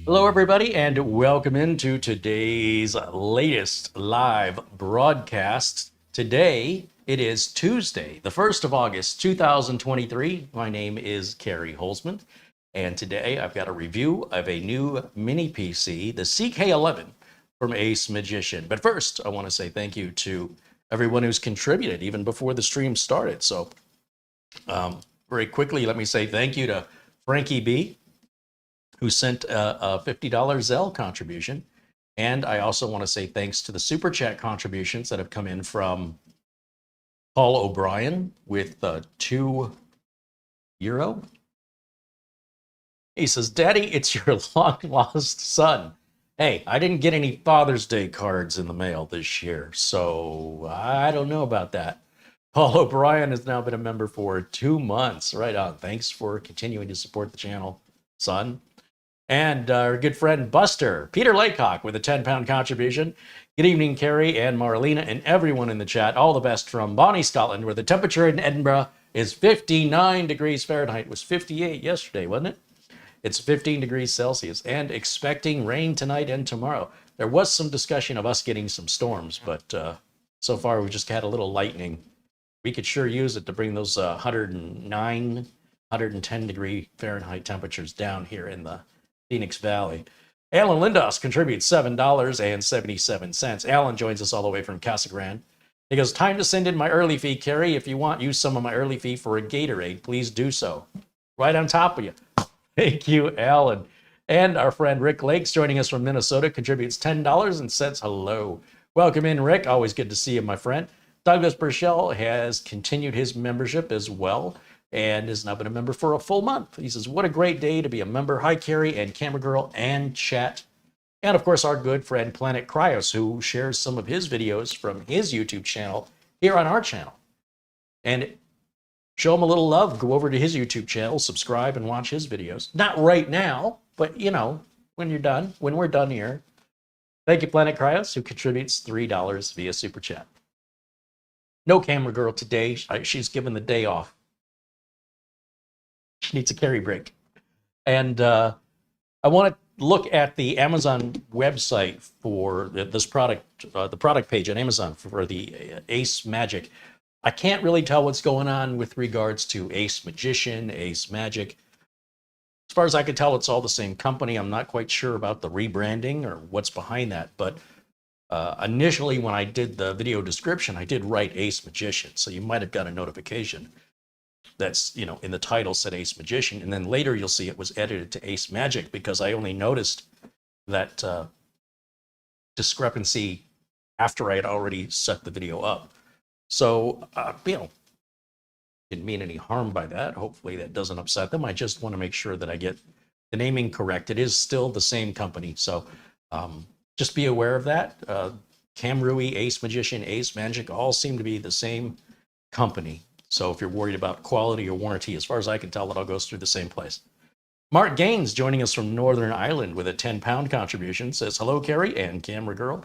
Hello, everybody, and welcome into today's latest live broadcast. Today, it is Tuesday, the 1st of August, 2023. My name is CareyHolzman, and today I've got a review of a new mini PC, the CK11 from AceMagician. But first, I want to say thank you to everyone who's contributed even before the stream started. So, very quickly, let me say thank you to Frankie B, who sent a $50 Zelle contribution. And I also want to say thanks to the Super Chat contributions that have come in from Paul O'Brien with €2. He says, Daddy, it's your long-lost son. Hey, I didn't get any Father's Day cards in the mail this year, so I don't know about that. Paul O'Brien has now been a member for 2 months. Right on. Thanks for continuing to support the channel, son. And our good friend Buster, Peter Laycock, with a 10-pound contribution. Good evening, Carey and Marlena and everyone in the chat. All the best from Bonnie, Scotland, where the temperature in Edinburgh is 59 degrees Fahrenheit. It was 58 yesterday, wasn't it? It's 15 degrees Celsius and expecting rain tonight and tomorrow. There was some discussion of us getting some storms, but so far we've just had a little lightning. We could sure use it to bring those 109, 110 degree Fahrenheit temperatures down here in the Phoenix Valley. Alan Lindos contributes $7.77. Alan joins us all the way from Casa Grande. He goes, time to send in my early fee, Carey. If you want, use some of my early fee for a Gatorade. Please do so. Right on top of you. Thank you, Alan. And our friend Rick Lakes joining us from Minnesota contributes $10 and says hello. Welcome in, Rick. Always good to see you, my friend. Douglas Burchell has continued his membership as well and has now been a member for a full month. He says, what a great day to be a member. Hi, Carey and Camera Girl and chat. And of course, our good friend Planet Cryos, who shares some of his videos from his YouTube channel here on our channel. And show him a little love. Go over to his YouTube channel, subscribe, and watch his videos. Not right now, but you know, when you're done, when we're done here. Thank you, Planet Cryos, who contributes $3 via Super Chat. No Camera Girl today. She's given the day off. She needs a carry break. And I want to look at the Amazon website for this product, the product page on Amazon for the AceMagic. I can't really tell what's going on with regards to AceMagician, AceMagic. As far as I can tell, it's all the same company. I'm not quite sure about the rebranding or what's behind that. But initially, when I did the video description, I did write AceMagician. So you might have got a notification that's, you know, in the title said AceMagician, and then later you'll see it was edited to AceMagic because I only noticed that discrepancy after I had already set the video up. So, you know, didn't mean any harm by that. Hopefully that doesn't upset them. I just want to make sure that I get the naming correct. It is still the same company, so just be aware of that. Camrui, AceMagician, AceMagic all seem to be the same company. So if you're worried about quality or warranty, as far as I can tell, it all goes through the same place. Mark Gaines joining us from Northern Ireland with a 10-pound contribution says, hello, Carey and Camera Girl.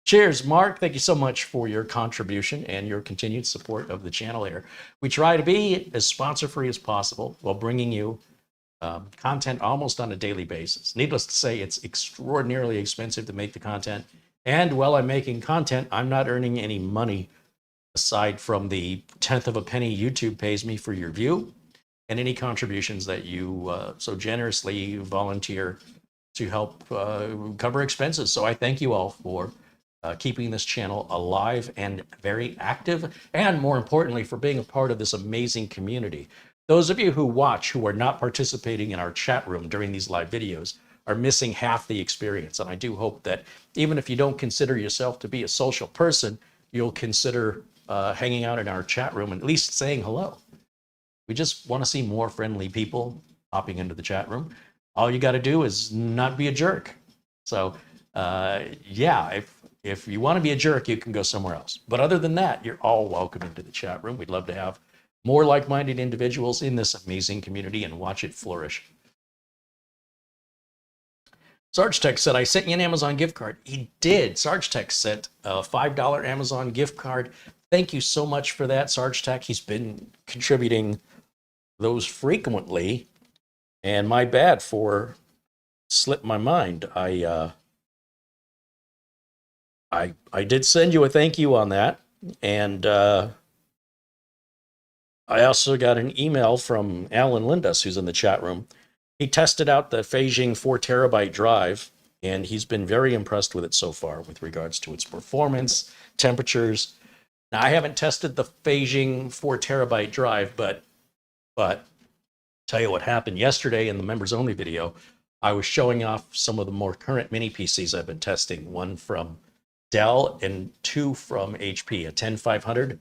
Cheers, Mark. Thank you so much for your contribution and your continued support of the channel here. We try to be as sponsor-free as possible while bringing you content almost on a daily basis. Needless to say, it's extraordinarily expensive to make the content. And while I'm making content, I'm not earning any money aside from the 1/10 of a penny YouTube pays me for your view and any contributions that you so generously volunteer to help cover expenses. So I thank you all for keeping this channel alive and very active, and more importantly, for being a part of this amazing community. Those of you who watch who are not participating in our chat room during these live videos are missing half the experience. And I do hope that even if you don't consider yourself to be a social person, you'll consider hanging out in our chat room and at least saying hello. We just want to see more friendly people hopping into the chat room. All you got to do is not be a jerk. So yeah, if you want to be a jerk, you can go somewhere else. But other than that, you're all welcome into the chat room. We'd love to have more like-minded individuals in this amazing community and watch it flourish. Sarge Tech said, I sent you an Amazon gift card. He did. Sarge Tech sent a $5 Amazon gift card. Thank you so much for that, Sarge Tech. He's been contributing those frequently. And my bad for slipped my mind. I did send you a thank you on that, and I also got an email from Alan Lindas, who's in the chat room. He tested out the Feijing 4 terabyte drive, and he's been very impressed with it so far with regards to its performance, temperatures. Now, I haven't tested the Feijing 4 terabyte drive, but tell you what happened yesterday in the members only video. I was showing off some of the more current mini PCs I've been testing, one from Dell and two from HP, a 10500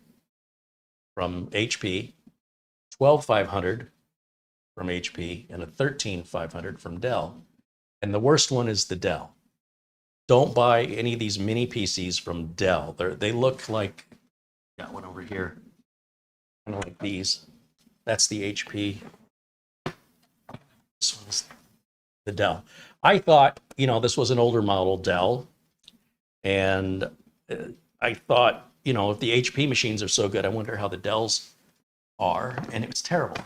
from HP, 12500 from HP, and a 13500 from Dell. And the worst one is the Dell. Don't buy any of these mini PCs from Dell. They look like, got one over here, kind of like these. That's the HP. This one's the Dell. I thought, this was an older model Dell. And I thought, if the HP machines are so good, I wonder how the Dells are. And it was terrible.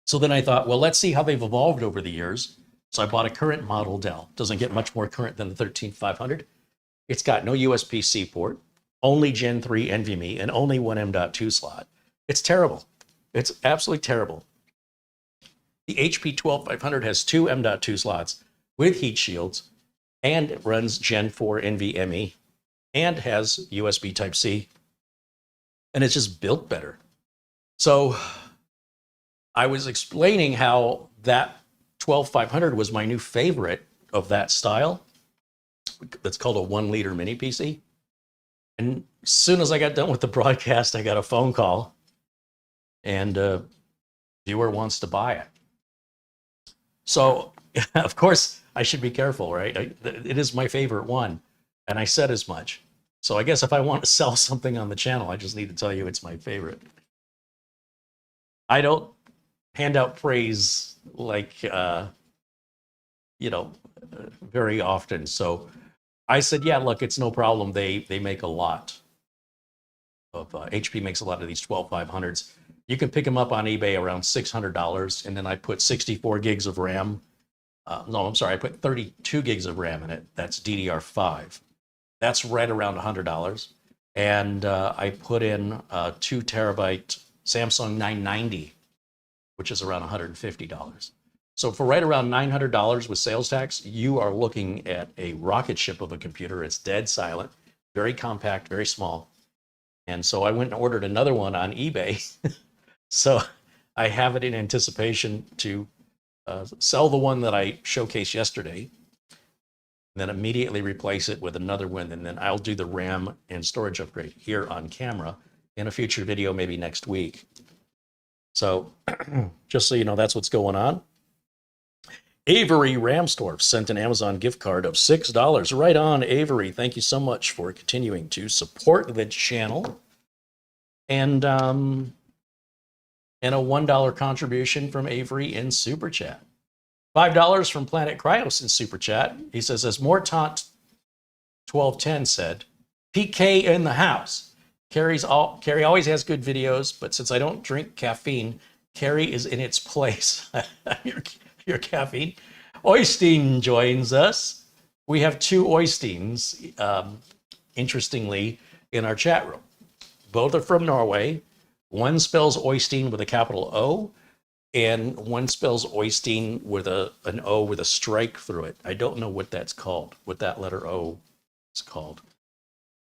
So then I thought, well, let's see how they've evolved over the years. So I bought a current model Dell. Doesn't get much more current than the 13500. It's got no USB-C port, only Gen 3 NVMe, and only one M.2 slot. It's terrible. It's absolutely terrible. The HP 12500 has two M.2 slots with heat shields, and it runs Gen 4 NVMe, and has USB Type-C, and it's just built better. So I was explaining how that 12500 was my new favorite of that style. That's called a 1 liter mini PC. And as soon as I got done with the broadcast, I got a phone call, and a viewer wants to buy it. So, of course, I should be careful, right? It is my favorite one, and I said as much. So I guess if I want to sell something on the channel, I just need to tell you it's my favorite. I don't hand out praise like, very often. So I said, yeah, look, it's no problem. They make a lot of, HP makes a lot of these 12500s. You can pick them up on eBay around $600. And then I put 64 gigs of RAM. No, I'm sorry, I put 32 gigs of RAM in it. That's DDR5. That's right around $100. And I put in a 2 terabyte Samsung 990, which is around $150. So for right around $900 with sales tax, you are looking at a rocket ship of a computer. It's dead silent, very compact, very small. And so I went and ordered another one on eBay. So I have it in anticipation to sell the one that I showcased yesterday, then immediately replace it with another one, and then I'll do the RAM and storage upgrade here on camera in a future video, maybe next week. So just so you know, that's what's going on. Avery Ramstorff sent an Amazon gift card of $6. Right on, Avery. Thank you so much for continuing to support the channel. And a $1 contribution from Avery in Super Chat. $5 from Planet Cryos in Super Chat. He says, as Mortant 1210 said, PK in the house. Carey always has good videos, but since I don't drink caffeine, Carey is in its place. Your caffeine. Oystein joins us. We have two Oysteins, interestingly, in our chat room. Both are from Norway. One spells Oystein with a capital O, and one spells Oystein with an O with a strike through it. I don't know what that's called, what that letter O is called.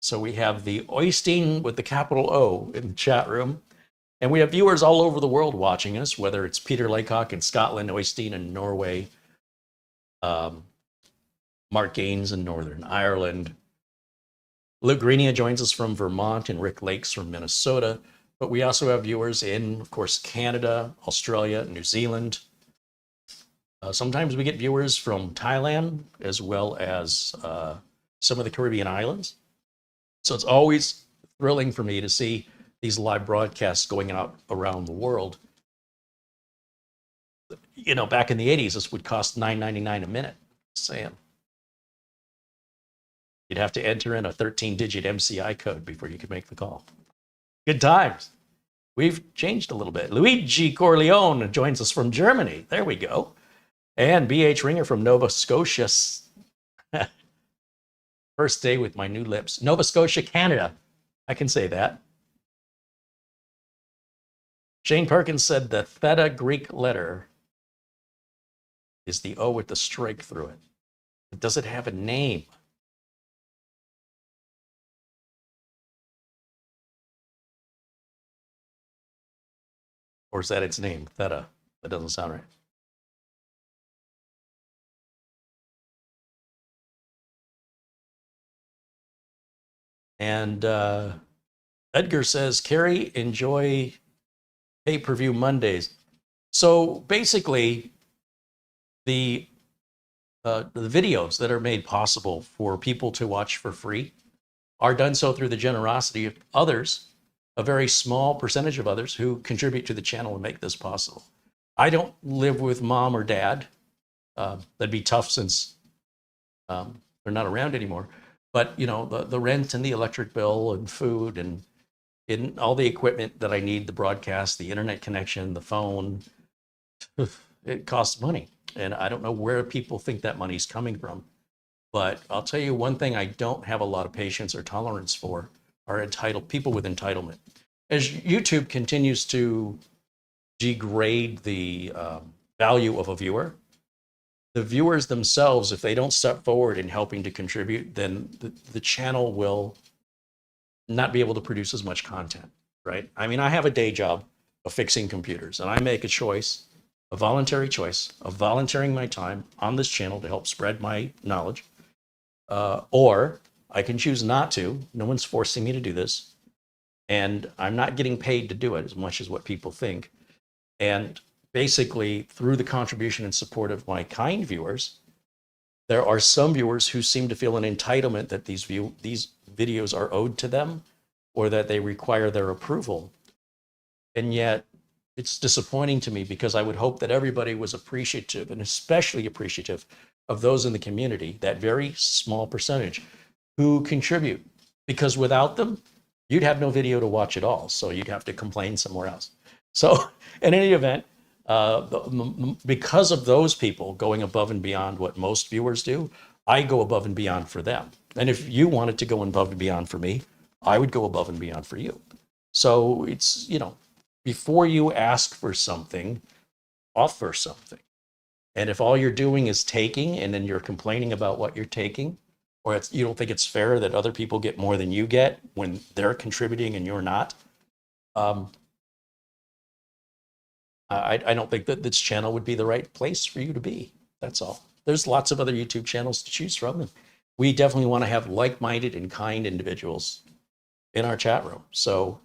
So we have the Oystein with the capital O in the chat room. And we have viewers all over the world watching us, whether it's Peter Laycock in Scotland, Oystein in Norway, Mark Gaines in Northern Ireland. Luke Greenia joins us from Vermont, and Rick Lakes from Minnesota. But we also have viewers in, of course, Canada, Australia, New Zealand. Sometimes we get viewers from Thailand, as well as some of the Caribbean islands. So it's always thrilling for me to see these live broadcasts going out around the world. You know, back in the 80s, this would cost $9.99 a minute. Saying. You'd have to enter in a 13-digit MCI code before you could make the call. Good times. We've changed a little bit. Luigi Corleone joins us from Germany. There we go. And BH Ringer from Nova Scotia. First day with my new lips. Nova Scotia, Canada. I can say that. Shane Perkins said the theta Greek letter is the O with the strike through it. But does it have a name? Or is that its name, theta? That doesn't sound right. And Edgar says, Carey, enjoy pay-per-view Mondays. So basically, the videos that are made possible for people to watch for free are done so through the generosity of others, a very small percentage of others who contribute to the channel and make this possible. I don't live with mom or dad. That'd be tough since they're not around anymore. But you know, the rent and the electric bill and food and in all the equipment that I need, the broadcast, the internet connection, the phone, it costs money. And I don't know where people think that money's coming from. But I'll tell you one thing I don't have a lot of patience or tolerance for are entitled people with entitlement. As YouTube continues to degrade the value of a viewer, the viewers themselves, if they don't step forward in helping to contribute, then the channel will not be able to produce as much content, right? I mean, I have a day job of fixing computers, and I make a choice, a voluntary choice of volunteering my time on this channel to help spread my knowledge, or I can choose not to. No one's forcing me to do this, and I'm not getting paid to do it as much as what people think. And basically, through the contribution and support of my kind viewers, there are some viewers who seem to feel an entitlement that these videos are owed to them or that they require their approval. And yet it's disappointing to me because I would hope that everybody was appreciative, and especially appreciative of those in the community, that very small percentage who contribute, because without them, you'd have no video to watch at all. So you'd have to complain somewhere else. So in any event, because of those people going above and beyond what most viewers do, I go above and beyond for them. And if you wanted to go above and beyond for me, I would go above and beyond for you. So it's, you know, before you ask for something, offer something. And if all you're doing is taking, and then you're complaining about what you're taking, or you don't think it's fair that other people get more than you get when they're contributing and you're not, I don't think that this channel would be the right place for you to be. That's all. There's lots of other YouTube channels to choose from. And we definitely want to have like-minded and kind individuals in our chat room. So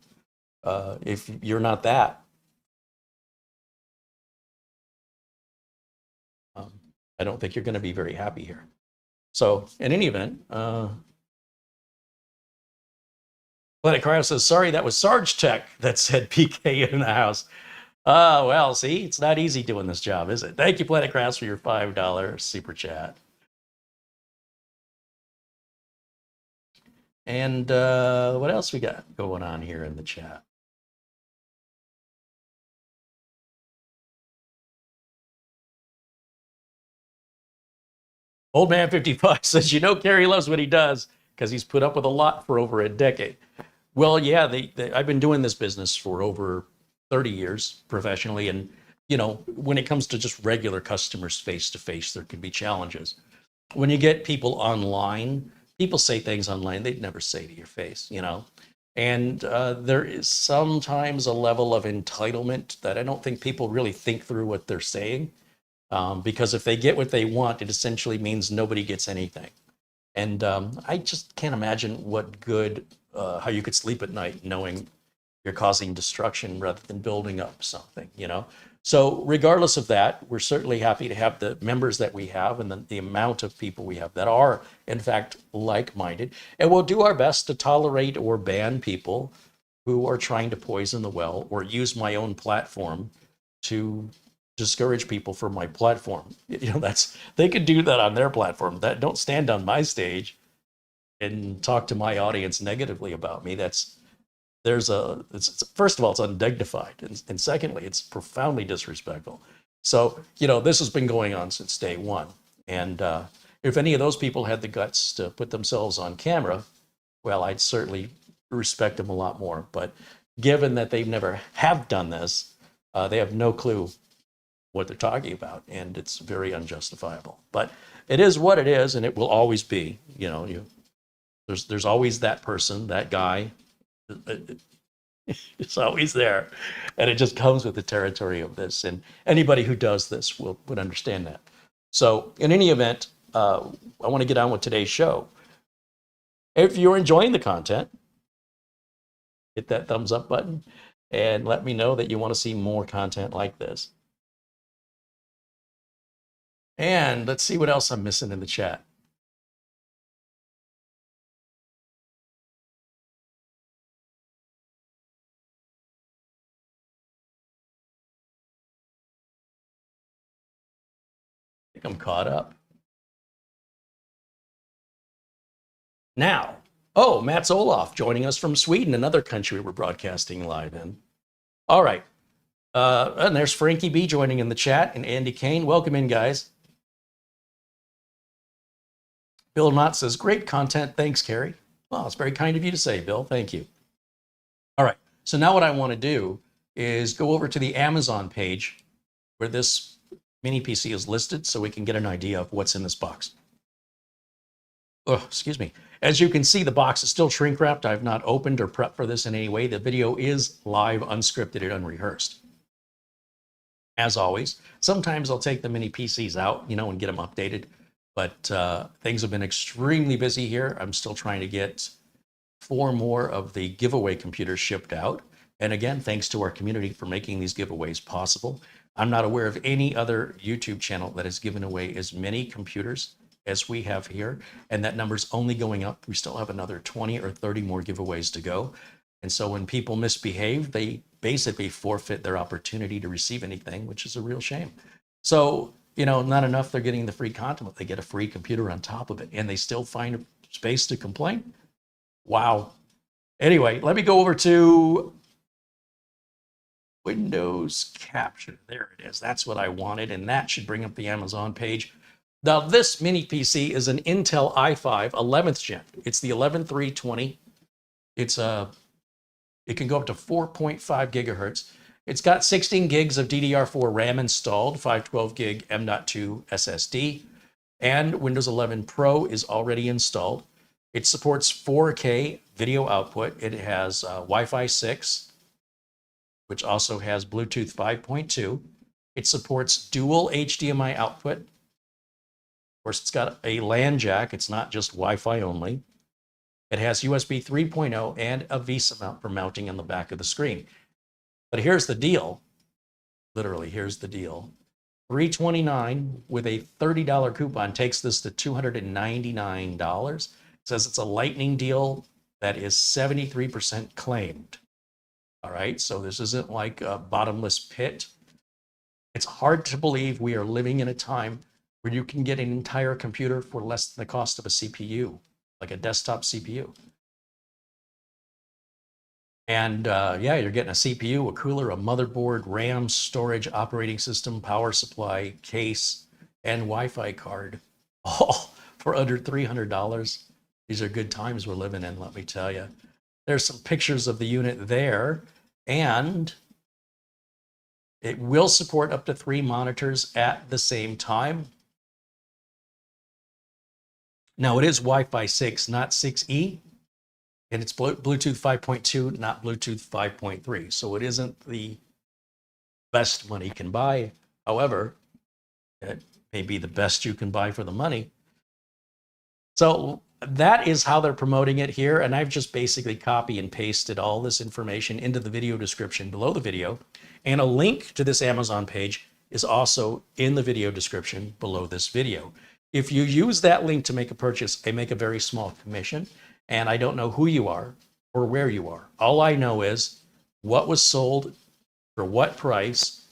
if you're not that, I don't think you're going to be very happy here. So in any event, Planet Cryo says, sorry, that was Sarge Tech that said PK in the house. Well, see, it's not easy doing this job, is it? Thank you, Planet Crafts, for your $5 super chat. And what else we got going on here in the chat? Old Man 55 says, you know, Carey loves what he does because he's put up with a lot for over a decade. Well, yeah, I've been doing this business for over 30 years professionally. And, you know, when it comes to just regular customers face-to-face, there can be challenges. When you get people online, people say things online they'd never say to your face, you know. And there is sometimes a level of entitlement that I don't think people really think through what they're saying. Because if they get what they want, it essentially means nobody gets anything. And I just can't imagine what good, how you could sleep at night knowing you're causing destruction rather than building up something, you know? So regardless of that, we're certainly happy to have the members that we have and the amount of people we have that are, in fact, like-minded. And we'll do our best to tolerate or ban people who are trying to poison the well or use my own platform to discourage people from my platform. You know, they could do that on their platform. That don't stand on my stage and talk to my audience negatively about me. First of all, it's undignified, and secondly, it's profoundly disrespectful. So, you know, this has been going on since day one. And if any of those people had the guts to put themselves on camera, well, I'd certainly respect them a lot more. But given that they've never have done this, they have no clue what they're talking about, and it's very unjustifiable. But it is what it is, and it will always be. You know, there's always that person, that guy. It's always there, and it just comes with the territory of this. And anybody who does this would understand that. So, in any event, I want to get on with today's show. If you're enjoying the content, hit that thumbs up button and let me know that you want to see more content like this. And let's see what else I'm missing in the chat. I think I'm caught up. Now, oh, Mats Olof joining us from Sweden, another country we're broadcasting live in. All right. And there's Frankie B joining in the chat, and Andy Kane. Welcome in, guys. Bill Knott says, great content. Thanks, Carey. Well, it's very kind of you to say, Bill. Thank you. All right. So now what I want to do is go over to the Amazon page where this mini PC is listed so we can get an idea of what's in this box. Oh, excuse me. As you can see, the box is still shrink wrapped. I've not opened or prepped for this in any way. The video is live, unscripted, and unrehearsed. As always, sometimes I'll take the mini PCs out, you know, and get them updated. But things have been extremely busy here. I'm still trying to get 4 more of the giveaway computers shipped out. And again, thanks to our community for making these giveaways possible. I'm not aware of any other YouTube channel that has given away as many computers as we have here. And that number's only going up. We still have another 20 or 30 more giveaways to go. And so when people misbehave, they basically forfeit their opportunity to receive anything, which is a real shame. So, you know, not enough they're getting the free content, but they get a free computer on top of it, and they still find a space to complain. Wow. Anyway, let me go over to Windows Capture. There it is. That's what I wanted, and that should bring up the Amazon page. Now, this mini PC is an Intel i5 11th gen. It's the 11320. It can go up to 4.5 gigahertz. It's got 16 gigs of DDR4 RAM installed, 512 gig M.2 SSD, and Windows 11 Pro is already installed. It supports 4K video output. It has Wi-Fi 6, which also has Bluetooth 5.2. It supports dual HDMI output. Of course, it's got a LAN jack. It's not just Wi-Fi only. It has USB 3.0 and a VESA mount for mounting on the back of the screen. But here's the deal. Literally, here's the deal. $329 with a $30 coupon takes this to $299. It says it's a lightning deal that is 73% claimed. All right, so this isn't like a bottomless pit. It's hard to believe we are living in a time where you can get an entire computer for less than the cost of a CPU, like a desktop CPU. And yeah, you're getting a CPU, a cooler, a motherboard, RAM, storage, operating system, power supply, case, and Wi-Fi card, all for under $300. These are good times we're living in, let me tell you. There's some pictures of the unit there, and it will support up to 3 monitors at the same time. Now, it is Wi-Fi 6, not 6E. And it's Bluetooth 5.2, not Bluetooth 5.3. So it isn't the best money can buy. However, it may be the best you can buy for the money. So that is how they're promoting it here. And I've just basically copy and pasted all this information into the video description below the video. And a link to this Amazon page is also in the video description below this video. If you use that link to make a purchase, I make a very small commission. And I don't know who you are or where you are. All I know is what was sold for what price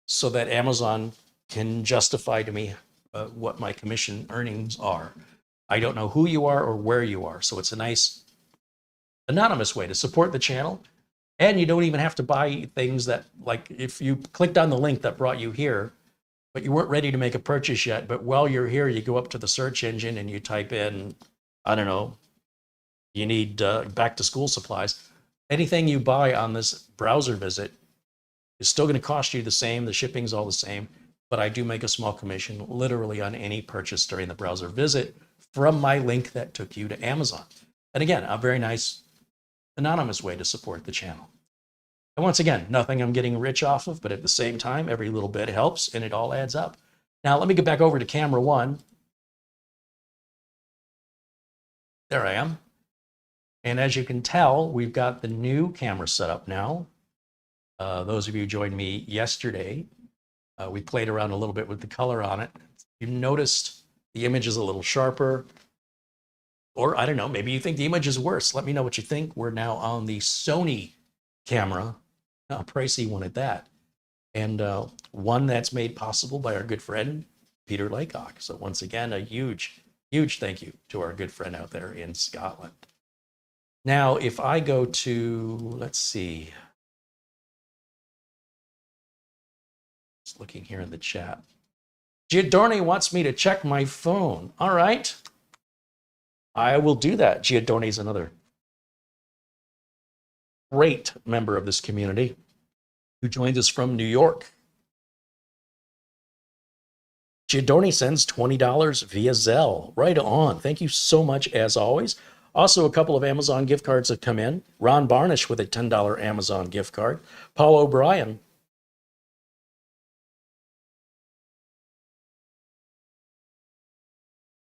so that Amazon can justify to me what my commission earnings are. I don't know who you are or where you are. So it's a nice anonymous way to support the channel. And you don't even have to buy things that, like if you clicked on the link that brought you here, but you weren't ready to make a purchase yet. But while you're here, you go up to the search engine and you type in, I don't know, you need back to school supplies. Anything you buy on this browser visit is still going to cost you the same. The shipping's all the same, but I do make a small commission literally on any purchase during the browser visit from my link that took you to Amazon. And again, a very nice anonymous way to support the channel. And once again, nothing I'm getting rich off of, but at the same time, every little bit helps and it all adds up. Now, let me get back over to camera one. There I am. And as you can tell, we've got the new camera set up now. Those of you who joined me yesterday, we played around a little bit with the color on it. You noticed the image is a little sharper. Or I don't know, maybe you think the image is worse. Let me know what you think. We're now on the Sony camera, a pricey one at that. And one that's made possible by our good friend, Peter Laycock. So once again, a huge, huge thank you to our good friend out there in Scotland. Now, if I go to, let's see. Just looking here in the chat. Giordani wants me to check my phone. All right. I will do that. Giordani is another great member of this community who joins us from New York. Giordani sends $20 via Zelle. Right on. Thank you so much, as always. Also, a couple of Amazon gift cards have come in. Ron Barnish with a $10 Amazon gift card. Paul O'Brien.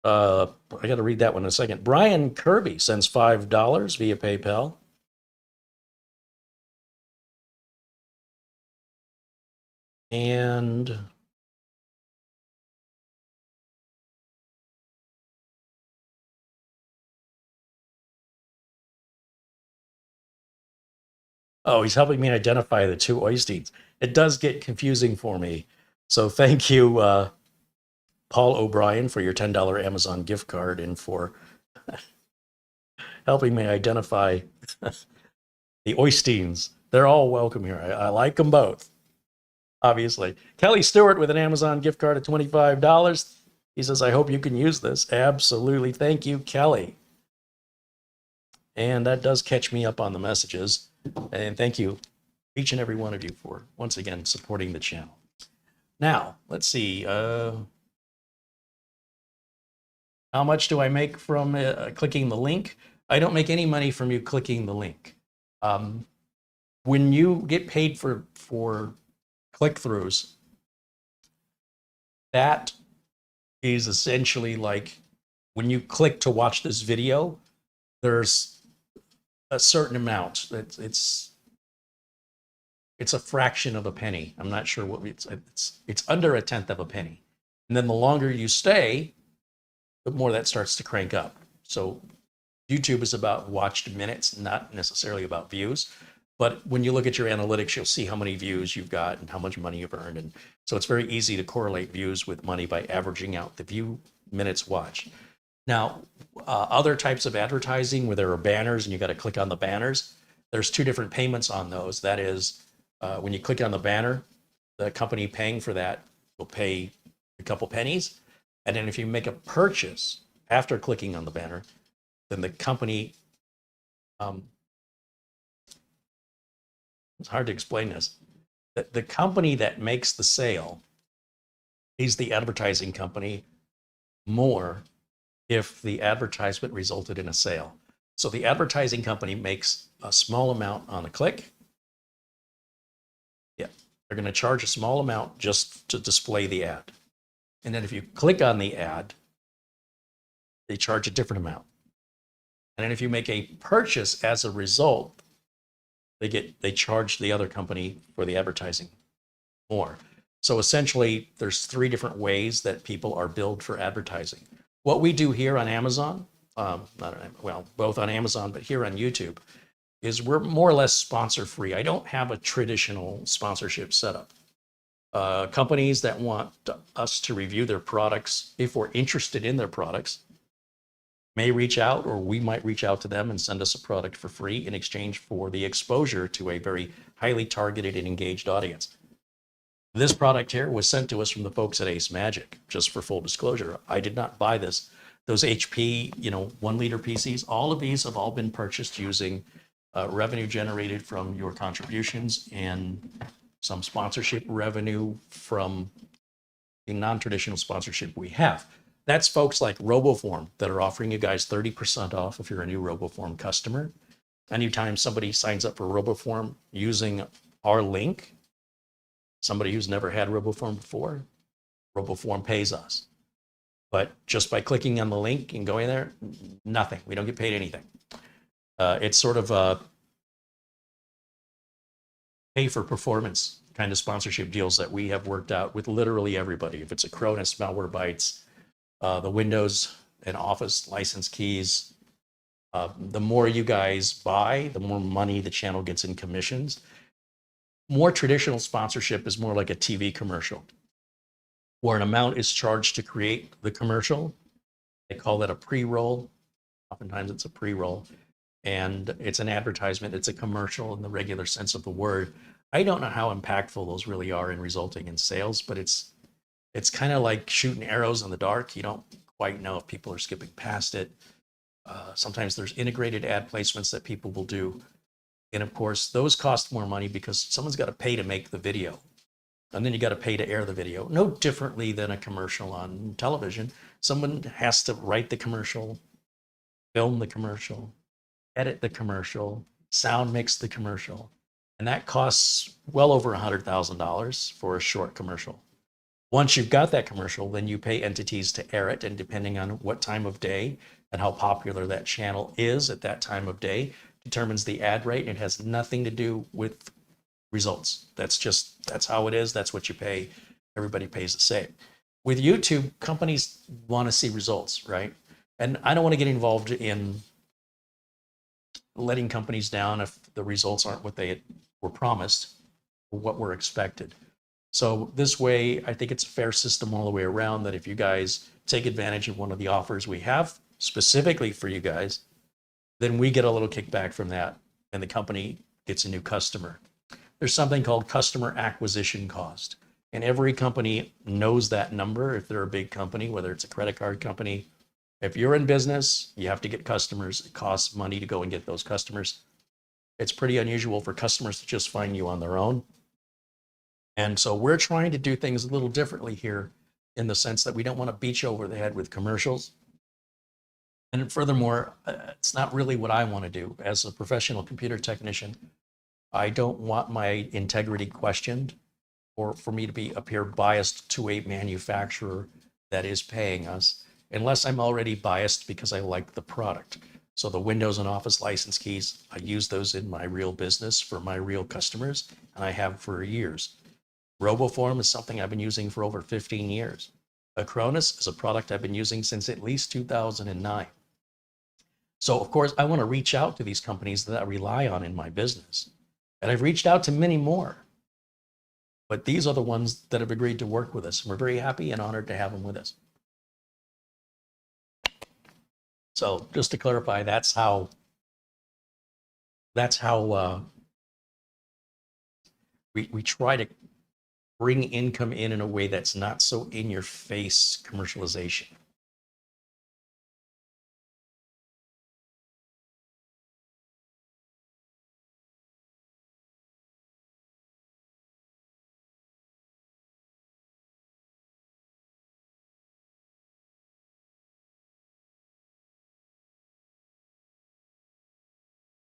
I got to read that one in a second. Brian Kirby sends $5 via PayPal. And oh, he's helping me identify the two Oysteins. It does get confusing for me. So thank you, Paul O'Brien, for your $10 Amazon gift card and for helping me identify the Oysteins. They're all welcome here. I like them both, obviously. Kelly Stewart with an Amazon gift card of $25. He says, I hope you can use this. Absolutely. Thank you, Kelly. And that does catch me up on the messages. And thank you, each and every one of you, for once again supporting the channel. Now, let's see. How much do I make from clicking the link? I don't make any money from you clicking the link. When you get paid for click-throughs, that is essentially like when you click to watch this video, there's a certain amount. It's a fraction of a penny. I'm not sure what it's under a tenth of a penny. And then the longer you stay, the more that starts to crank up. So YouTube is about watched minutes, not necessarily about views. But when you look at your analytics, you'll see how many views you've got and how much money you've earned. And so it's very easy to correlate views with money by averaging out the view minutes watched. Now, other types of advertising where there are banners and you got to click on the banners, there's two different payments on those. That is, when you click on the banner, the company paying for that will pay a couple pennies. And then if you make a purchase after clicking on the banner, then the company, it's hard to explain this. The company that makes the sale pays the advertising company more if the advertisement resulted in a sale. So the advertising company makes a small amount on a click. Yeah, they're going to charge a small amount just to display the ad. And then if you click on the ad, they charge a different amount. And then if you make a purchase as a result, they charge the other company for the advertising more. So essentially, there's three different ways that people are billed for advertising. What we do here on Amazon, both on Amazon, but here on YouTube, is we're more or less sponsor-free. I don't have a traditional sponsorship setup. Companies that want us to review their products, if we're interested in their products, may reach out, or we might reach out to them and send us a product for free in exchange for the exposure to a very highly targeted and engaged audience. This product here was sent to us from the folks at AceMagic, just for full disclosure. I did not buy this. Those HP, 1 liter PCs, all of these have all been purchased using revenue generated from your contributions and some sponsorship revenue from the non-traditional sponsorship we have. That's folks like RoboForm that are offering you guys 30% off if you're a new RoboForm customer. Anytime somebody signs up for RoboForm using our link, somebody who's never had RoboForm before, RoboForm pays us. But just by clicking on the link and going there, nothing. We don't get paid anything. It's sort of a pay for performance kind of sponsorship deals that we have worked out with literally everybody. If it's Acronis, Malwarebytes, the Windows and Office license keys, the more you guys buy, the more money the channel gets in commissions. More traditional sponsorship is more like a TV commercial, where an amount is charged to create the commercial. They call that a pre-roll. Oftentimes it's a pre-roll, and it's an advertisement. It's a commercial in the regular sense of the word. I don't know how impactful those really are in resulting in sales, but it's kind of like shooting arrows in the dark. You don't quite know if people are skipping past it. Sometimes there's integrated ad placements that people will do. And of course, those cost more money because someone's got to pay to make the video. And then you got to pay to air the video. No differently than a commercial on television. Someone has to write the commercial, film the commercial, edit the commercial, sound mix the commercial. And that costs well over $100,000 for a short commercial. Once you've got that commercial, then you pay entities to air it. And depending on what time of day and how popular that channel is at that time of day, determines the ad rate. It has nothing to do with results. That's how it is. That's what you pay. Everybody pays the same. With YouTube, companies want to see results, right? And I don't want to get involved in letting companies down if the results aren't what they were promised or what were expected. So this way, I think it's a fair system all the way around, that if you guys take advantage of one of the offers we have specifically for you guys, then we get a little kickback from that and the company gets a new customer. There's something called customer acquisition cost. And every company knows that number. If they're a big company, whether it's a credit card company, if you're in business, you have to get customers. It costs money to go and get those customers. It's pretty unusual for customers to just find you on their own. And so we're trying to do things a little differently here, in the sense that we don't want to beat you over the head with commercials. And furthermore, it's not really what I want to do. As a professional computer technician, I don't want my integrity questioned, or for me to appear biased to a manufacturer that is paying us, unless I'm already biased because I like the product. So the Windows and Office license keys, I use those in my real business for my real customers, and I have for years. RoboForm is something I've been using for over 15 years. Acronis is a product I've been using since at least 2009. So of course, I want to reach out to these companies that I rely on in my business. And I've reached out to many more. But these are the ones that have agreed to work with us. And we're very happy and honored to have them with us. So just to clarify, that's how we try to bring income in a way that's not so in your face commercialization.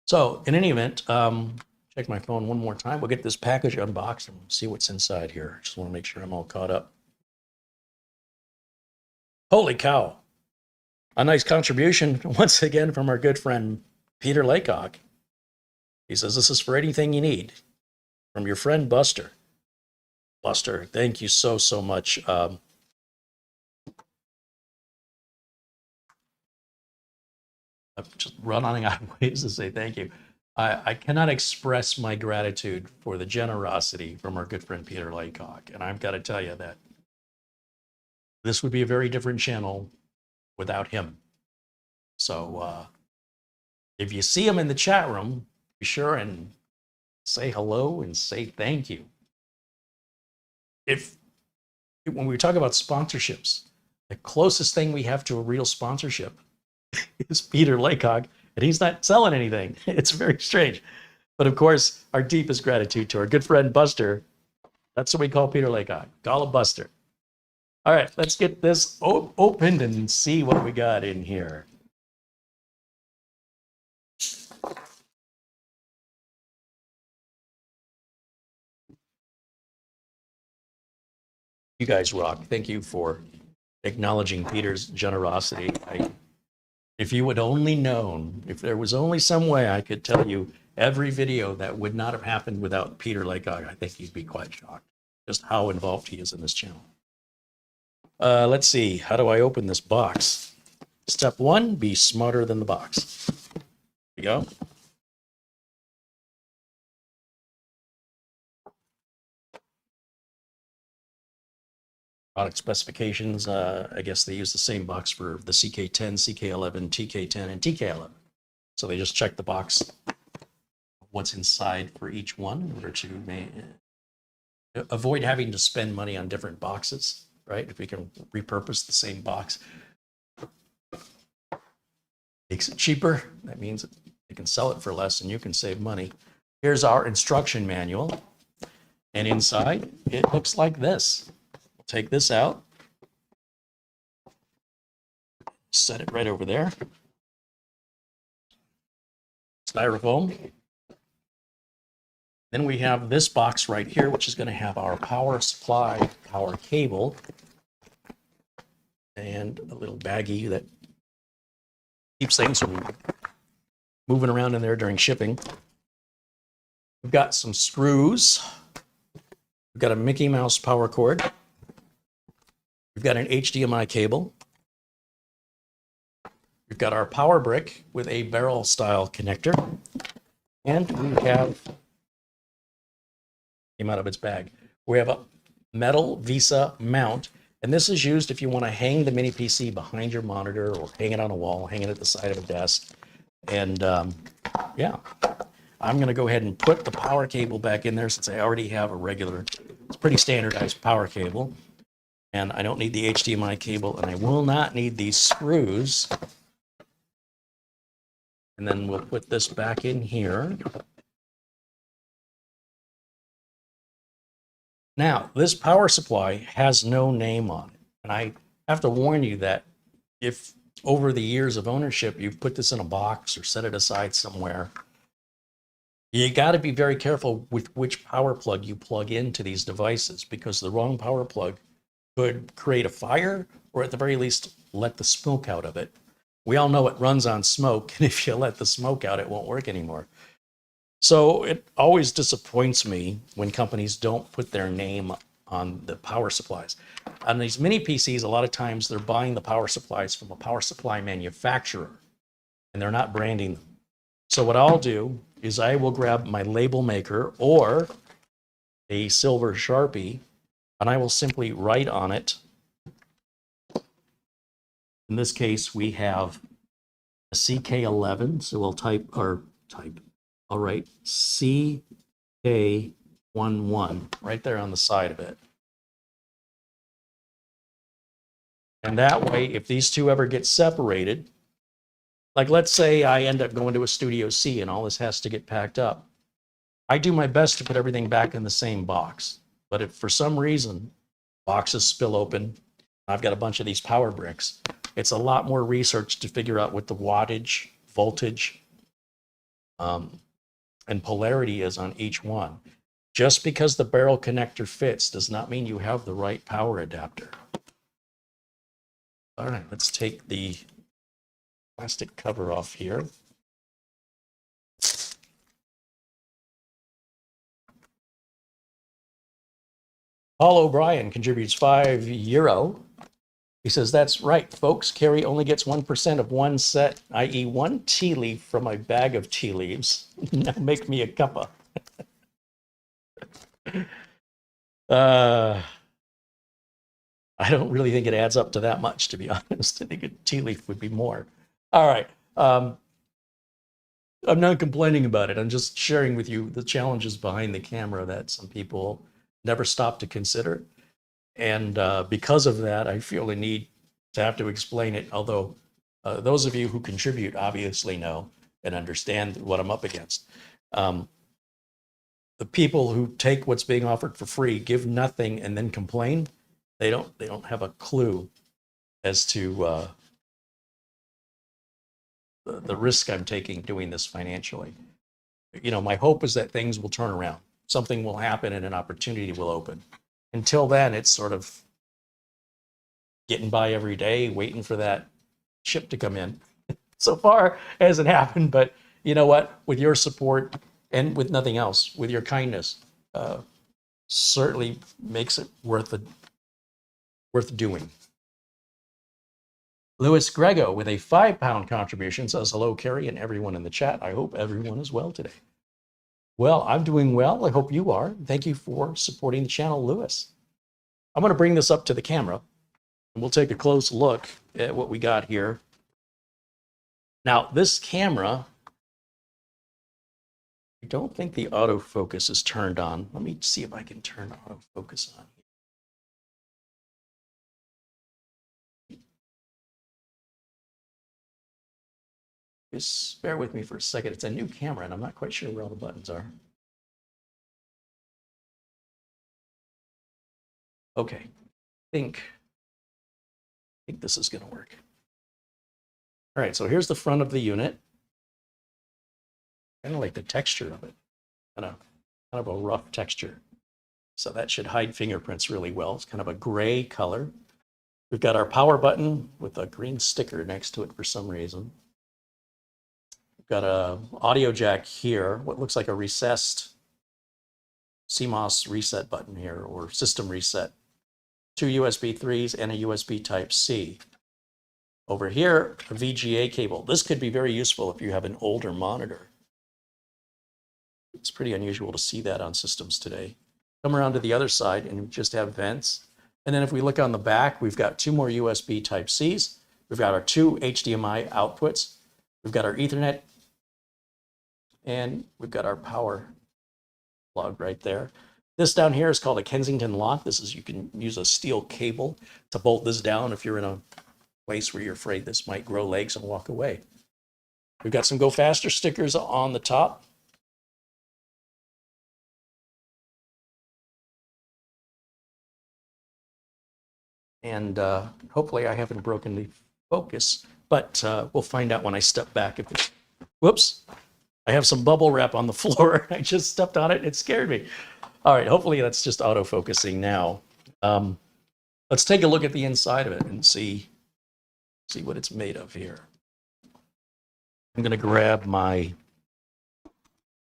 So in any event, check my phone one more time. We'll get this package unboxed and see what's inside here. Just want to make sure I'm all caught up. Holy cow. A nice contribution once again from our good friend, Peter Laycock. He says, this is for anything you need, from your friend, Buster. Buster, thank you so much. I'm just running out of ways to say thank you. I cannot express my gratitude for the generosity from our good friend Peter Laycock. And I've got to tell you that this would be a very different channel without him. So if you see him in the chat room, be sure and say hello and say thank you. when we talk about sponsorships, the closest thing we have to a real sponsorship is Peter Laycock, and he's not selling anything. It's very strange. But of course, our deepest gratitude to our good friend Buster. That's what we call Peter Laycock. Call him Buster. All right, let's get this opened and see what we got in here. You guys rock. Thank you for acknowledging Peter's generosity. If you had only known, if there was only some way I could tell you every video that would not have happened without Peter Laycock, I think you'd be quite shocked just how involved he is in this channel. Let's see. How do I open this box? Step one, be smarter than the box. There we go. Product specifications, I guess they use the same box for the CK10, CK11, TK10, and TK11. So they just check the box, what's inside for each one in order to avoid having to spend money on different boxes, right? If we can repurpose the same box, makes it cheaper. That means they can sell it for less and you can save money. Here's our instruction manual. And inside, it looks like this. Take this out, set it right over there. Styrofoam. Then we have this box right here, which is going to have our power supply, power cable, and a little baggie that keeps things from moving around in there during shipping. We've got some screws. We've got a Mickey Mouse power cord. We've got an HDMI cable. We've got our power brick with a barrel style connector. And we have, came out of its bag, we have a metal Visa mount. And this is used if you want to hang the mini PC behind your monitor or hang it on a wall, hang it at the side of a desk. And yeah, I'm going to go ahead and put the power cable back in there since I already have a regular, it's pretty standardized power cable. And I don't need the HDMI cable, and I will not need these screws. And then we'll put this back in here. Now, this power supply has no name on it. And I have to warn you that if over the years of ownership, you've put this in a box or set it aside somewhere, you got to be very careful with which power plug you plug into these devices, because the wrong power plug could create a fire, or at the very least, let the smoke out of it. We all know it runs on smoke, and if you let the smoke out, it won't work anymore. So it always disappoints me when companies don't put their name on the power supplies. On these mini PCs, a lot of times they're buying the power supplies from a power supply manufacturer, and they're not branding them. So what I'll do is I will grab my label maker or a silver Sharpie, and I will simply write on it. In this case, we have a CK11, so we'll I'll write CK11 right there on the side of it. And that way, if these two ever get separated, like let's say I end up going to a Studio C and all this has to get packed up, I do my best to put everything back in the same box. But if for some reason boxes spill open, I've got a bunch of these power bricks, it's a lot more research to figure out what the wattage, voltage, and polarity is on each one. Just because the barrel connector fits does not mean you have the right power adapter. All right, let's take the plastic cover off here. Paul O'Brien contributes €5. He says, that's right, folks. Carey only gets 1% of one set, i.e. one tea leaf from a bag of tea leaves. Now make me a cuppa. I don't really think it adds up to that much, to be honest. I think a tea leaf would be more. All right. I'm not complaining about it. I'm just sharing with you the challenges behind the camera that some people never stop to consider. And because of that, I feel the need to have to explain it, although those of you who contribute obviously know and understand what I'm up against. The people who take what's being offered for free, give nothing, and then complain, they don't have a clue as to the risk I'm taking doing this financially. You know, my hope is that things will turn around. Something will happen and an opportunity will open. Until then, it's sort of getting by every day, waiting for that ship to come in. So far, it hasn't happened, but you know what? With your support and with nothing else, with your kindness, certainly makes it worth doing. Louis Grego with a £5 contribution says, hello, Carey and everyone in the chat. I hope everyone is well today. Well, I'm doing well. I hope you are. Thank you for supporting the channel, Louis. I'm going to bring this up to the camera, and we'll take a close look at what we got here. Now, this camera, I don't think the autofocus is turned on. Let me see if I can turn autofocus on. Just bear with me for a second. It's a new camera, and I'm not quite sure where all the buttons are. Okay, I think this is going to work. All right, so here's the front of the unit. Kind of like the texture of it, kind of a rough texture. So that should hide fingerprints really well. It's kind of a gray color. We've got our power button with a green sticker next to it for some reason. We've got a audio jack here, what looks like a recessed CMOS reset button here, or system reset. 2 USB 3s and a USB Type-C. Over here, a VGA cable. This could be very useful if you have an older monitor. It's pretty unusual to see that on systems today. Come around to the other side and we just have vents. And then if we look on the back, we've got 2 more USB Type-Cs. We've got our 2 HDMI outputs. We've got our Ethernet. And we've got our power plug right there. This down here is called a Kensington lock. This is, you can use a steel cable to bolt this down if you're in a place where you're afraid this might grow legs and walk away. We've got some Go Faster stickers on the top. And hopefully I haven't broken the focus, but we'll find out when I step back. If it's, whoops, I have some bubble wrap on the floor. I just stepped on it. It scared me. All right, hopefully that's just auto-focusing now. Let's take a look at the inside of it and see what it's made of here. I'm going to grab my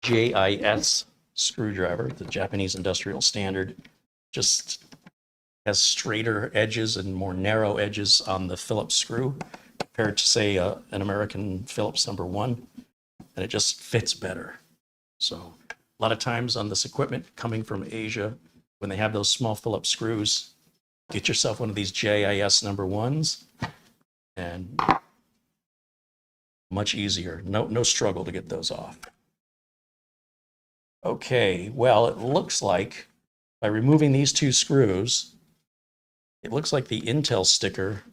JIS screwdriver, the Japanese industrial standard. Just has straighter edges and more narrow edges on the Phillips screw compared to, say, an American Phillips #1, and it just fits better. So a lot of times on this equipment coming from Asia, when they have those small Phillips screws, get yourself one of these JIS #1s, and much easier. No struggle to get those off. Okay, well, it looks like by removing these 2 screws, it looks like the Intel sticker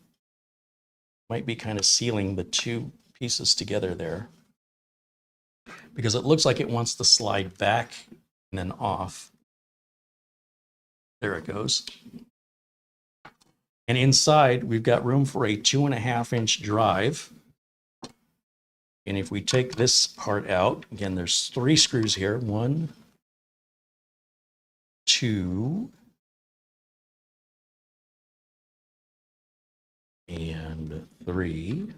might be kind of sealing the 2 pieces together there, because it looks like it wants to slide back and then off. There it goes. And inside, we've got room for a 2.5-inch drive. And if we take this part out, again, there's 3 screws here. 1, 2, and 3.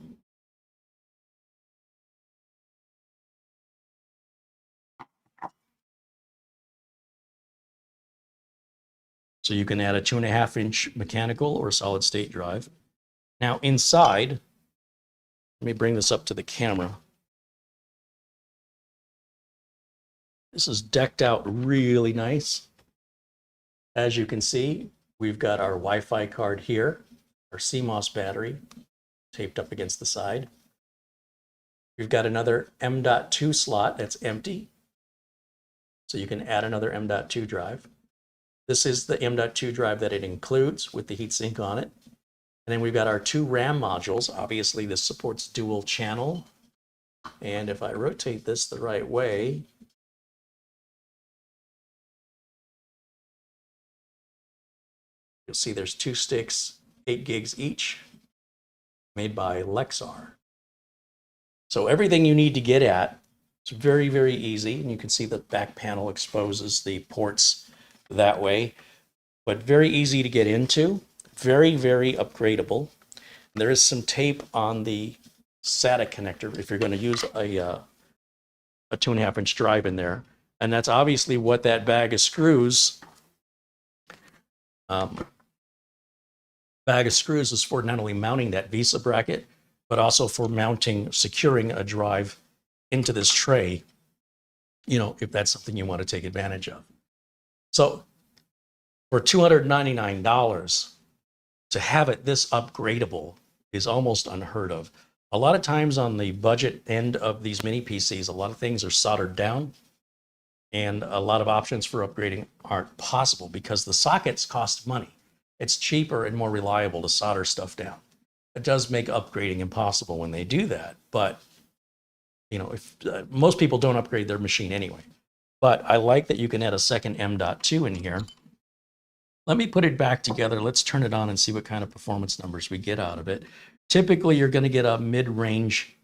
So you can add a 2.5-inch mechanical or solid state drive. Now inside, let me bring this up to the camera. This is decked out really nice. As you can see, we've got our Wi-Fi card here, our CMOS battery taped up against the side. We've got another M.2 slot that's empty, so you can add another M.2 drive. This is the M.2 drive that it includes with the heatsink on it. And then we've got our 2 RAM modules. Obviously, this supports dual channel. And if I rotate this the right way, you'll see there's 2 sticks, 8 gigs each, made by Lexar. So everything you need to get at, it's very, very easy. And you can see the back panel exposes the ports that way, but very easy to get into, very, very upgradable. There is some tape on the SATA connector if you're going to use a 2.5-inch drive in there. And that's obviously what that bag of screws is for, not only mounting that VESA bracket, but also for mounting, securing a drive into this tray, you know, if that's something you want to take advantage of. So for $299, to have it this upgradable is almost unheard of. A lot of times on the budget end of these mini PCs, a lot of things are soldered down, and a lot of options for upgrading aren't possible because the sockets cost money. It's cheaper and more reliable to solder stuff down. It does make upgrading impossible when they do that, but you know, if most people don't upgrade their machine anyway. But I like that you can add a second M.2 in here. Let me put it back together. Let's turn it on and see what kind of performance numbers we get out of it. Typically, you're going to get a mid-range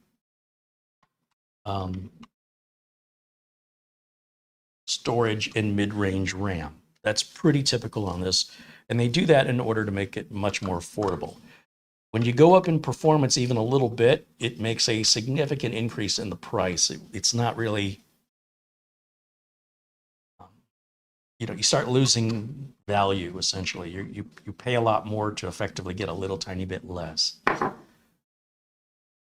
storage and mid-range RAM. That's pretty typical on this. And they do that in order to make it much more affordable. When you go up in performance even a little bit, it makes a significant increase in the price. It's not really, you know, you start losing value, essentially. You pay a lot more to effectively get a little tiny bit less.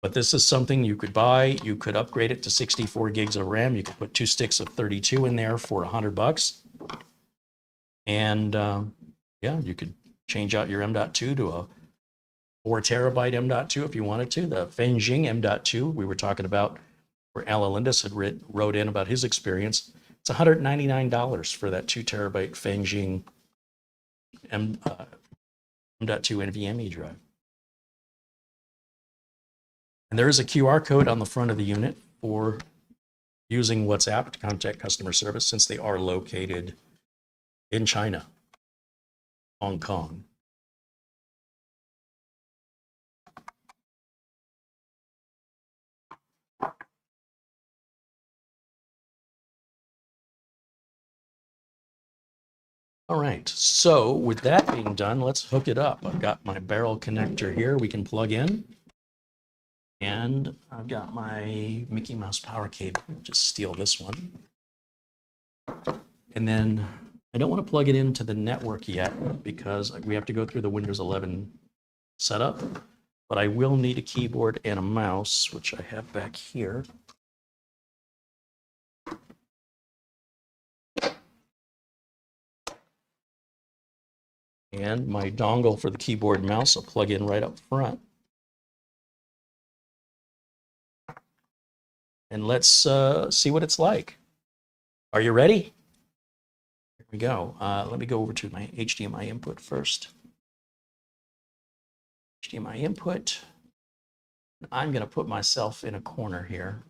But this is something you could buy. You could upgrade it to 64 gigs of RAM. You could put 2 sticks of 32 in there for $100. And yeah, you could change out your M.2 to a 4 terabyte M.2 if you wanted to. The Fengjing M.2 we were talking about, where Alan Lindis had wrote in about his experience. It's $199 for that 2 terabyte Fengjing M.2 NVMe drive. And there is a QR code on the front of the unit for using WhatsApp to contact customer service, since they are located in China, Hong Kong. All right, so with that being done, let's hook it up. I've got my barrel connector here we can plug in. And I've got my Mickey Mouse power cable. Just steal this one. And then I don't want to plug it into the network yet because we have to go through the Windows 11 setup. But I will need a keyboard and a mouse, which I have back here. And my dongle for the keyboard and mouse I'll plug in right up front. And let's see what it's like. Are you ready? Here we go. Let me go over to my HDMI input first. HDMI input. I'm going to put myself in a corner here.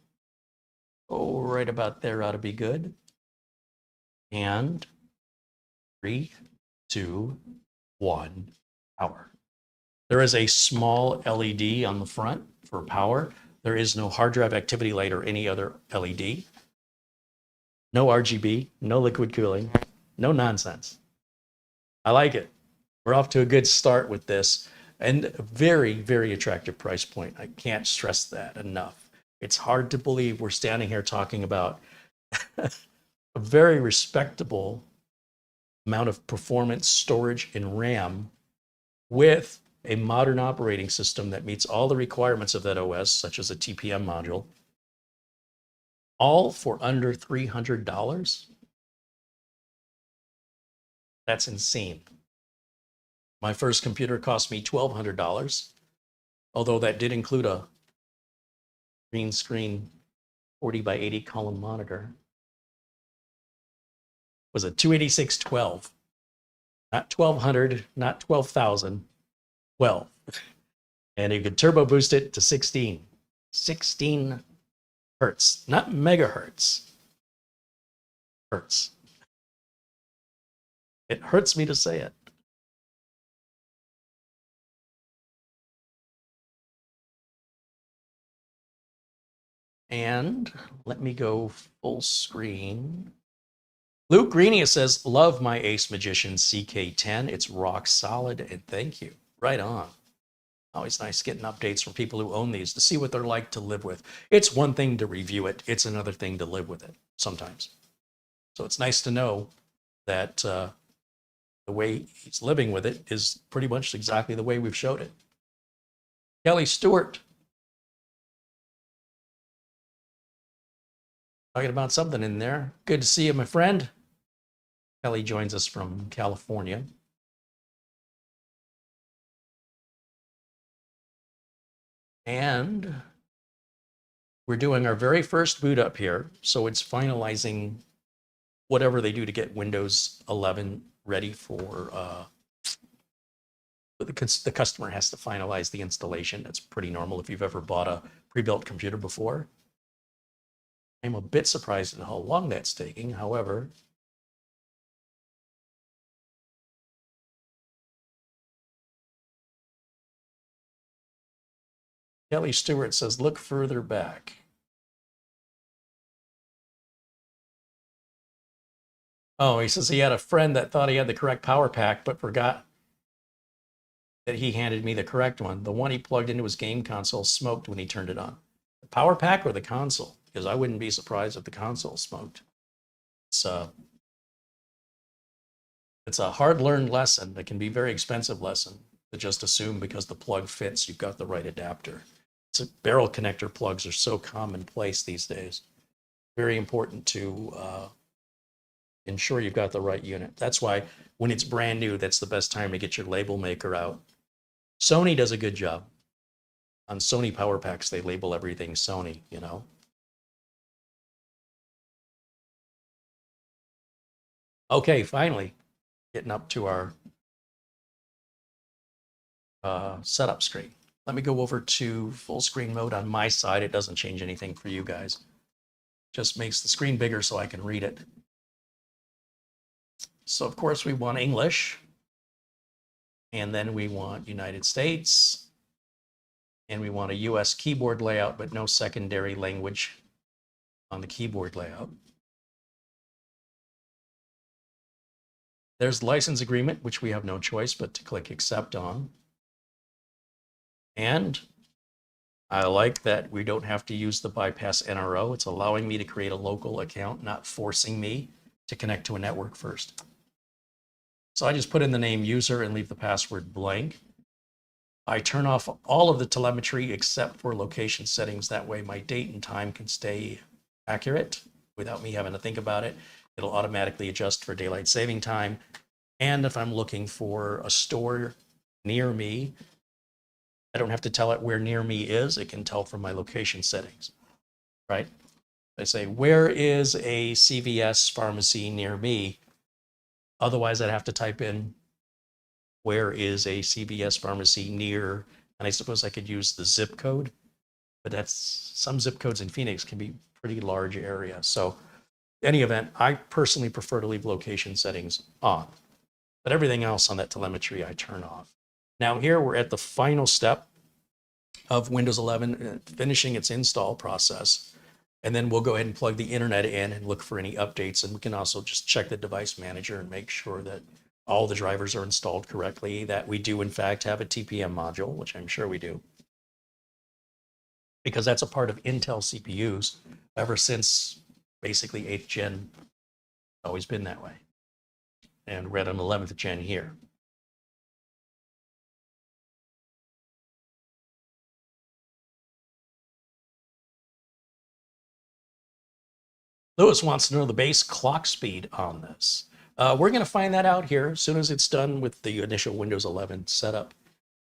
Oh, right about there ought to be good. And 3, 2, 1, power. There is a small LED on the front for power. There is no hard drive activity light or any other LED. No RGB, no liquid cooling, no nonsense. I like it. We're off to a good start with this, and a very, very attractive price point. I can't stress that enough. It's hard to believe we're standing here talking about a very respectable amount of performance, storage, and RAM with a modern operating system that meets all the requirements of that OS, such as a TPM module, all for under $300. That's insane. My first computer cost me $1,200, although that did include a green screen 40 by 80 column monitor. It was a 28612. Not 1200, not 12,000, 12. And you can turbo boost it to 16. 16 hertz, not megahertz. Hertz. It hurts me to say it. And let me go full screen. Luke Greenia says, love my AceMagician CK10. It's rock solid, and thank you. Right on. Always nice getting updates from people who own these to see what they're like to live with. It's one thing to review it. It's another thing to live with it sometimes. So it's nice to know that the way he's living with it is pretty much exactly the way we've showed it. Kelly Stewart. Talking about something in there. Good to see you, my friend. Kelly joins us from California. And we're doing our very first boot up here. So it's finalizing whatever they do to get Windows 11 ready for, the customer has to finalize the installation. That's pretty normal if you've ever bought a pre-built computer before. I'm a bit surprised at how long that's taking. However, Kelly Stewart says, look further back. Oh, he says he had a friend that thought he had the correct power pack, but forgot that he handed me the correct one. The one he plugged into his game console smoked when he turned it on. The power pack or the console? Because I wouldn't be surprised if the console smoked. It's a hard-learned lesson. It can be a very expensive lesson to just assume because the plug fits, you've got the right adapter. Barrel connector plugs are so commonplace these days. Very important to ensure you've got the right unit. That's why when it's brand new, that's the best time to get your label maker out. Sony does a good job. On Sony power packs, they label everything Sony, you know. Okay, finally, getting up to our setup screen. Let me go over to full screen mode on my side. It doesn't change anything for you guys. Just makes the screen bigger so I can read it. So of course we want English, and then we want United States, and we want a US keyboard layout, but no secondary language on the keyboard layout. There's the license agreement, which we have no choice but to click accept on. And I like that we don't have to use the bypass NRO. It's allowing me to create a local account, not forcing me to connect to a network first. So I just put in the name user and leave the password blank. I turn off all of the telemetry except for location settings. That way my date and time can stay accurate without me having to think about it. It'll automatically adjust for daylight saving time. And if I'm looking for a store near me, I don't have to tell it where near me is. It can tell from my location settings, right? I say, where is a CVS pharmacy near me? Otherwise, I'd have to type in, where is a CVS pharmacy near? And I suppose I could use the zip code, but that's some zip codes in Phoenix can be pretty large area. So in any event, I personally prefer to leave location settings on, but everything else on that telemetry I turn off. Now here we're at the final step of Windows 11 finishing its install process. And then we'll go ahead and plug the internet in and look for any updates. And we can also just check the device manager and make sure that all the drivers are installed correctly, that we do in fact have a TPM module, which I'm sure we do. Because that's a part of Intel CPUs ever since basically 8th gen, always been that way. And we're at an 11th gen here. Lewis wants to know the base clock speed on this. We're going to find that out here as soon as it's done with the initial Windows 11 setup.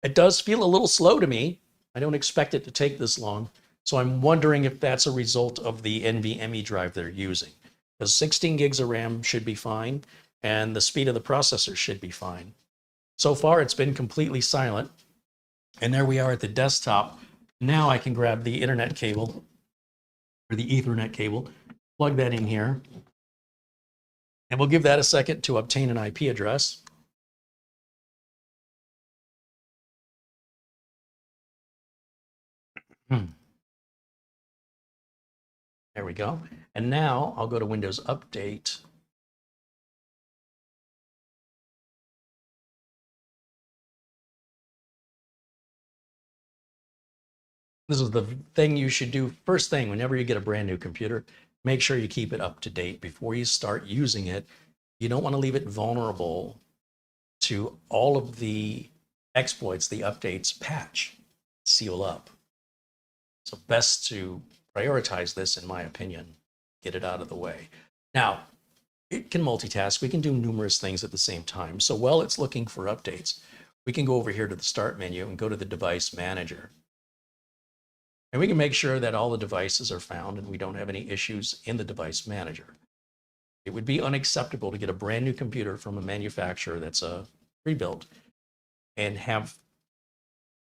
It does feel a little slow to me. I don't expect it to take this long. So I'm wondering if that's a result of the NVMe drive they're using. Because 16 gigs of RAM should be fine. and the speed of the processor should be fine. So far, it's been completely silent. And there we are at the desktop. Now I can grab the internet cable, or the Ethernet cable, plug that in here, and we'll give that a second to obtain an IP address. There we go. And now I'll go to Windows Update. This is the thing you should do first thing whenever you get a brand new computer. Make sure you keep it up to date before you start using it. You don't want to leave it vulnerable to all of the exploits the updates patch, seal up. So best to prioritize this, in my opinion, get it out of the way. Now, it can multitask. We can do numerous things at the same time. So while it's looking for updates, we can go over here to the Start menu and go to the Device Manager. And we can make sure that all the devices are found and we don't have any issues in the Device Manager. It would be unacceptable to get a brand new computer from a manufacturer that's a pre-built and have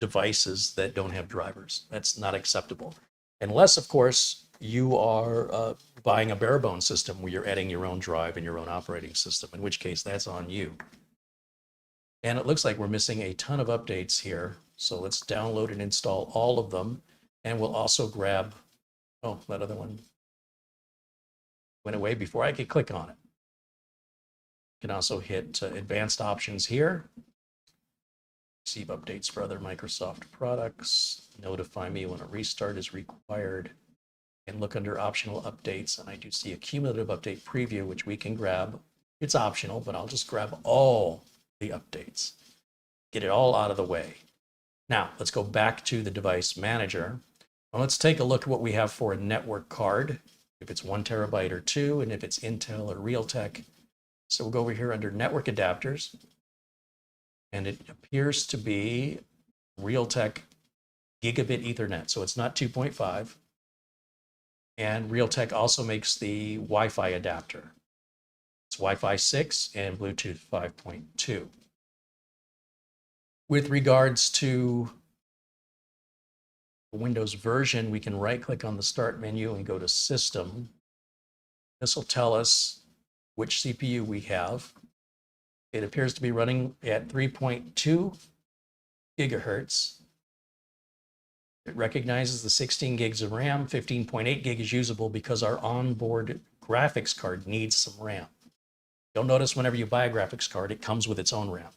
devices that don't have drivers. That's not acceptable. Unless, of course, you are buying a bare bones system where you're adding your own drive and your own operating system, in which case that's on you. And it looks like we're missing a ton of updates here. So let's download and install all of them. And we'll also grab, oh, that other one went away before I could click on it. You can also hit advanced options here. Receive updates for other Microsoft products. Notify me when a restart is required. And look under optional updates. And I do see a cumulative update preview, which we can grab. It's optional, but I'll just grab all the updates. Get it all out of the way. Now, let's go back to the Device Manager. Now let's take a look at what we have for a network card, if it's 1 terabyte or 2, and if it's Intel or Realtek. So we'll go over here under Network Adapters, and it appears to be Realtek Gigabit Ethernet, so it's not 2.5. And Realtek also makes the Wi-Fi adapter. It's Wi-Fi 6 and Bluetooth 5.2. With regards to Windows version, we can right-click on the Start menu and go to System. This will tell us which CPU we have. It appears to be running at 3.2 gigahertz. It recognizes the 16 gigs of RAM, 15.8 gig is usable because our onboard graphics card needs some RAM. You'll notice whenever you buy a graphics card, it comes with its own RAM.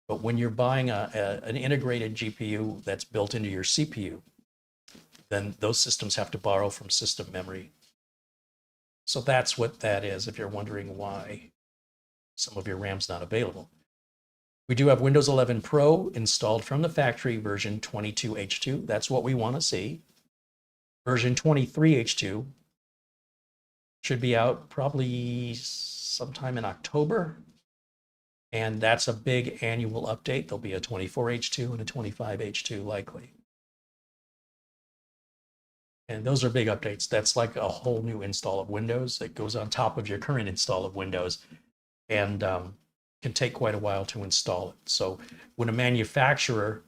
But when you're buying an integrated GPU that's built into your CPU, then those systems have to borrow from system memory. So that's what that is, if you're wondering why some of your RAM's not available. We do have Windows 11 Pro installed from the factory, version 22H2. That's what we want to see. Version 23H2 should be out probably sometime in October. And that's a big annual update. There'll be a 24H2 and a 25H2 likely. And those are big updates. That's like a whole new install of Windows that goes on top of your current install of Windows and can take quite a while to install it. So when a manufacturer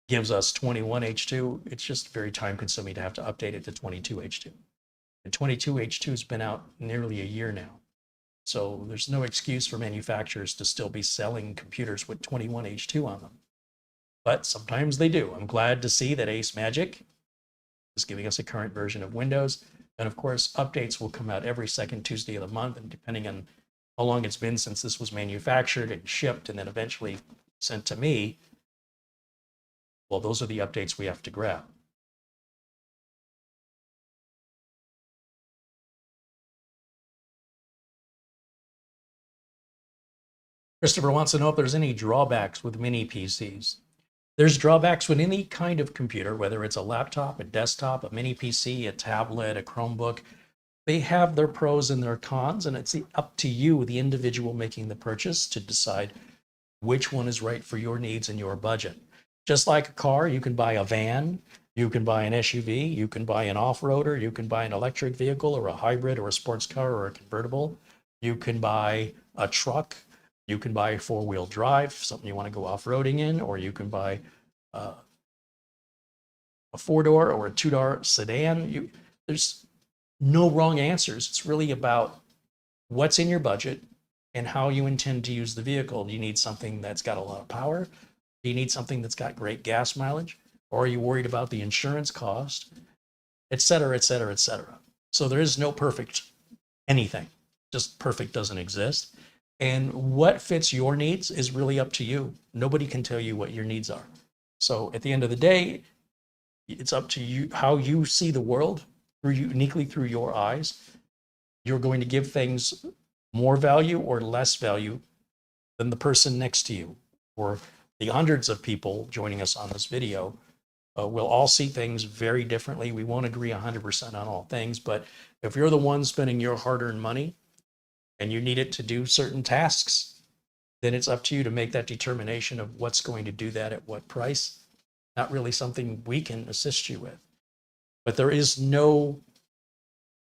gives us 21H2, it's just very time consuming to have to update it to 22H2. And 22H2 has been out nearly a year now. So there's no excuse for manufacturers to still be selling computers with 21H2 on them. But sometimes they do. I'm glad to see that AceMagic is giving us a current version of Windows. And of course, updates will come out every second Tuesday of the month. And depending on how long it's been since this was manufactured and shipped and then eventually sent to me, well, those are the updates we have to grab. Christopher wants to know if there's any drawbacks with mini PCs. There's drawbacks with any kind of computer, whether it's a laptop, a desktop, a mini PC, a tablet, a Chromebook. They have their pros and their cons, and it's up to you, the individual making the purchase, to decide which one is right for your needs and your budget. Just like a car, you can buy a van, you can buy an SUV, you can buy an off-roader, you can buy an electric vehicle or a hybrid or a sports car or a convertible. You can buy a truck, you can buy a four-wheel drive, something you want to go off-roading in, or you can buy a four-door or a two-door sedan. There's no wrong answers. It's really about what's in your budget and how you intend to use the vehicle. Do you need something that's got a lot of power? Do you need something that's got great gas mileage? Or are you worried about the insurance cost, et cetera, et cetera, et cetera? So there is no perfect anything. Just perfect doesn't exist. And what fits your needs is really up to you. Nobody can tell you what your needs are. So at the end of the day, it's up to you how you see the world uniquely through your eyes. You're going to give things more value or less value than the person next to you, or the hundreds of people joining us on this video. We'll all see things very differently. We won't agree 100% on all things, but if you're the one spending your hard-earned money and you need it to do certain tasks, then it's up to you to make that determination of what's going to do that at what price. Not really something we can assist you with. But there is no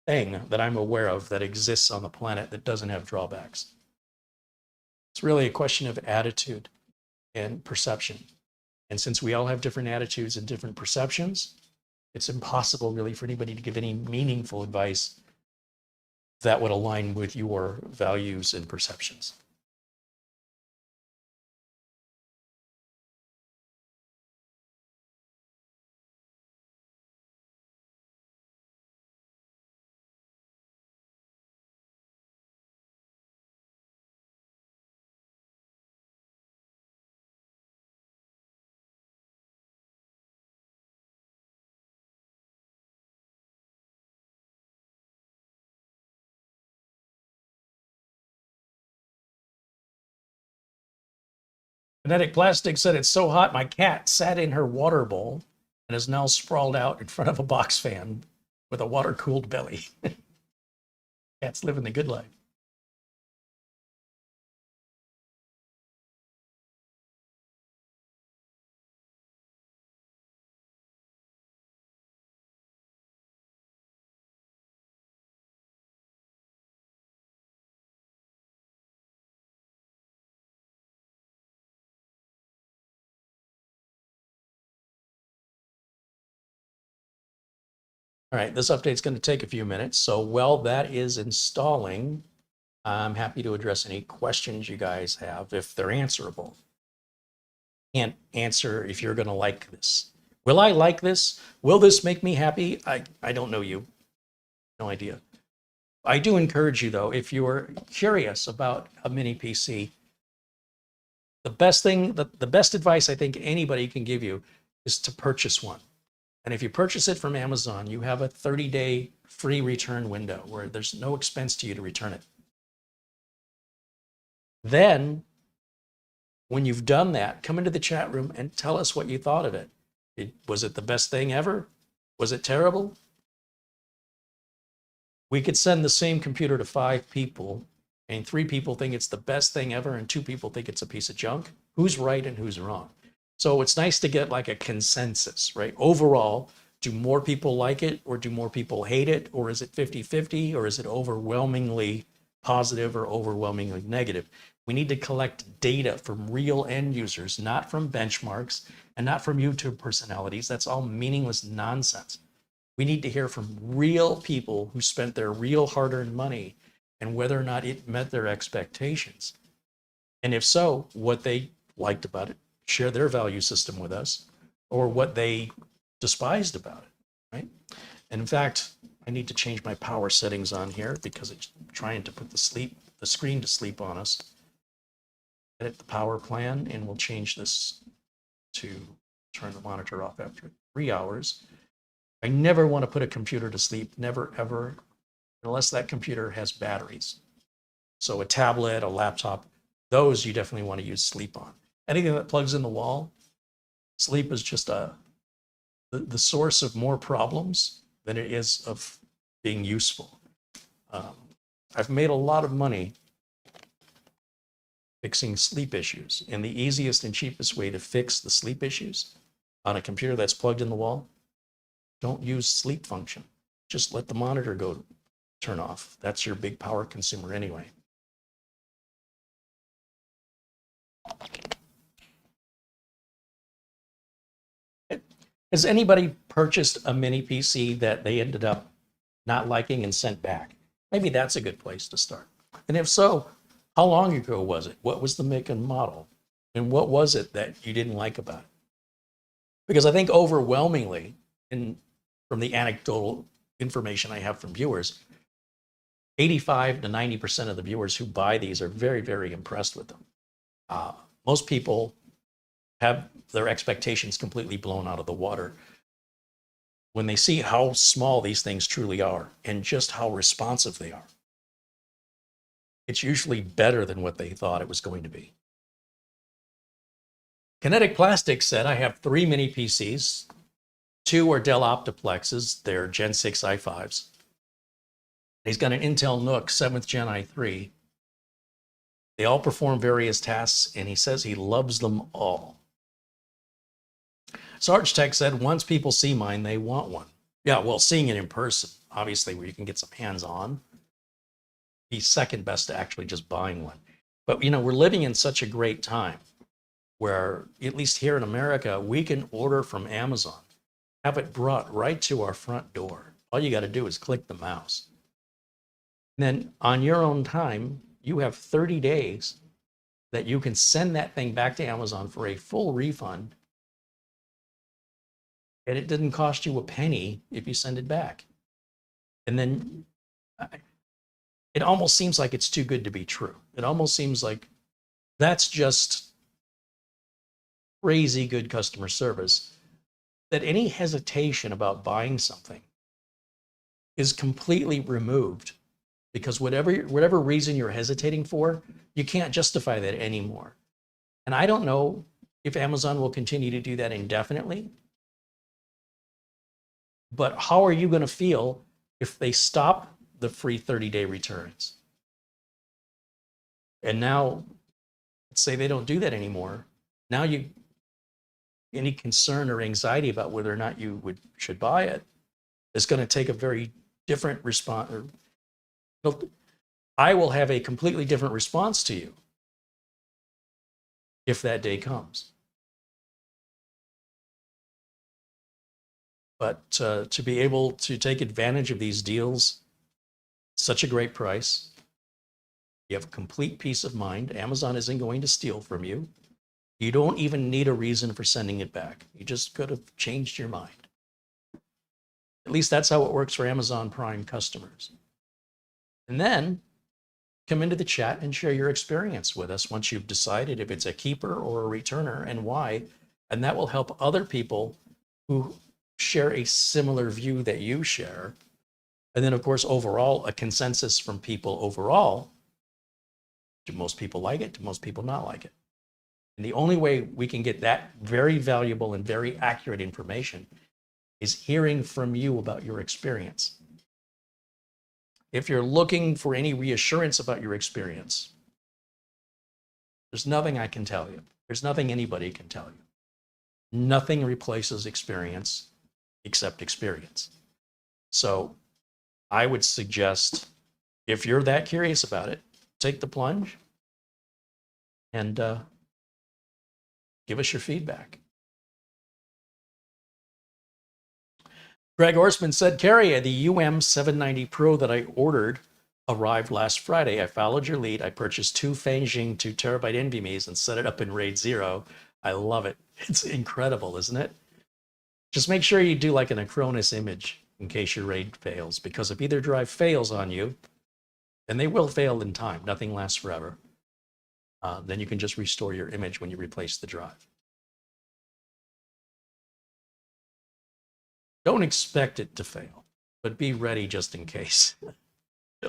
thing that I'm aware of that exists on the planet that doesn't have drawbacks. It's really a question of attitude and perception. And since we all have different attitudes and different perceptions, it's impossible really for anybody to give any meaningful advice that would align with your values and perceptions. Kinetic Plastic said it's so hot my cat sat in her water bowl and is now sprawled out in front of a box fan with a water-cooled belly. Cat's living the good life. All right, this update's going to take a few minutes. So while that is installing, I'm happy to address any questions you guys have if they're answerable. Can't answer if you're going to like this. Will I like this? Will this make me happy? I don't know you. No idea. I do encourage you, though, if you're curious about a mini PC, the best advice I think anybody can give you is to purchase one. And if you purchase it from Amazon, you have a 30-day free return window where there's no expense to you to return it. Then, when you've done that, come into the chat room and tell us what you thought of it. Was it the best thing ever? Was it terrible? We could send the same computer to 5 people, and 3 people think it's the best thing ever, and 2 people think it's a piece of junk. Who's right and who's wrong? So it's nice to get like a consensus, right? Overall, do more people like it, or do more people hate it? Or is it 50-50, or is it overwhelmingly positive or overwhelmingly negative? We need to collect data from real end users, not from benchmarks and not from YouTube personalities. That's all meaningless nonsense. We need to hear from real people who spent their real hard-earned money and whether or not it met their expectations. And if so, what they liked about it, share their value system with us, or what they despised about it, right? And in fact, I need to change my power settings on here because it's trying to put the screen to sleep on us. Edit the power plan, and we'll change this to turn the monitor off after 3 hours. I never want to put a computer to sleep, never, ever, unless that computer has batteries. So a tablet, a laptop, those you definitely want to use sleep on. Anything that plugs in the wall, sleep is just the source of more problems than it is of being useful. I've made a lot of money fixing sleep issues, and the easiest and cheapest way to fix the sleep issues on a computer that's plugged in the wall, don't use sleep function. Just let the monitor turn off. That's your big power consumer anyway. Has anybody purchased a mini PC that they ended up not liking and sent back? Maybe that's a good place to start. And if so, how long ago was it? What was the make and model? And what was it that you didn't like about it? Because I think overwhelmingly, from the anecdotal information I have from viewers, 85 to 90% of the viewers who buy these are very, very impressed with them. Most people have their expectations completely blown out of the water when they see how small these things truly are and just how responsive they are. It's usually better than what they thought it was going to be. Kinetic Plastics said, I have 3 mini PCs. 2 are Dell Optiplexes. They're Gen 6 i5s. He's got an Intel NUC 7th Gen i3. They all perform various tasks, and he says he loves them all. Sarge Tech said, once people see mine, they want one. Yeah, well, seeing it in person, obviously, where you can get some hands-on, be second best to actually just buying one. But, you know, we're living in such a great time where, at least here in America, we can order from Amazon, have it brought right to our front door. All you got to do is click the mouse. And then on your own time, you have 30 days that you can send that thing back to Amazon for a full refund. And it didn't cost you a penny if you send it back. And then it almost seems like it's too good to be true. It almost seems like that's just crazy good customer service, that any hesitation about buying something is completely removed, because whatever reason you're hesitating for, you can't justify that anymore. And I don't know if Amazon will continue to do that indefinitely, but how are you going to feel if they stop the free 30-day returns? And now, let's say they don't do that anymore. Now any concern or anxiety about whether or not you should buy it is going to take a very different response. I will have a completely different response to you if that day comes. But to be able to take advantage of these deals, such a great price, you have complete peace of mind. Amazon isn't going to steal from you. You don't even need a reason for sending it back. You just could have changed your mind. At least that's how it works for Amazon Prime customers. And then come into the chat and share your experience with us once you've decided if it's a keeper or a returner and why. And that will help other people who share a similar view that you share. And then, of course, overall, a consensus from people overall. Do most people like it? Do most people not like it? And the only way we can get that very valuable and very accurate information is hearing from you about your experience. If you're looking for any reassurance about your experience, there's nothing I can tell you. There's nothing anybody can tell you. Nothing replaces experience except experience. So I would suggest, if you're that curious about it, take the plunge and give us your feedback. Greg Orsman said, Carey, the UM790 Pro that I ordered arrived last Friday. I followed your lead. I purchased 2 Fangjing 2 terabyte NVMe's and set it up in RAID 0. I love it. It's incredible, isn't it? Just make sure you do like an Acronis image in case your RAID fails, because if either drive fails on you, and they will fail in time, nothing lasts forever, then you can just restore your image when you replace the drive. Don't expect it to fail, but be ready just in case.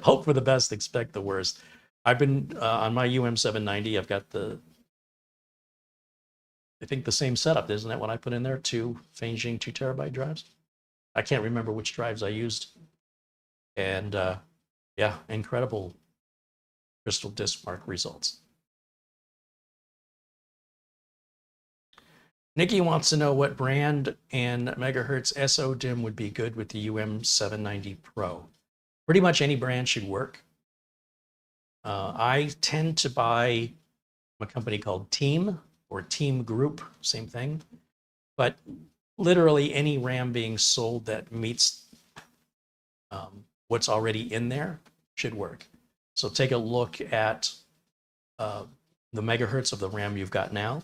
Hope for the best, expect the worst. I've been on my UM790, I've got I think the same setup, isn't that what I put in there? 2 Fangjing 2 terabyte drives. I can't remember which drives I used. And yeah, incredible crystal disk mark results. Nikki wants to know what brand and megahertz SODIMM would be good with the UM790 Pro. Pretty much any brand should work. I tend to buy a company called Team or Team Group, same thing. But literally any RAM being sold that meets what's already in there should work. So take a look at the megahertz of the RAM you've got now.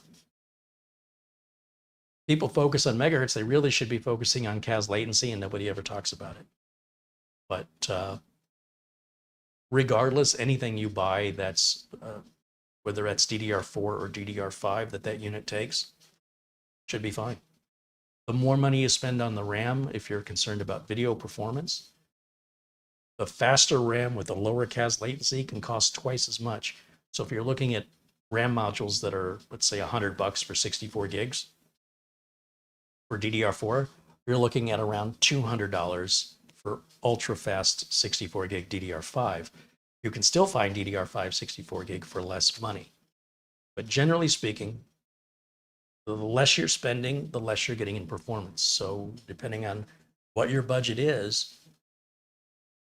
People focus on megahertz. They really should be focusing on CAS latency, and nobody ever talks about it. But regardless, anything you buy that's, whether that's DDR4 or DDR5 that unit takes, should be fine. The more money you spend on the RAM, if you're concerned about video performance, the faster RAM with a lower CAS latency can cost twice as much. So if you're looking at RAM modules that are, let's say, $100 for 64 gigs for DDR4, you're looking at around $200 for ultra fast 64 gig DDR5. You can still find DDR5 64 gig for less money. But generally speaking, the less you're spending, the less you're getting in performance. So depending on what your budget is,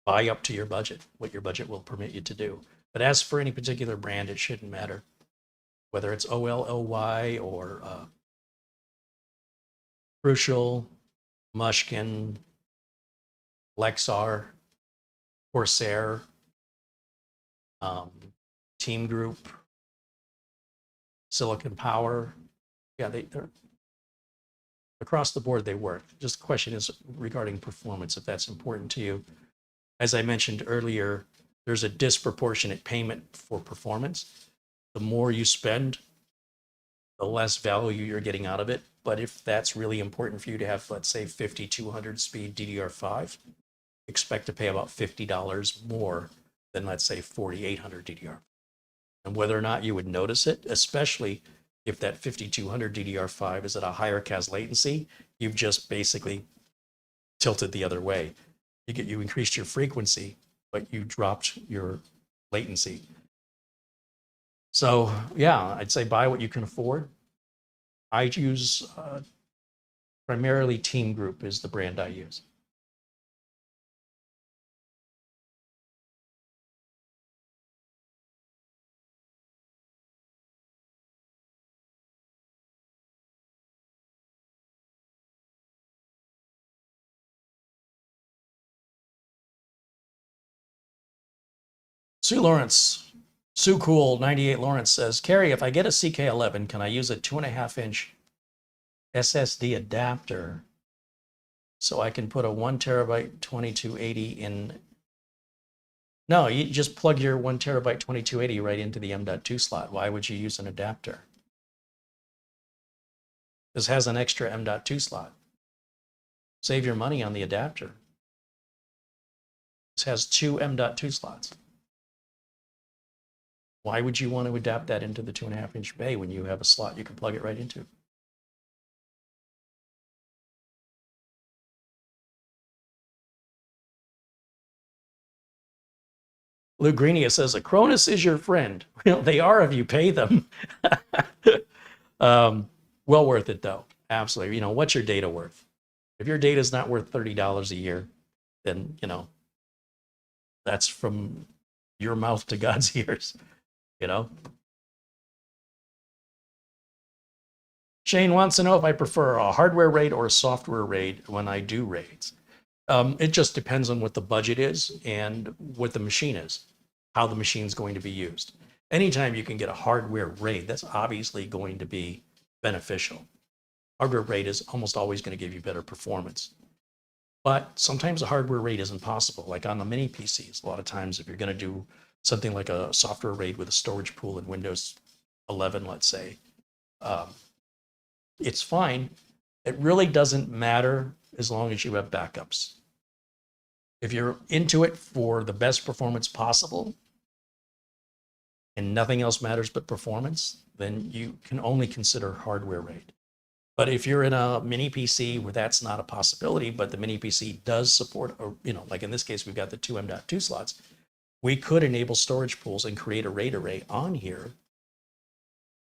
buy up to your budget, what your budget will permit you to do. But as for any particular brand, it shouldn't matter. Whether it's OLLY or Crucial, Mushkin, Lexar, Corsair, Team Group, Silicon Power. Yeah, they're across the board, they work. Just the question is regarding performance, if that's important to you. As I mentioned earlier, there's a disproportionate payment for performance. The more you spend, the less value you're getting out of it. But if that's really important for you to have, let's say, 5200 speed DDR5, expect to pay about $50 more than, let's say, 4800 DDR. And whether or not you would notice it, especially if that 5200 DDR5 is at a higher CAS latency, you've just basically tilted the other way. You increased your frequency, but you dropped your latency. So yeah, I'd say buy what you can afford. I use primarily Team Group is the brand I use. Sue Cool 98 Lawrence says, Carey, if I get a CK11, can I use a 2.5-inch SSD adapter so I can put a 1 terabyte 2280 in? No, you just plug your 1 terabyte 2280 right into the M.2 slot. Why would you use an adapter? This has an extra M.2 slot. Save your money on the adapter. This has 2 M.2 slots. Why would you want to adapt that into the 2.5-inch bay when you have a slot you can plug it right into? Lou Greenia says, Acronis is your friend. Well, they are if you pay them. Well worth it, though. Absolutely. What's your data worth? If your data is not worth $30 a year, then, that's from your mouth to God's ears. Shane wants to know if I prefer a hardware RAID or a software RAID when I do RAIDs. It just depends on what the budget is and what the machine is, how the machine's going to be used. Anytime you can get a hardware RAID, that's obviously going to be beneficial. Hardware RAID is almost always going to give you better performance. But sometimes a hardware RAID isn't possible. Like on the mini PCs, a lot of times if you're going to do something like a software RAID with a storage pool in Windows 11, let's say, it's fine. It really doesn't matter as long as you have backups. If you're into it for the best performance possible and nothing else matters but performance, then you can only consider hardware RAID. But if you're in a mini PC where that's not a possibility, but the mini PC does support, like in this case, we've got the 2 M.2 slots, we could enable storage pools and create a RAID array on here.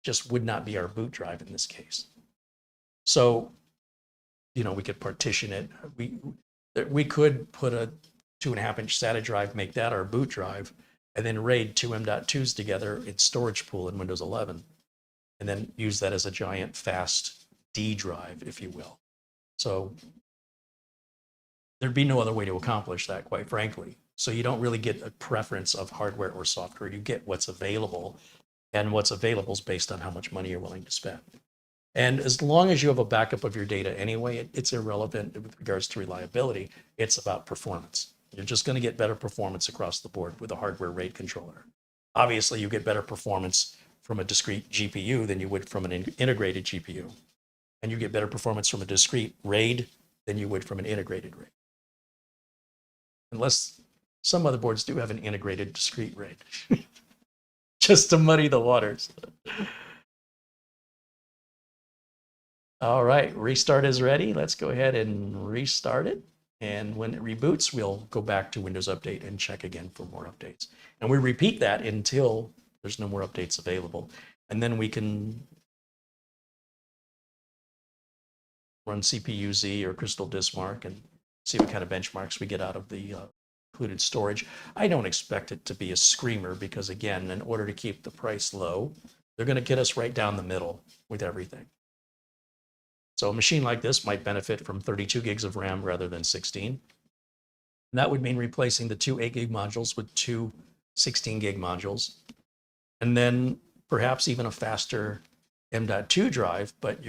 Just would not be our boot drive in this case. So, we could partition it. We could put a 2.5-inch SATA drive, make that our boot drive, and then RAID 2 M.2s together in storage pool in Windows 11, and then use that as a giant fast D drive, if you will. So there'd be no other way to accomplish that, quite frankly. So you don't really get a preference of hardware or software. You get what's available, and what's available is based on how much money you're willing to spend. And as long as you have a backup of your data anyway, it's irrelevant with regards to reliability. It's about performance. You're just going to get better performance across the board with a hardware RAID controller. Obviously, you get better performance from a discrete GPU than you would from an integrated GPU. And you get better performance from a discrete RAID than you would from an integrated RAID. Unless some motherboards do have an integrated discrete RAID. Just to muddy the waters. All right, restart is ready. Let's go ahead and restart it. And when it reboots, we'll go back to Windows Update and check again for more updates. And we repeat that until there's no more updates available. And then we can run CPU-Z or Crystal Diskmark and see what kind of benchmarks we get out of the included storage. I don't expect it to be a screamer because, again, in order to keep the price low, they're going to get us right down the middle with everything. So a machine like this might benefit from 32 gigs of RAM rather than 16. And that would mean replacing the 2 8 gig modules with 2 16 gig modules. And then perhaps even a faster M.2 drive, but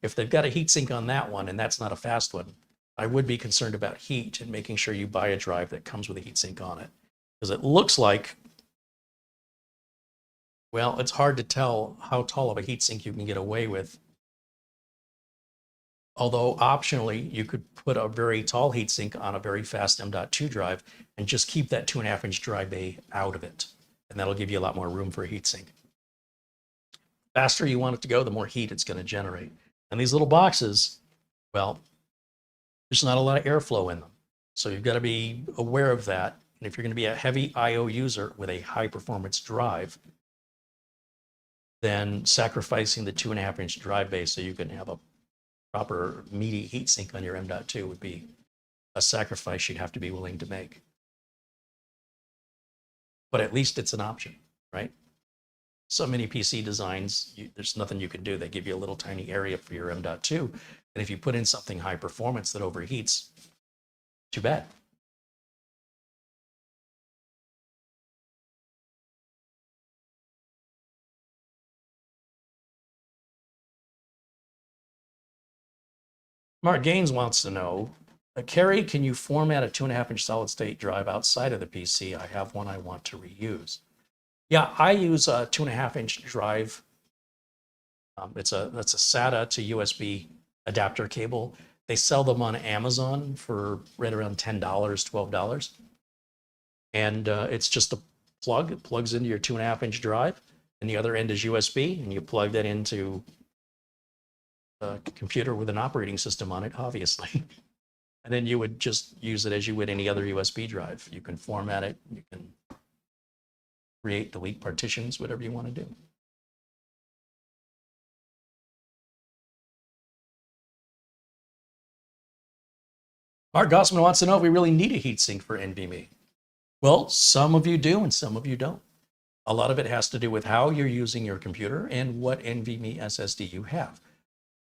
if they've got a heatsink on that one and that's not a fast one, I would be concerned about heat and making sure you buy a drive that comes with a heatsink on it. Because it looks like, well, it's hard to tell how tall of a heatsink you can get away with. Although optionally, you could put a very tall heatsink on a very fast M.2 drive and just keep that 2.5-inch drive bay out of it. And that'll give you a lot more room for a heatsink. Faster you want it to go, the more heat it's going to generate. And these little boxes, well, there's not a lot of airflow in them. So you've got to be aware of that. And if you're going to be a heavy I/O user with a high performance drive, then sacrificing the 2.5-inch drive bay so you can have a proper meaty heatsink on your M.2 would be a sacrifice you'd have to be willing to make. But at least it's an option, right? Some mini PC designs, there's nothing you can do. They give you a little tiny area for your M.2. And if you put in something high performance that overheats, too bad. Mark Gaines wants to know, Carey, can you format a 2.5-inch solid state drive outside of the PC? I have one I want to reuse. Yeah, I use a 2.5-inch drive. That's a SATA to USB adapter cable. They sell them on Amazon for right around $10, $12. And it's just a plug. It plugs into your 2.5-inch drive, and the other end is USB, and you plug that into a computer with an operating system on it, obviously. And then you would just use it as you would any other USB drive. You can format it, you can create, delete partitions, whatever you want to do. Mark Gossman wants to know if we really need a heatsink for NVMe. Well, some of you do and some of you don't. A lot of it has to do with how you're using your computer and what NVMe SSD you have.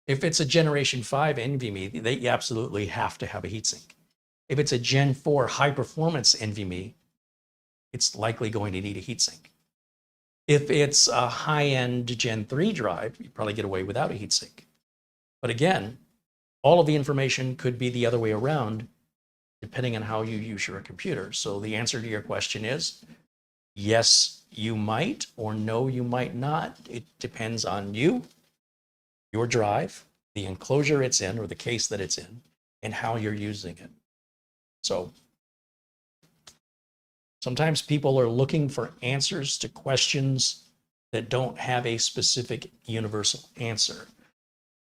If it's a Generation 5 NVMe, they absolutely have to have a heatsink. If it's a Gen 4 high-performance NVMe, it's likely going to need a heatsink. If it's a high-end Gen 3 drive, you probably get away without a heatsink. But again, all of the information could be the other way around, depending on how you use your computer. So the answer to your question is, yes, you might, or no, you might not. It depends on you, your drive, the enclosure it's in, or the case that it's in, and how you're using it. So sometimes people are looking for answers to questions that don't have a specific universal answer.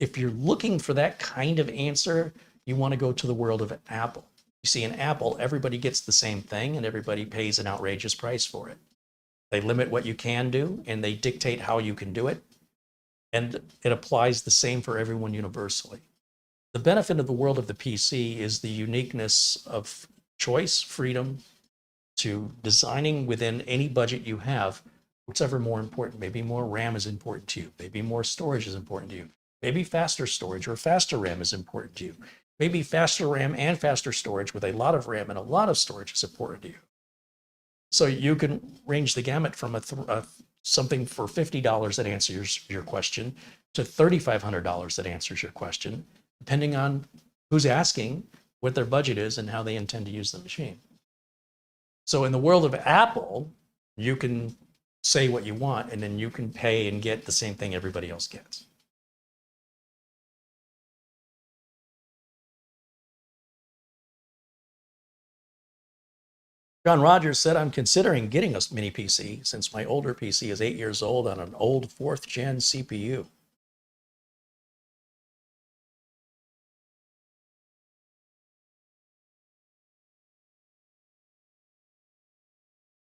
If you're looking for that kind of answer, you want to go to the world of Apple. You see, in Apple, everybody gets the same thing and everybody pays an outrageous price for it. They limit what you can do and they dictate how you can do it. And it applies the same for everyone universally. The benefit of the world of the PC is the uniqueness of choice, freedom to designing within any budget you have, whatever more important. Maybe more RAM is important to you. Maybe more storage is important to you. Maybe faster storage or faster RAM is important to you. Maybe faster RAM and faster storage with a lot of RAM and a lot of storage is important to you. So you can range the gamut from something for $50 that answers your question to $3,500 that answers your question, depending on who's asking, what their budget is, and how they intend to use the machine. So in the world of Apple, you can say what you want, and then you can pay and get the same thing everybody else gets. John Rogers said, I'm considering getting a mini PC since my older PC is 8 years old on an old 4th gen CPU.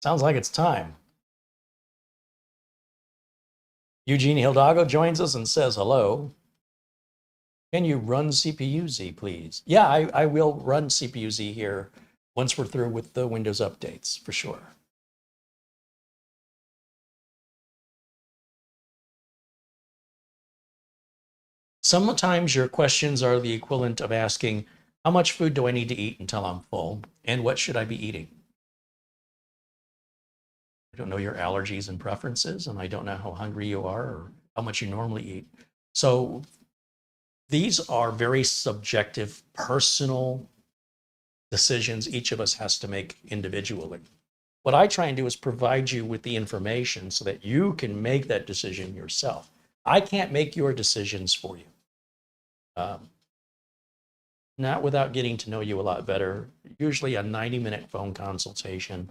Sounds like it's time. Eugene Hildago joins us and says, hello. Can you run CPU-Z, please? Yeah, I will run CPU-Z here once we're through with the Windows updates, for sure. Sometimes your questions are the equivalent of asking, how much food do I need to eat until I'm full? And what should I be eating? I don't know your allergies and preferences, and I don't know how hungry you are or how much you normally eat. So these are very subjective, personal decisions each of us has to make individually. What I try and do is provide you with the information so that you can make that decision yourself. I can't make your decisions for you. Not without getting to know you a lot better. Usually a 90-minute phone consultation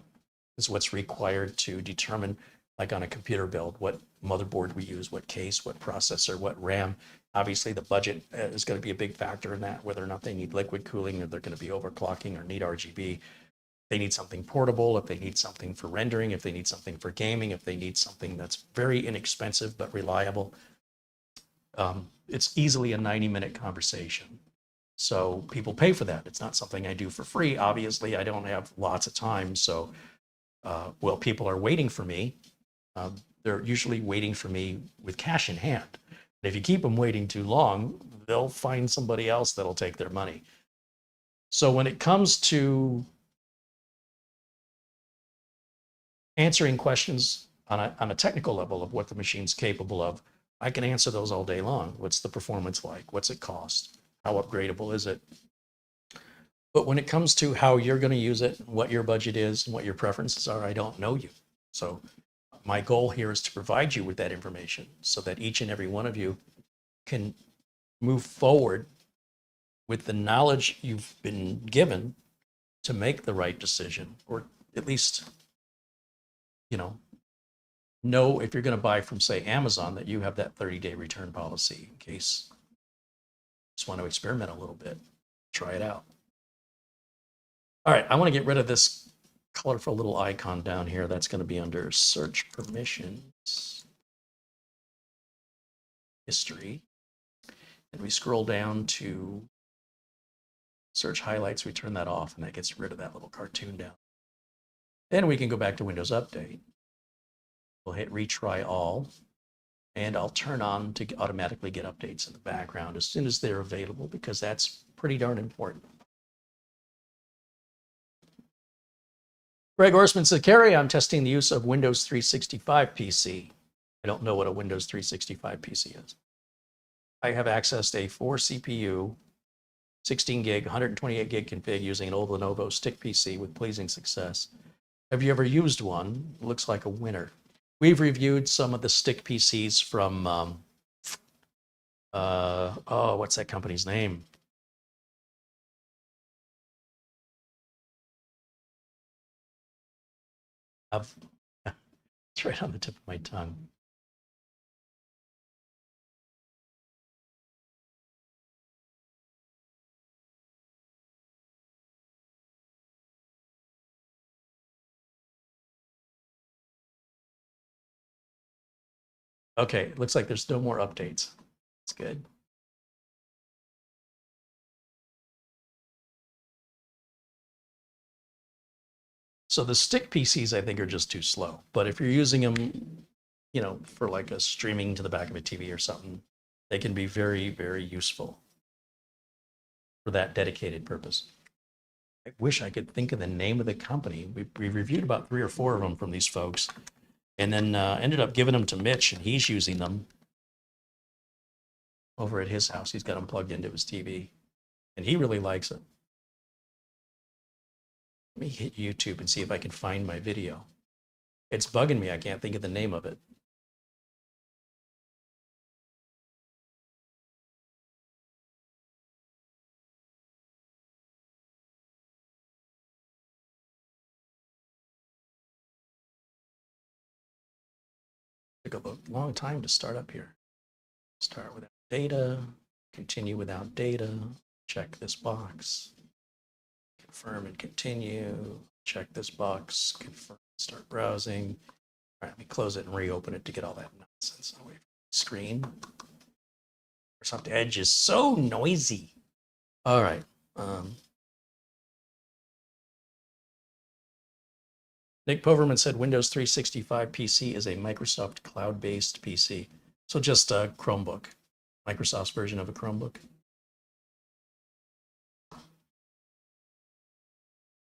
is what's required to determine, like on a computer build, what motherboard we use, what case, what processor, what RAM. Obviously, the budget is going to be a big factor in that, whether or not they need liquid cooling, or they're going to be overclocking, or need RGB. They need something portable, if they need something for rendering, if they need something for gaming, if they need something that's very inexpensive but reliable. It's easily a 90-minute conversation. So people pay for that. It's not something I do for free. Obviously, I don't have lots of time. So, well, people are waiting for me. They're usually waiting for me with cash in hand. And if you keep them waiting too long, they'll find somebody else that'll take their money. So when it comes to answering questions on a technical level of what the machine's capable of, I can answer those all day long. What's the performance like? What's it cost? How upgradable is it? But when it comes to how you're going to use it, what your budget is, and what your preferences are, I don't know you. So my goal here is to provide you with that information so that each and every one of you can move forward with the knowledge you've been given to make the right decision, or at least, know if you're going to buy from, say, Amazon, that you have that 30-day return policy in case you just want to experiment a little bit, try it out. All right, I want to get rid of this colorful little icon down here. That's going to be under search permissions, history. And we scroll down to search highlights. We turn that off, and that gets rid of that little cartoon down. Then we can go back to Windows Update. We'll hit retry all, and I'll turn on to automatically get updates in the background as soon as they're available, because that's pretty darn important. Greg Orsman said, Carey, I'm testing the use of Windows 365 PC. I don't know what a Windows 365 PC is. I have accessed a 4 CPU, 16 gig, 128 gig config using an old Lenovo stick PC with pleasing success. Have you ever used one? It looks like a winner. We've reviewed some of the stick PCs from, what's that company's name? It's right on the tip of my tongue. Okay, it looks like there's no more updates. That's good. So the stick PCs, I think, are just too slow. But if you're using them, for like a streaming to the back of a TV or something, They can be very, very useful for that dedicated purpose. I wish I could think of the name of the company. We reviewed about 3 or 4 of them from these folks, and then ended up giving them to Mitch, and he's using them over at his house. He's got them plugged into his TV, and he really likes it. Let me hit YouTube and see if I can find my video. It's bugging me. I can't think of the name of it. Took a long time to start up here. Start without data, continue without data, check this box, confirm and continue, check this box, confirm, start browsing. All right, let me close it and reopen it to get all that nonsense away from the screen. Microsoft Edge is so noisy. All right. Nick Poverman said Windows 365 PC is a Microsoft cloud-based PC. So just a Chromebook, Microsoft's version of a Chromebook.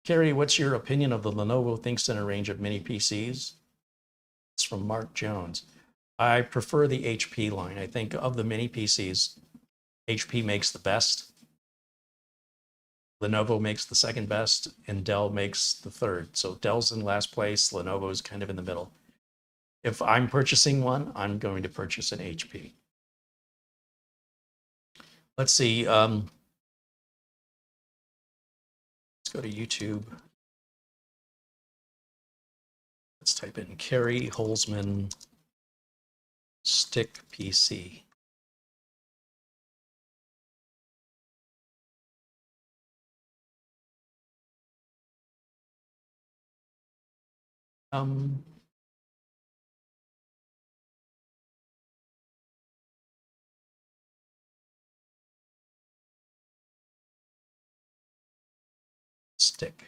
Carey, what's your opinion of the Lenovo ThinkCentre range of mini PCs? It's from Mark Jones. I prefer the HP line. I think of the mini PCs, HP makes the best. Lenovo makes the second best, and Dell makes the third. So Dell's in last place, Lenovo's kind of in the middle. If I'm purchasing one, I'm going to purchase an HP. Let's see. Let's go to YouTube. Let's type in CareyHolzman stick PC. Stick.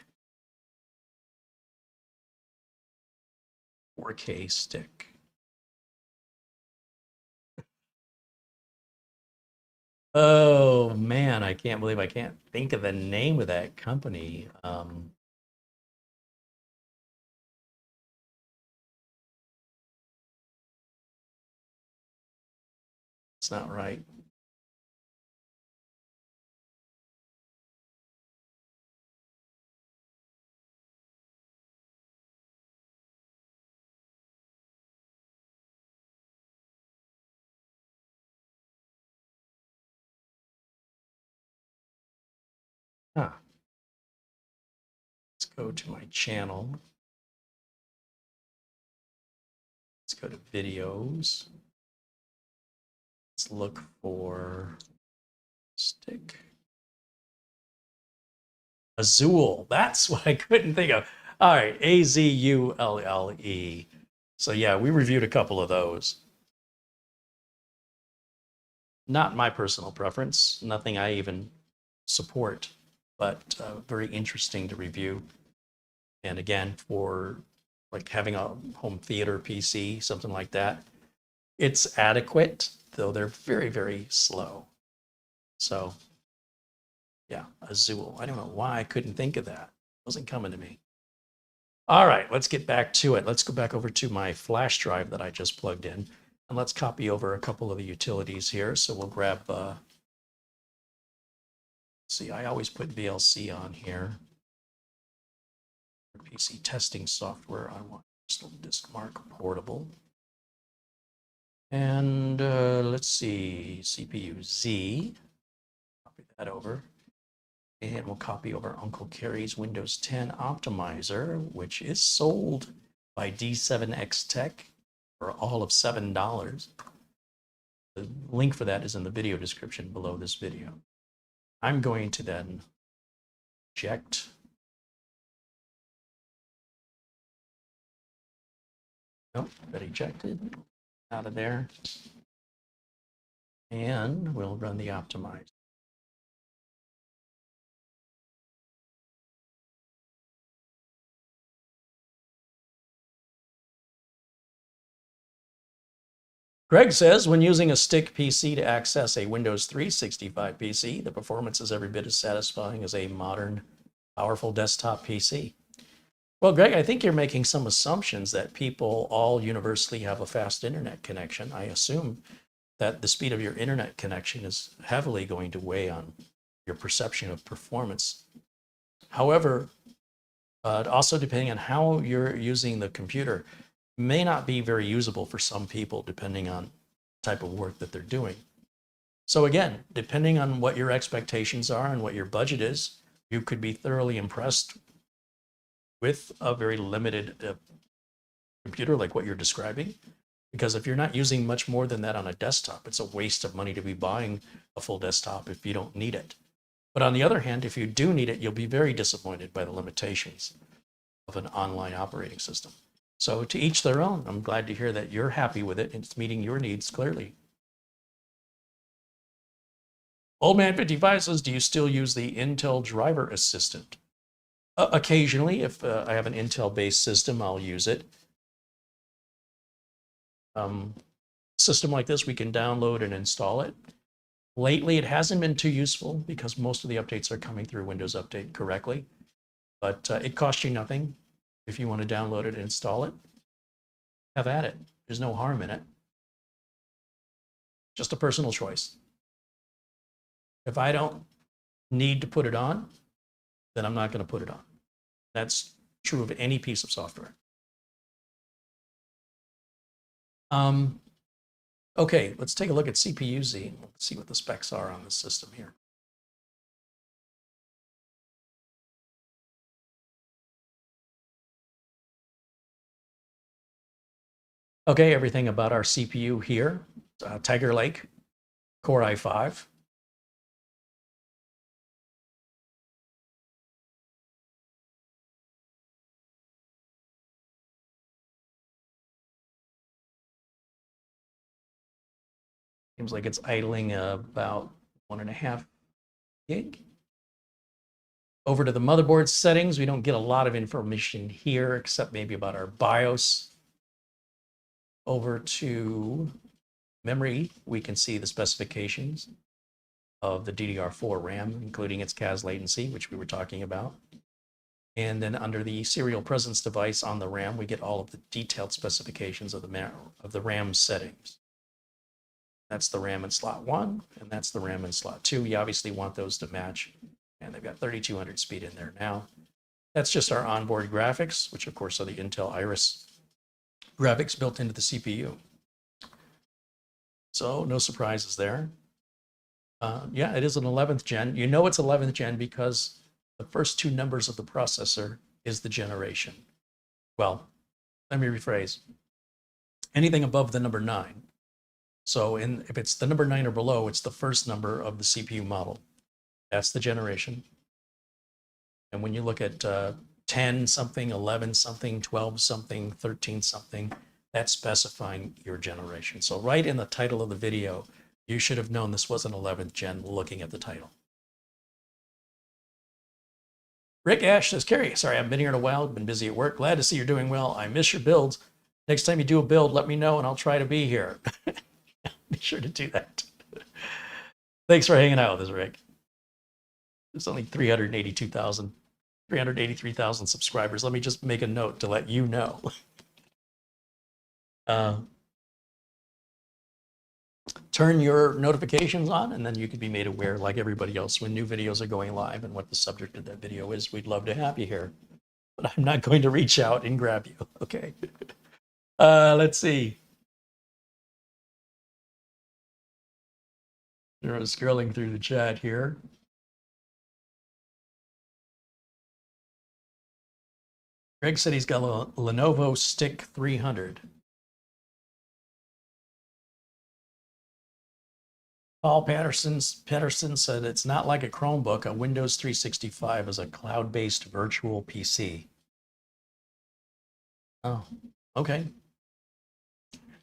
4K stick. Oh man, I can't believe I can't think of the name of that company. It's not right. Huh. Let's go to my channel. Let's go to videos. Let's look for stick. Azul. That's what I couldn't think of. All right, Azulle. So yeah, we reviewed a couple of those. Not my personal preference, nothing I even support, but very interesting to review. And again, for like having a home theater PC, something like that, it's adequate, though they're very, very slow. So yeah, Azul. I don't know why I couldn't think of that. It wasn't coming to me. All right, let's get back to it. Let's go back over to my flash drive that I just plugged in, and let's copy over a couple of the utilities here. So we'll grab, see, I always put VLC on here. PC testing software, I want Crystal Disk Mark Portable. And let's see, CPU Z, copy that over. And we'll copy over Uncle Carey's Windows 10 optimizer, which is sold by D7X Tech for all of $7. The link for that is in the video description below this video. I'm going to then eject. Nope, got ejected out of there. And we'll run the optimizer. Greg says, when using a stick PC to access a Windows 365 PC, the performance is every bit as satisfying as a modern, powerful desktop PC. Well, Greg, I think you're making some assumptions that people all universally have a fast internet connection. I assume that the speed of your internet connection is heavily going to weigh on your perception of performance. However, also depending on how you're using the computer, may not be very usable for some people depending on the type of work that they're doing. So again, depending on what your expectations are and what your budget is, you could be thoroughly impressed with a very limited computer like what you're describing. Because if you're not using much more than that on a desktop, it's a waste of money to be buying a full desktop if you don't need it. But on the other hand, if you do need it, you'll be very disappointed by the limitations of an online operating system. So to each their own. I'm glad to hear that you're happy with it and it's meeting your needs clearly. Old Man 55 says, do you still use the Intel Driver Assistant? Occasionally, if I have an Intel-based system, I'll use it. System like this, we can download and install it. Lately, it hasn't been too useful because most of the updates are coming through Windows Update correctly. But it costs you nothing if you want to download it and install it. Have at it. There's no harm in it. Just a personal choice. If I don't need to put it on, then I'm not going to put it on. That's true of any piece of software. Okay, let's take a look at CPU-Z and see what the specs are on this system here. Okay, everything about our CPU here. Tiger Lake, Core i5. Seems like it's idling about 1.5 gig. Over to the motherboard settings, we don't get a lot of information here except maybe about our BIOS. Over to memory, we can see the specifications of the DDR4 RAM, including its CAS latency, which we were talking about. And then under the serial presence device on the RAM, we get all of the detailed specifications of the RAM settings. That's the RAM in slot 1, and that's the RAM in slot 2. You obviously want those to match, and they've got 3200 speed in there now. That's just our onboard graphics, which of course are the Intel Iris graphics built into the CPU. So no surprises there. Yeah, it is an 11th gen. You know it's 11th gen because the first two numbers of the processor is the generation. Well, let me rephrase. Anything above the number 9. So if it's the number 9 or below, it's the first number of the CPU model. That's the generation. And when you look at 10 something, 11 something, 12 something, 13 something, that's specifying your generation. So right in the title of the video, you should have known this was an 11th gen looking at the title. Rick Ash says, Carey, sorry, I haven't been here in a while. Been busy at work. Glad to see you're doing well. I miss your builds. Next time you do a build, let me know and I'll try to be here. Be sure to do that. Thanks for hanging out with us, Rick. There's only 383,000 subscribers. Let me just make a note to let you know. Turn your notifications on, and then you can be made aware, like everybody else, when new videos are going live and what the subject of that video is. We'd love to have you here, but I'm not going to reach out and grab you. Okay. Let's see. They're scrolling through the chat here. Greg said he's got a Lenovo Stick 300. Paul Patterson said it's not like a Chromebook. A Windows 365 is a cloud-based virtual PC. Oh, okay.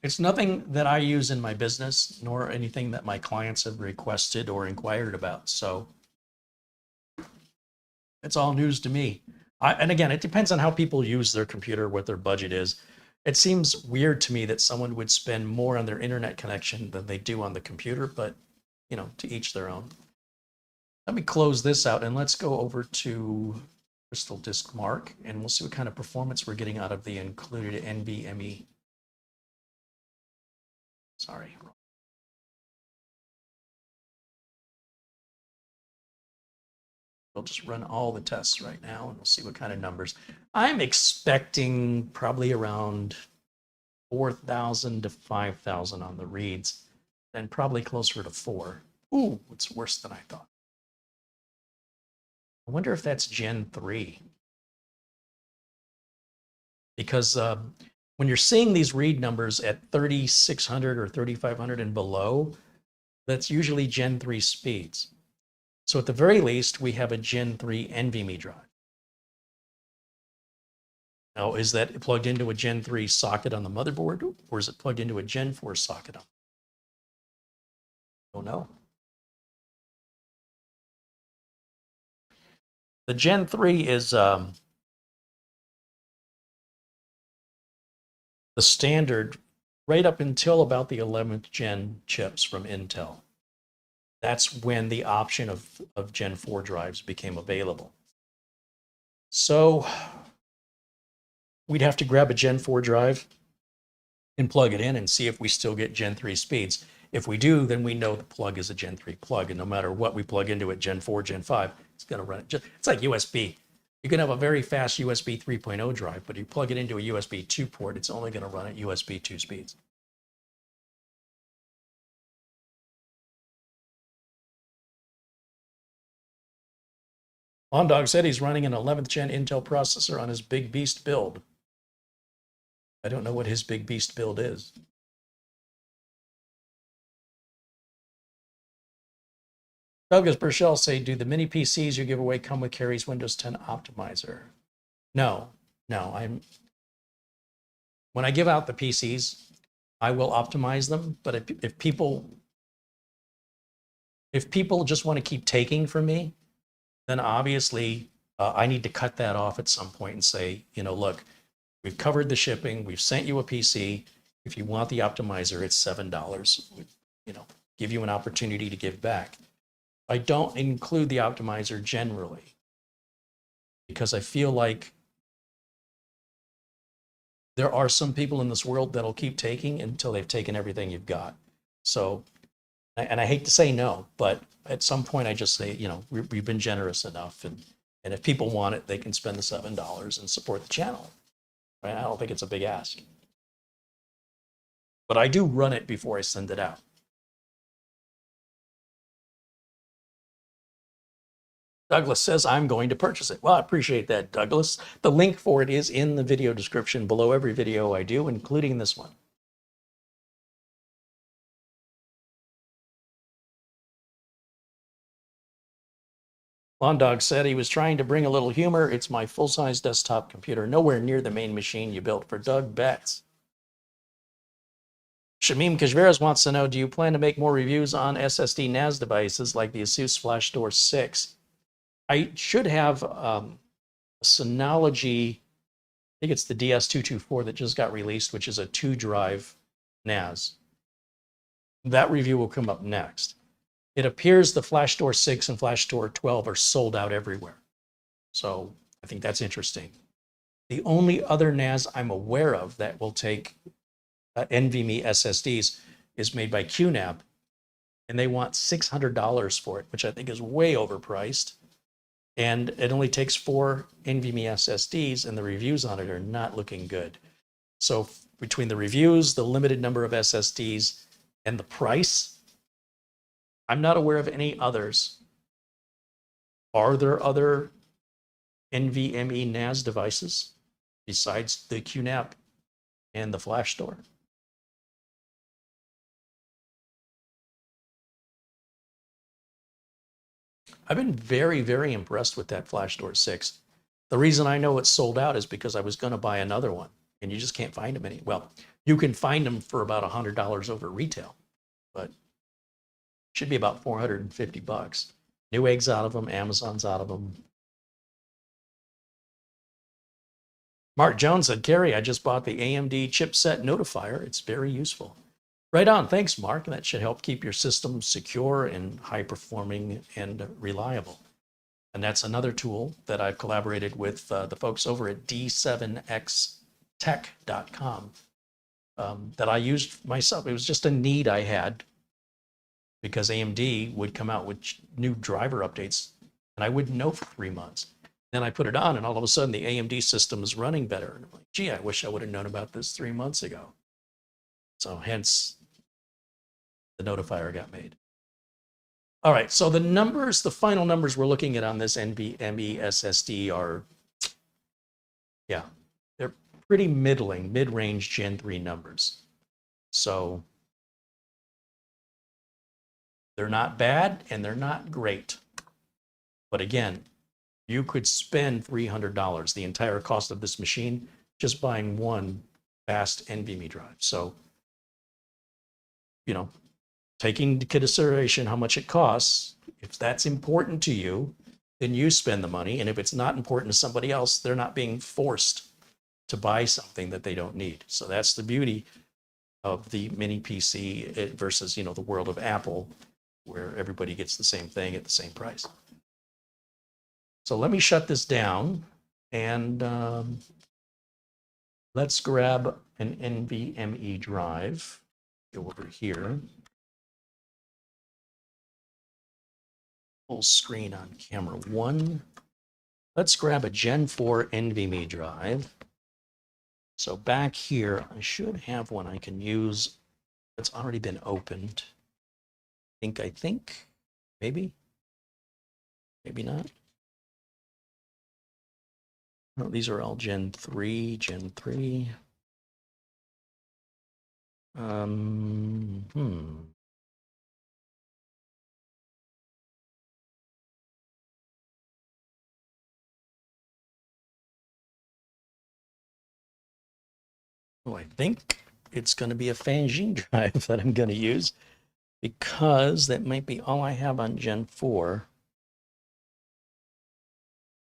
It's nothing that I use in my business, nor anything that my clients have requested or inquired about. So it's all news to me. And again, it depends on how people use their computer, what their budget is. It seems weird to me that someone would spend more on their internet connection than they do on the computer, but you know, to each their own. Let me close this out and let's go over to Crystal Disk Mark and we'll see what kind of performance we're getting out of the included NVMe. Sorry. We'll just run all the tests right now and we'll see what kind of numbers. I'm expecting probably around 4,000 to 5,000 on the reads, and probably closer to 4. Ooh, it's worse than I thought. I wonder if that's Gen 3. Because when you're seeing these read numbers at 3,600 or 3,500 and below, that's usually Gen 3 speeds. So at the very least, we have a Gen 3 NVMe drive. Now, is that plugged into a Gen 3 socket on the motherboard, or is it plugged into a Gen 4 socket? I don't know. The Gen 3 is the standard right up until about the 11th gen chips from Intel. That's when the option of Gen 4 drives became available. So we'd have to grab a Gen 4 drive and plug it in and see if we still get Gen 3 speeds. If we do, then we know the plug is a Gen 3 plug, and no matter what we plug into it, Gen 4, Gen 5, it's going to run it. It's like USB. You can have a very fast USB 3.0 drive, but you plug it into a USB 2 port, it's only going to run at USB 2 speeds. Ondog said he's running an 11th gen Intel processor on his Big Beast build. I don't know what his Big Beast build is. Douglas Burchell say, do the mini PCs you give away come with Carey's Windows 10 optimizer? No. When I give out the PCs, I will optimize them. But if people just want to keep taking from me, then obviously I need to cut that off at some point and say, you know, look, we've covered the shipping, we've sent you a PC. If you want the optimizer, it's $7. You know, give you an opportunity to give back. I don't include the optimizer generally because I feel like there are some people in this world that'll keep taking until they've taken everything you've got. So, and I hate to say no, but at some point I just say, you know, we've been generous enough, and if people want it, they can spend the $7 and support the channel. Right? I don't think it's a big ask. But I do run it before I send it out. Douglas says, I'm going to purchase it. Well, I appreciate that, Douglas. The link for it is in the video description below every video I do, including this one. Londog said he was trying to bring a little humor. It's my full-size desktop computer, nowhere near the main machine you built for Doug Betts. Shamim Kajveras wants to know, do you plan to make more reviews on SSD NAS devices like the Asus FlashStore 6? I should have a Synology, I think it's the DS224 that just got released, which is a 2-drive NAS. That review will come up next. It appears the FlashStore 6 and FlashStore 12 are sold out everywhere. So I think that's interesting. The only other NAS I'm aware of that will take NVMe SSDs is made by QNAP, and they want $600 for it, which I think is way overpriced. And it only takes 4 NVMe SSDs, and the reviews on it are not looking good. So between the reviews, the limited number of SSDs, and the price, I'm not aware of any others. Are there other NVMe NAS devices besides the QNAP and the FlashStore? I've been very, very impressed with that FlashStore 6. The reason I know it's sold out is because I was going to buy another one, and you just can't find them any. Well, you can find them for about $100 over retail, but should be about $450. Newegg's out of them, Amazon's out of them. Mark Jones said, Carey, I just bought the AMD chipset notifier. It's very useful. Right on. Thanks, Mark. That should help keep your system secure and high performing and reliable. And that's another tool that I've collaborated with the folks over at d7xtech.com that I used myself. It was just a need I had because AMD would come out with new driver updates and I wouldn't know for 3 months. Then I put it on and all of a sudden the AMD system is running better. And I'm like, gee, I wish I would have known about this 3 months ago. So hence the notifier got made. All right, so the numbers, the final numbers we're looking at on this NVMe SSD are, yeah, they're pretty middling, mid-range Gen 3 numbers. So they're not bad and they're not great. But again, you could spend $300, the entire cost of this machine, just buying one fast NVMe drive. So, you know, taking into consideration how much it costs, if that's important to you, then you spend the money. And if it's not important to somebody else, they're not being forced to buy something that they don't need. So that's the beauty of the mini PC versus, you know, the world of Apple, where everybody gets the same thing at the same price. So let me shut this down and let's grab an NVMe drive. Go over here. Full screen on camera 1. Let's grab a Gen 4 NVMe drive. So back here, I should have one I can use that's already been opened. I think, maybe not. No, these are all Gen 3. Oh, I think it's going to be a Fangine drive that I'm going to use because that might be all I have on Gen 4.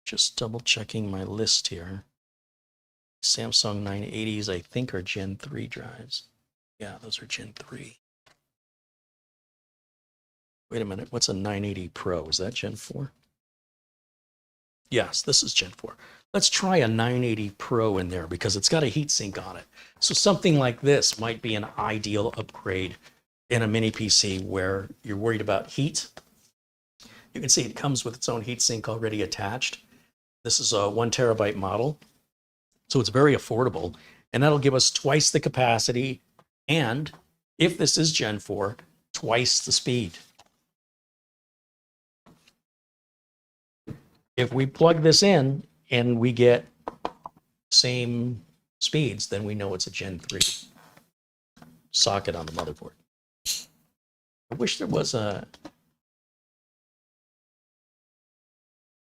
Just double checking my list here. Samsung 980s, I think, are Gen 3 drives. Yeah, those are Gen 3. Wait a minute, what's a 980 Pro? Is that Gen 4? Yes, this is Gen 4. Let's try a 980 Pro in there because it's got a heatsink on it. So something like this might be an ideal upgrade in a mini PC where you're worried about heat. You can see it comes with its own heatsink already attached. This is a 1 terabyte model, so it's very affordable, and that'll give us twice the capacity, and if this is Gen 4, twice the speed. If we plug this in and we get same speeds, then we know it's a Gen 3 socket on the motherboard. I wish there was a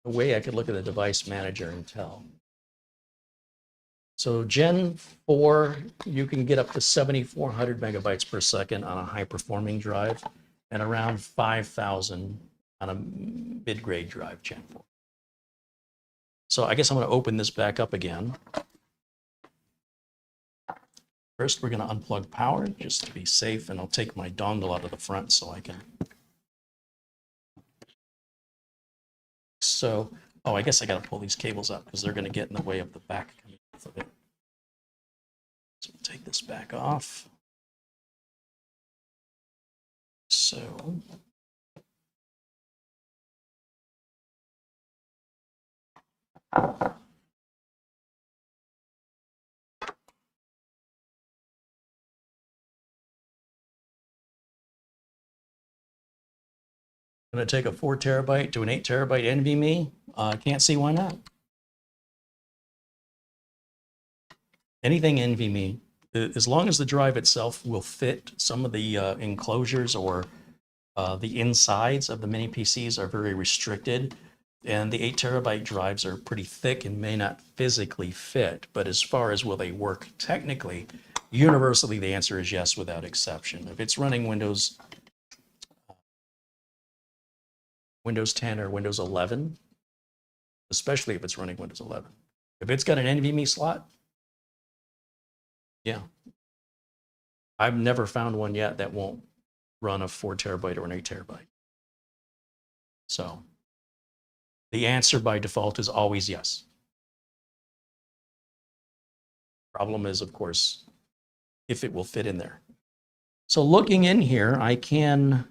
way I could look at the device manager and tell. So Gen 4, you can get up to 7,400 megabytes per second on a high performing drive and around 5,000 on a mid-grade drive, Gen 4. So I guess I'm going to open this back up again. First, we're going to unplug power just to be safe, and I'll take my dongle out of the front so I can. So, oh, I guess I got to pull these cables up because they're going to get in the way of the back of it. So we'll take this back off. So. Going to take a 4 terabyte to an 8 terabyte NVMe. Can't see why not. Anything NVMe, as long as the drive itself will fit, some of the enclosures or the insides of the mini PCs are very restricted, and the 8 terabyte drives are pretty thick and may not physically fit. But as far as will they work technically, universally the answer is yes without exception. If it's running Windows 10 or Windows 11, especially if it's running Windows 11, If it's got an NVMe slot, yeah. I've never found one yet that won't run a 4 terabyte or an 8 terabyte. So the answer by default is always yes. Problem is, of course, if it will fit in there. So looking in here, I can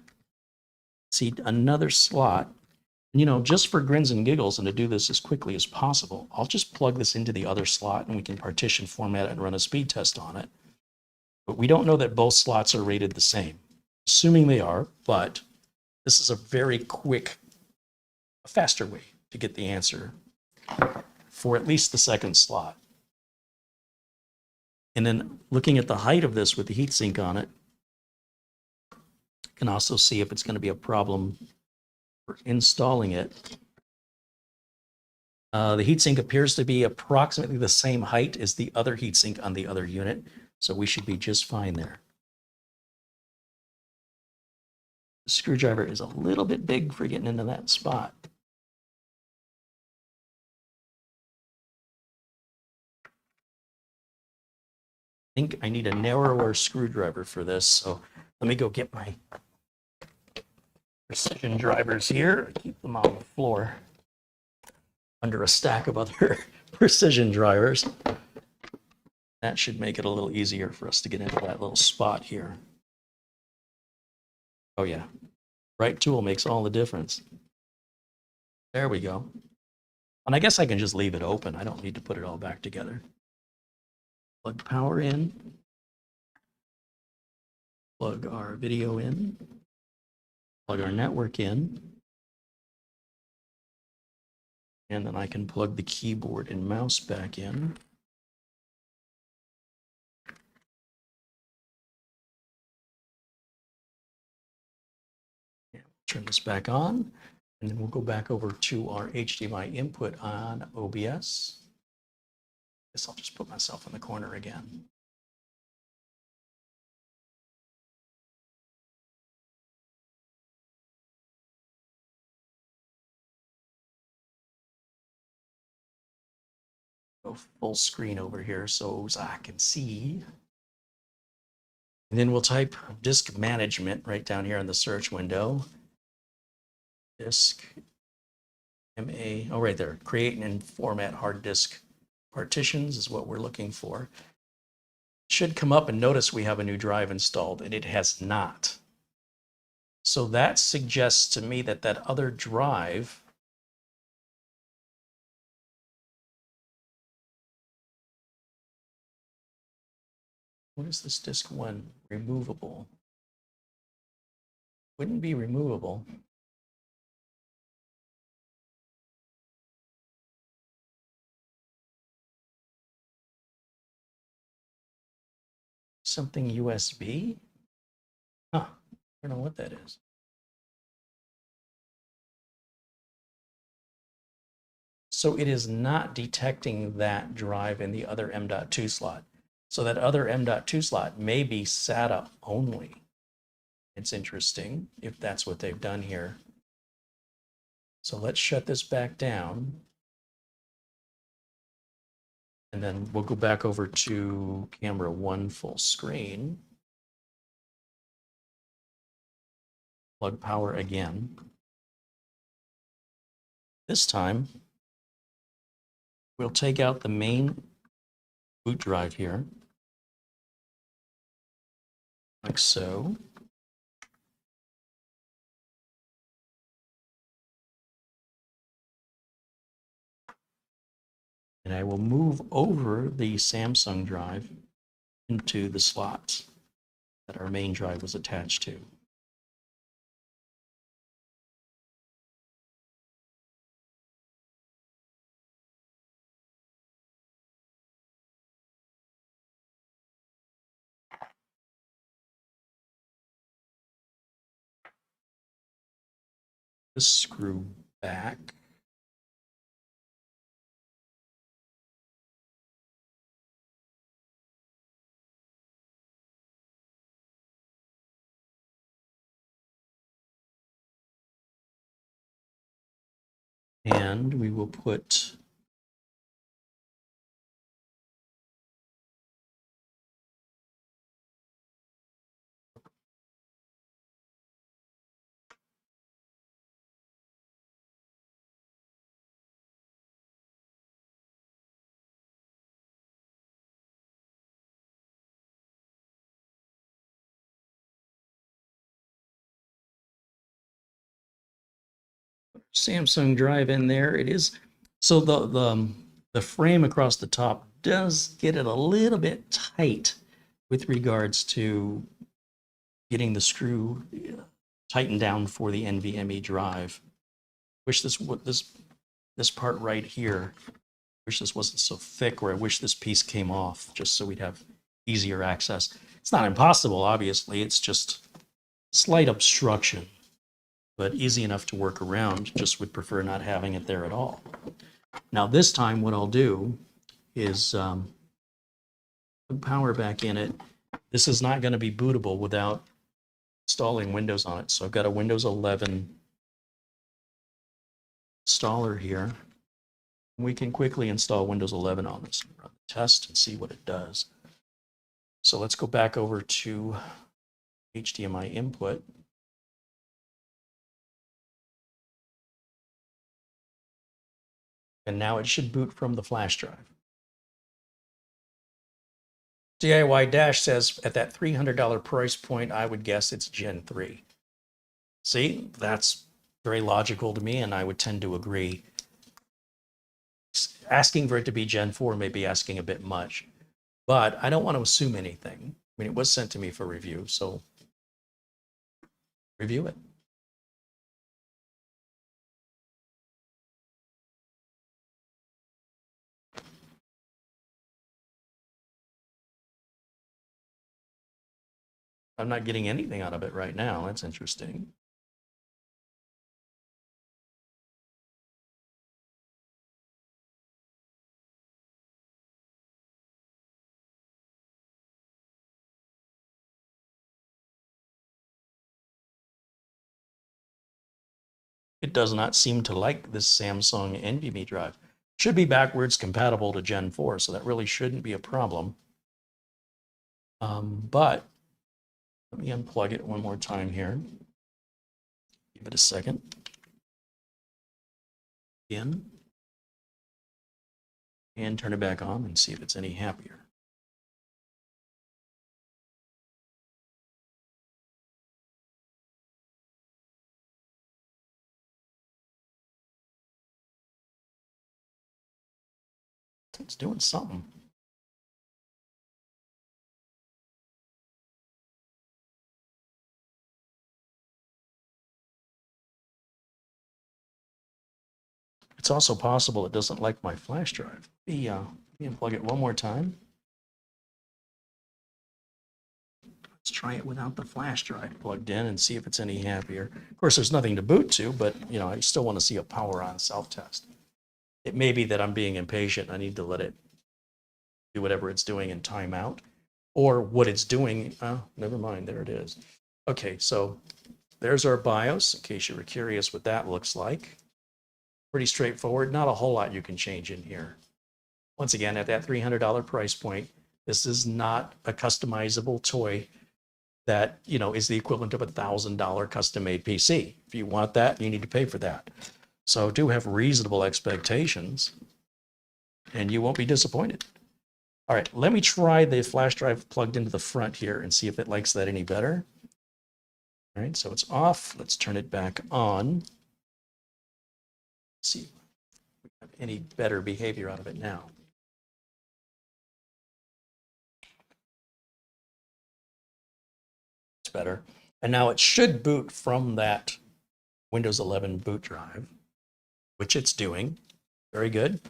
see another slot. You know, just for grins and giggles and to do this as quickly as possible, I'll just plug this into the other slot and we can partition format it and run a speed test on it. But we don't know that both slots are rated the same. Assuming they are, but this is a very quick, a faster way to get the answer for at least the second slot. And then looking at the height of this with the heatsink on it, I can also see if it's going to be a problem for installing it. The heatsink appears to be approximately the same height as the other heatsink on the other unit, so we should be just fine there. The screwdriver is a little bit big for getting into that spot. I think I need a narrower screwdriver for this, so let me go get my precision drivers here. Keep them on the floor under a stack of other precision drivers. That should make it a little easier for us to get into that little spot here. Oh yeah, right tool makes all the difference. There we go. And I guess I can just leave it open. I don't need to put it all back together. Plug power in. Plug our video in. Plug our network in. And then I can plug the keyboard and mouse back in. Turn this back on, and then we'll go back over to our HDMI input on OBS. Guess I'll just put myself in the corner again. Go full screen over here so I can see. And then we'll type disk management right down here in the search window. Disk MA, oh, right there. Create and format hard disk partitions is what we're looking for. It should come up and notice we have a new drive installed, and it has not. So that suggests to me that that other drive what is this disk one? Removable. Wouldn't be removable. Something USB? Huh, I don't know what that is. So it is not detecting that drive in the other M.2 slot. So that other M.2 slot may be SATA only. It's interesting if that's what they've done here. So let's shut this back down. And then we'll go back over to camera 1 full screen. Plug power again. This time, we'll take out the main boot drive here, like so. And I will move over the Samsung drive into the slots that our main drive was attached to. This screw back. And we will put Samsung drive in there. It is so the frame across the top does get it a little bit tight with regards to getting the screw tightened down for the NVMe drive. Wish this part right here. Wish this wasn't so thick, or I wish this piece came off just so we'd have easier access. It's not impossible, obviously. It's just slight obstruction, but easy enough to work around. Just would prefer not having it there at all. Now this time what I'll do is put power back in it. This is not going to be bootable without installing Windows on it. So I've got a Windows 11 installer here. We can quickly install Windows 11 on this, run the test and see what it does. So let's go back over to HDMI input. And now it should boot from the flash drive. DIY Dash says at that $300 price point, I would guess it's Gen 3. See, that's very logical to me, and I would tend to agree. Asking for it to be Gen 4 may be asking a bit much, but I don't want to assume anything. I mean, it was sent to me for review, so review it. I'm not getting anything out of it right now. That's interesting. It does not seem to like this Samsung NVMe drive. Should be backwards compatible to Gen 4, so that really shouldn't be a problem. But let me unplug it one more time here. Give it a second. In. And turn it back on and see if it's any happier. It's doing something. It's also possible it doesn't like my flash drive. Let me unplug it one more time. Let's try it without the flash drive plugged in and see if it's any happier. Of course, there's nothing to boot to, but you know, I still want to see a power on self-test. It may be that I'm being impatient. I need to let it do whatever it's doing in timeout, or what it's doing. Oh, never mind. There it is. Okay, so there's our BIOS, in case you were curious what that looks like. Pretty straightforward. Not a whole lot you can change in here. Once again, at that $300 price point, this is not a customizable toy that, you know, is the equivalent of a $1,000 custom-made PC. If you want that, you need to pay for that. So do have reasonable expectations, and you won't be disappointed. All right, let me try the flash drive plugged into the front here and see if it likes that any better. All right, so it's off. Let's turn it back on. Let's see if we have any better behavior out of it now. It's better. And now it should boot from that Windows 11 boot drive, which it's doing. Very good.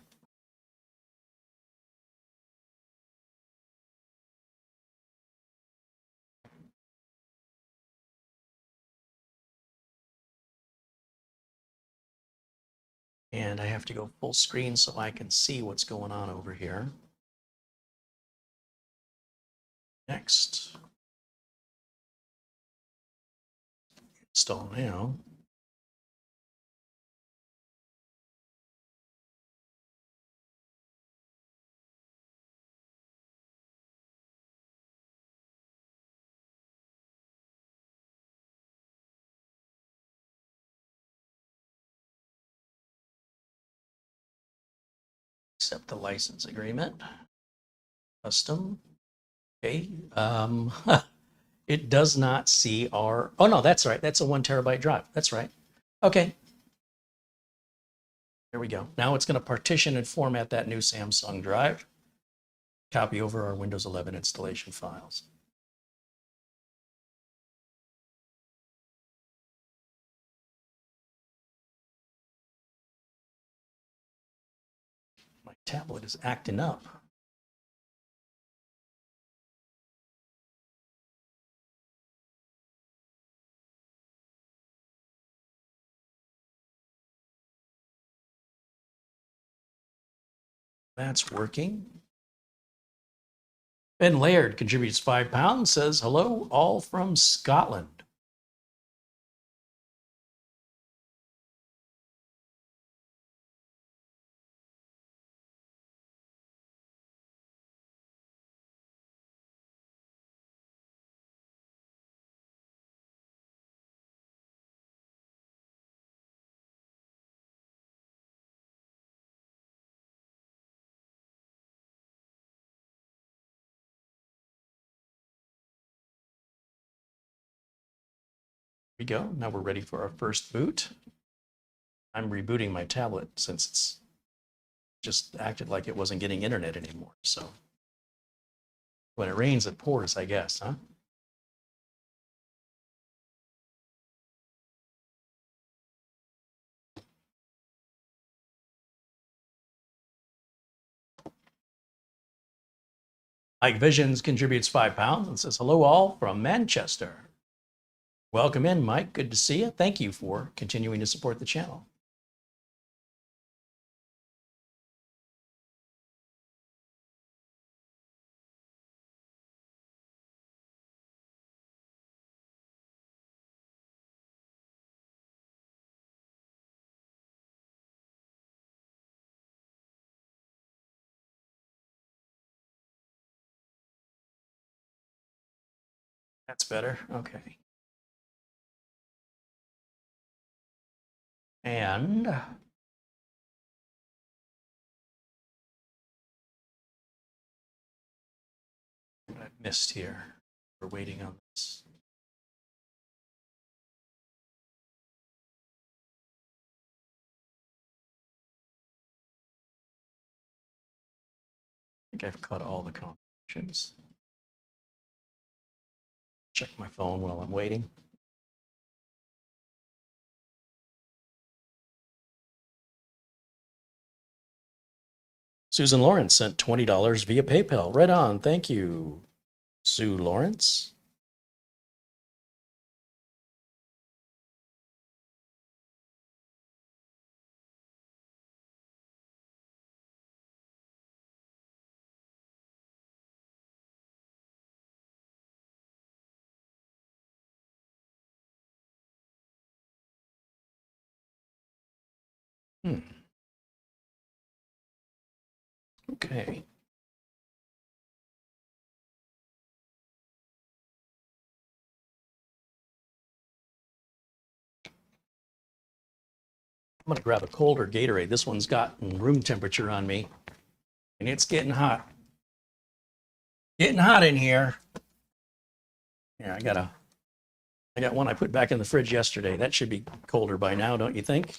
And I have to go full screen so I can see what's going on over here. Next. Install now. Accept the license agreement. Custom. Okay. It does not see our, oh no, that's right. That's a 1 terabyte drive. That's right. Okay. There we go. Now it's going to partition and format that new Samsung drive. Copy over our Windows 11 installation files. My tablet is acting up. That's working. Ben Laird contributes £5, says, hello, all from Scotland. We go. Now we're ready for our first boot. I'm rebooting my tablet since it's just acted like it wasn't getting internet anymore. So when it rains, it pours, I guess, huh? Mike Visions contributes £5 and says, hello all from Manchester. Welcome in, Mike. Good to see you. Thank you for continuing to support the channel. That's better. Okay. And what I've missed here. We're waiting on this. I think I've cut all the combinations. Check my phone while I'm waiting. Susan Lawrence sent $20 via PayPal. Right on. Thank you, Sue Lawrence. Okay. I'm going to grab a colder Gatorade. This one's gotten room temperature on me, and it's getting hot. Getting hot in here. Yeah, I got one I put back in the fridge yesterday. That should be colder by now, don't you think?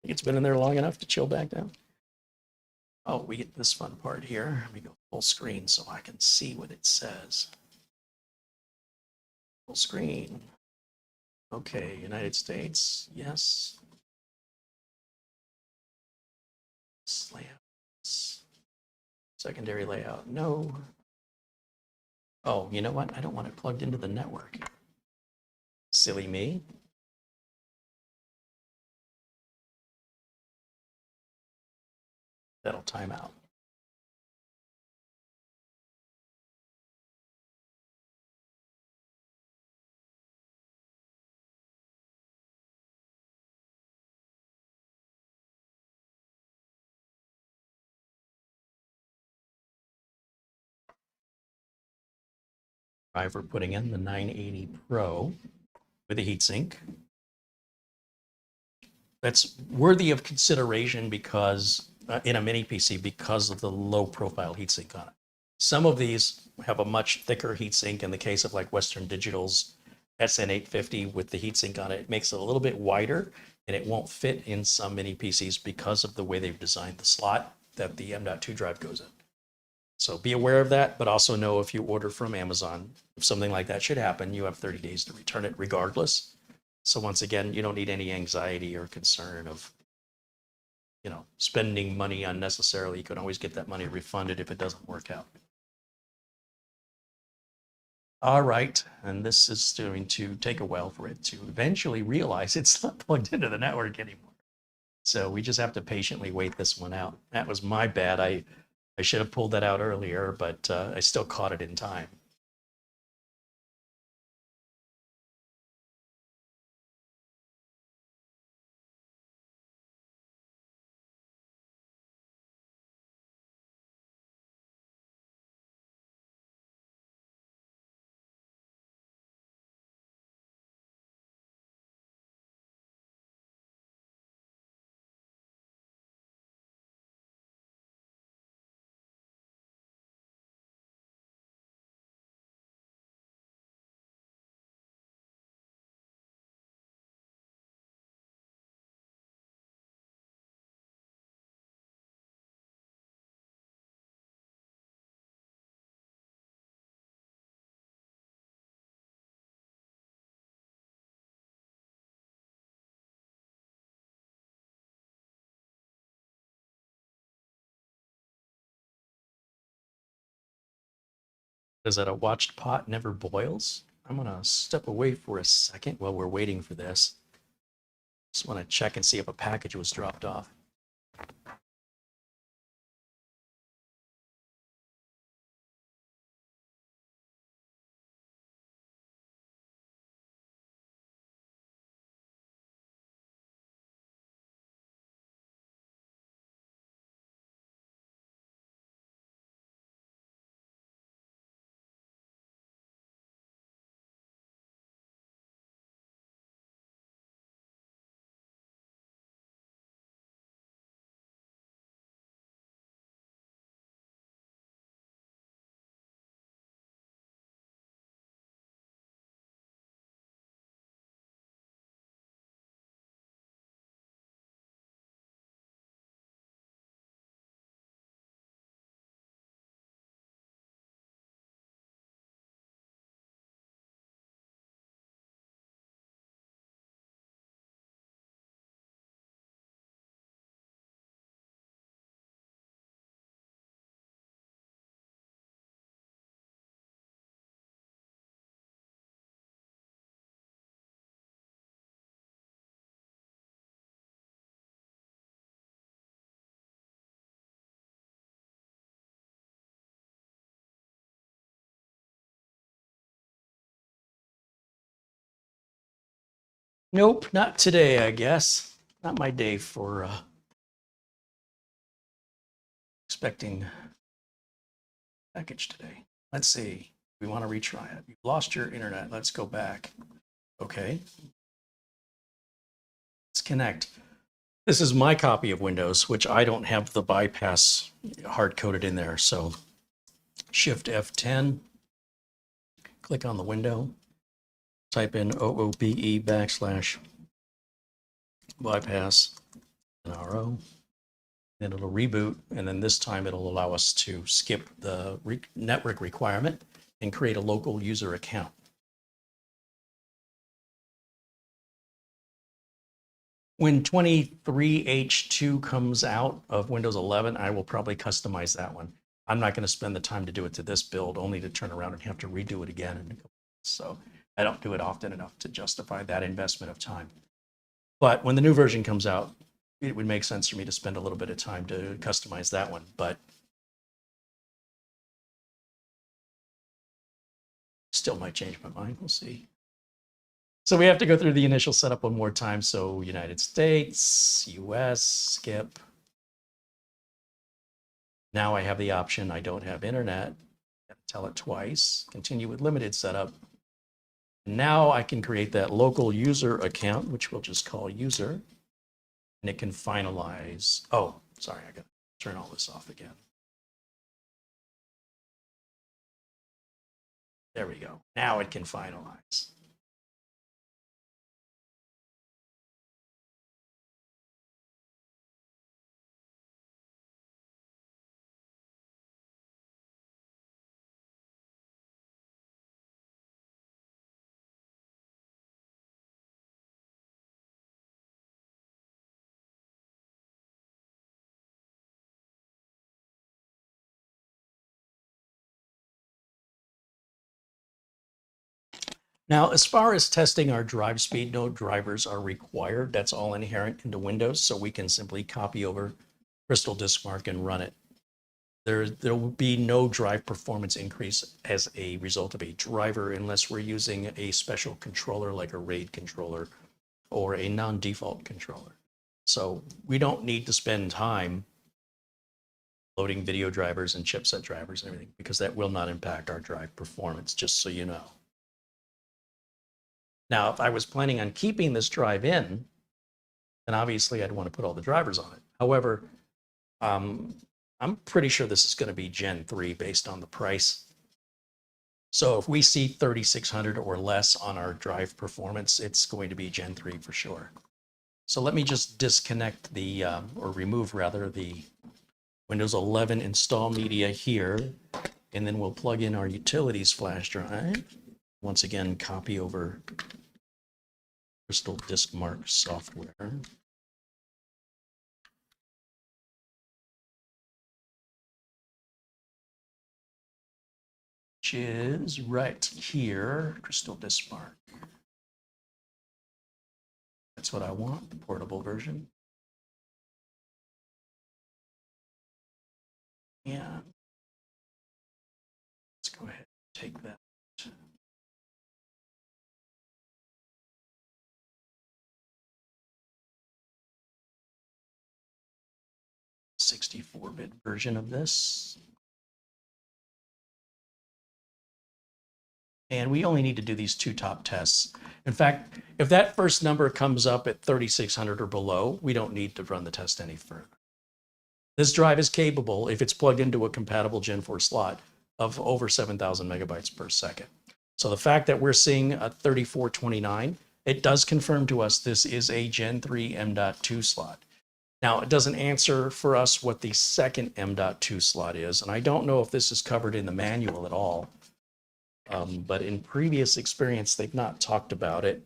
It's been in there long enough to chill back down. Oh, we get this fun part here. Let me go full screen so I can see what it says. Full screen. Okay, United States, yes. Layouts. Secondary layout, no. Oh, you know what? I don't want it plugged into the network. Silly me. That'll time out. Driver putting in the 980 Pro with a heatsink. That's worthy of consideration because in a mini PC because of the low profile heatsink on it. Some of these have a much thicker heatsink in the case of like Western Digital's SN850 with the heatsink on it. It makes it a little bit wider, and it won't fit in some mini PCs because of the way they've designed the slot that the M.2 drive goes in. So be aware of that, but also know if you order from Amazon, if something like that should happen, you have 30 days to return it regardless. So once again, you don't need any anxiety or concern of, spending money unnecessarily. You can always get that money refunded if it doesn't work out. All right, and this is going to take a while for it to eventually realize it's not plugged into the network anymore. So we just have to patiently wait this one out. That was my bad. I should have pulled that out earlier, but I still caught it in time. Is that a watched pot never boils? I'm going to step away for a second while we're waiting for this. Just want to check and see if a package was dropped off. Nope, not today, I guess. Not my day for expecting package today. Let's see. We want to retry it. You've lost your internet. Let's go back. Okay. Let's connect. This is my copy of Windows, which I don't have the bypass hard-coded in there. So Shift F10, click on the window, type in OOBE / bypass NRO, and it'll reboot. And then this time it'll allow us to skip the network requirement and create a local user account. When 23H2 comes out of Windows 11, I will probably customize that one. I'm not going to spend the time to do it to this build, only to turn around and have to redo it again. So I don't do it often enough to justify that investment of time. But when the new version comes out, it would make sense for me to spend a little bit of time to customize that one. But still might change my mind. We'll see. So we have to go through the initial setup one more time. So United States, US, skip. Now I have the option, I don't have internet. I have to tell it twice. Continue with limited setup. Now I can create that local user account, which we'll just call user. And it can finalize. Oh, sorry, I got to turn all this off again. There we go. Now it can finalize. Now, as far as testing our drive speed, no drivers are required. That's all inherent into Windows, so we can simply copy over Crystal Disk Mark and run it. There will be no drive performance increase as a result of a driver unless we're using a special controller like a RAID controller or a non-default controller. So we don't need to spend time loading video drivers and chipset drivers and everything because that will not impact our drive performance, just so you know. Now, if I was planning on keeping this drive in, then obviously I'd want to put all the drivers on it. However, I'm pretty sure this is going to be Gen 3 based on the price. So if we see 3600 or less on our drive performance, it's going to be Gen 3 for sure. So let me just disconnect the, or remove rather, the Windows 11 install media here, and then we'll plug in our utilities flash drive. Once again, copy over Crystal Disk Mark software. Which is right here, Crystal Disk Mark. That's what I want, the portable version. Yeah. Let's go ahead and take that. 64-bit version of this. And we only need to do these two top tests. In fact, if that first number comes up at 3600 or below, we don't need to run the test any further. This drive is capable, if it's plugged into a compatible Gen 4 slot, of over 7,000 megabytes per second. So the fact that we're seeing a 3429, it does confirm to us this is a Gen 3 M.2 slot. Now, it doesn't answer for us what the second M.2 slot is, and I don't know if this is covered in the manual at all. But in previous experience, they've not talked about it.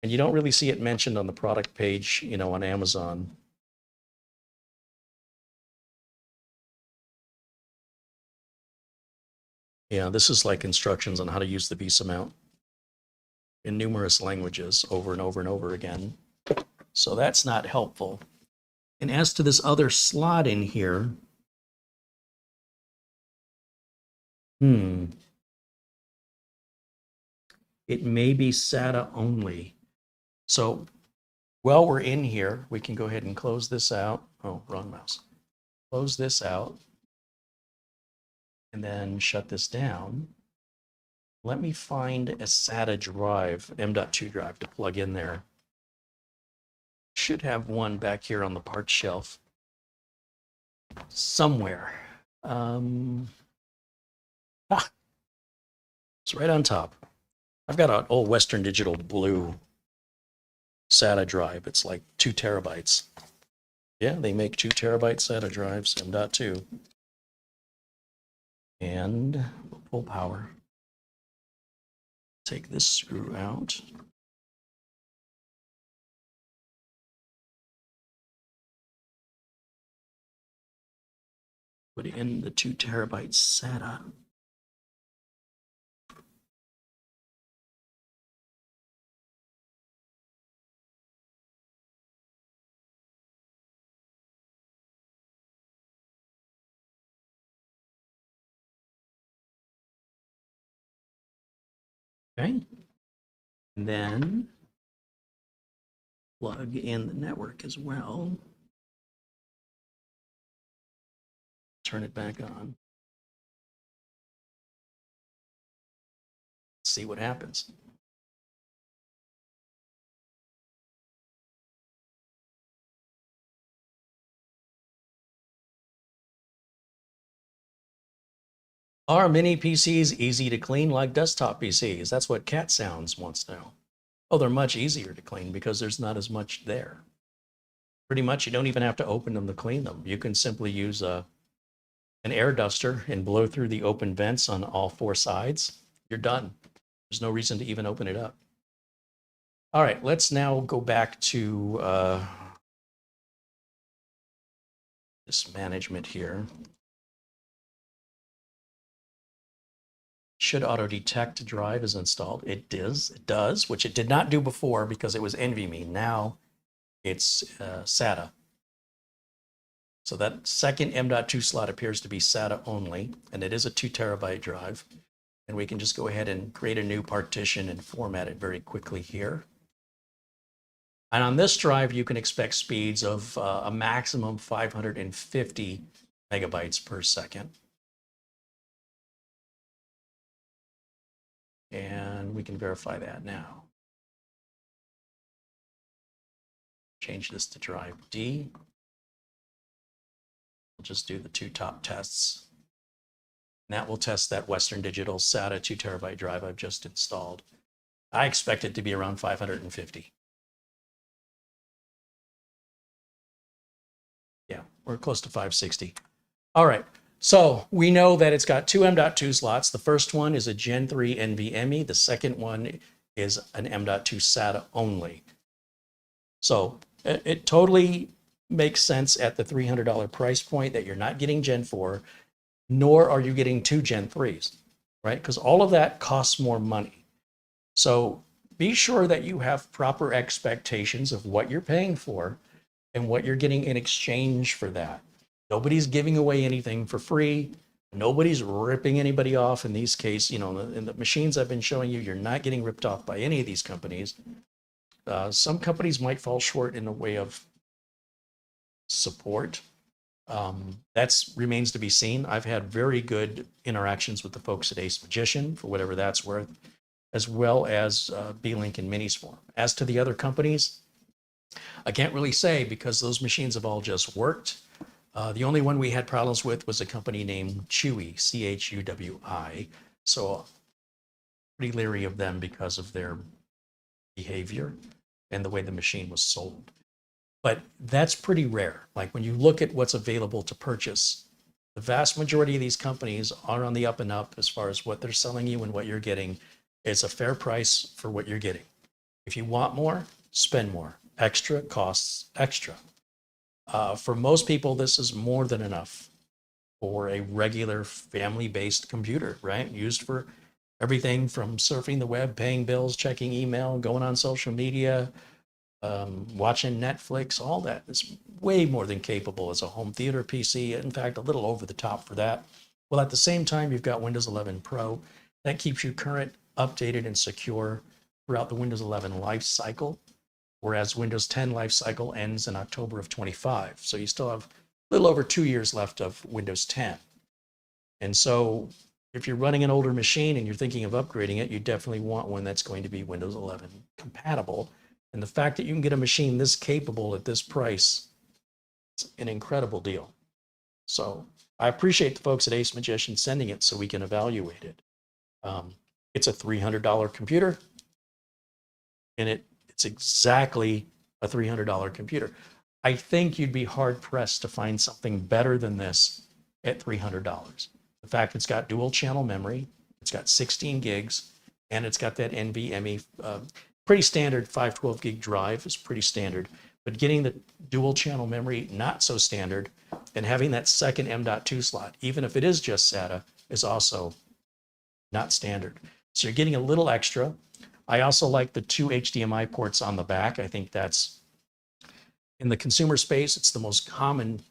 And you don't really see it mentioned on the product page, you know, on Amazon. Yeah, this is like instructions on how to use the Visa mount in numerous languages over and over and over again. So that's not helpful. And as to this other slot in here, it may be SATA only. So while we're in here, we can go ahead and close this out. Oh, wrong mouse. Close this out. And then shut this down. Let me find a SATA drive, M.2 drive to plug in there. Should have one back here on the parts shelf somewhere. It's right on top. I've got an old Western Digital blue SATA drive. It's like 2 terabytes. Yeah, they make 2 terabyte SATA drives, M.2. And full power. Take this screw out. Put in the 2 terabyte SATA. Okay. And then plug in the network as well. Turn it back on. See what happens. Are mini PCs easy to clean like desktop PCs? That's what Cat Sounds wants to know. Oh, they're much easier to clean because there's not as much there. Pretty much, you don't even have to open them to clean them. You can simply use an air duster and blow through the open vents on all 4 sides. You're done. There's no reason to even open it up. All right, let's now go back to this management here. Should auto detect drive is installed. It does, which it did not do before because it was NVMe. Now it's SATA. So that second M.2 slot appears to be SATA only, and it is a 2 terabyte drive. And we can just go ahead and create a new partition and format it very quickly here. And on this drive, you can expect speeds of a maximum 550 megabytes per second. And we can verify that now. Change this to drive D. We'll just do the 2 top tests. And that will test that Western Digital SATA 2 terabyte drive I've just installed. I expect it to be around 550. Yeah, we're close to 560. All right, so we know that it's got 2 M.2 slots. The first one is a Gen 3 NVMe. The second one is an M.2 SATA only. So it totally makes sense at the $300 price point that you're not getting Gen 4, nor are you getting 2 Gen 3s, right? Because all of that costs more money. So be sure that you have proper expectations of what you're paying for and what you're getting in exchange for that. Nobody's giving away anything for free. Nobody's ripping anybody off in these cases. You know, in the machines I've been showing you, you're not getting ripped off by any of these companies. Some companies might fall short in the way of support. That remains to be seen. I've had very good interactions with the folks at AceMagician, for whatever that's worth, as well as B-Link and Miniswarm. As to the other companies, I can't really say because those machines have all just worked. The only one we had problems with was a company named Chuwi, C-H-U-W-I. So pretty leery of them because of their behavior and the way the machine was sold. But that's pretty rare. Like when you look at what's available to purchase, the vast majority of these companies are on the up and up as far as what they're selling you and what you're getting. It's a fair price for what you're getting. If you want more, spend more. Extra costs extra. For most people, this is more than enough for a regular family-based computer, right? Used for everything from surfing the web, paying bills, checking email, going on social media, watching Netflix. All that is way more than capable as a home theater PC. In fact, a little over the top for that. Well, at the same time, you've got Windows 11 Pro. That keeps you current, updated, and secure throughout the Windows 11 life cycle, whereas Windows 10 life cycle ends in October of 25. So you still have a little over 2 years left of Windows 10. And so if you're running an older machine and you're thinking of upgrading it, you definitely want one that's going to be Windows 11 compatible. And the fact that you can get a machine this capable at this price, it's an incredible deal. So I appreciate the folks at AceMagician sending it so we can evaluate it. It's a $300 computer, and it's exactly a $300 computer. I think you'd be hard pressed to find something better than this at $300. The fact it's got dual channel memory, it's got 16 gigs, and it's got that NVMe, pretty standard 512 gig drive is pretty standard, but getting the dual channel memory, not so standard, and having that second M.2 slot, even if it is just SATA, is also not standard. So you're getting a little extra. I also like the 2 HDMI ports on the back. I think that's, in the consumer space, it's the most common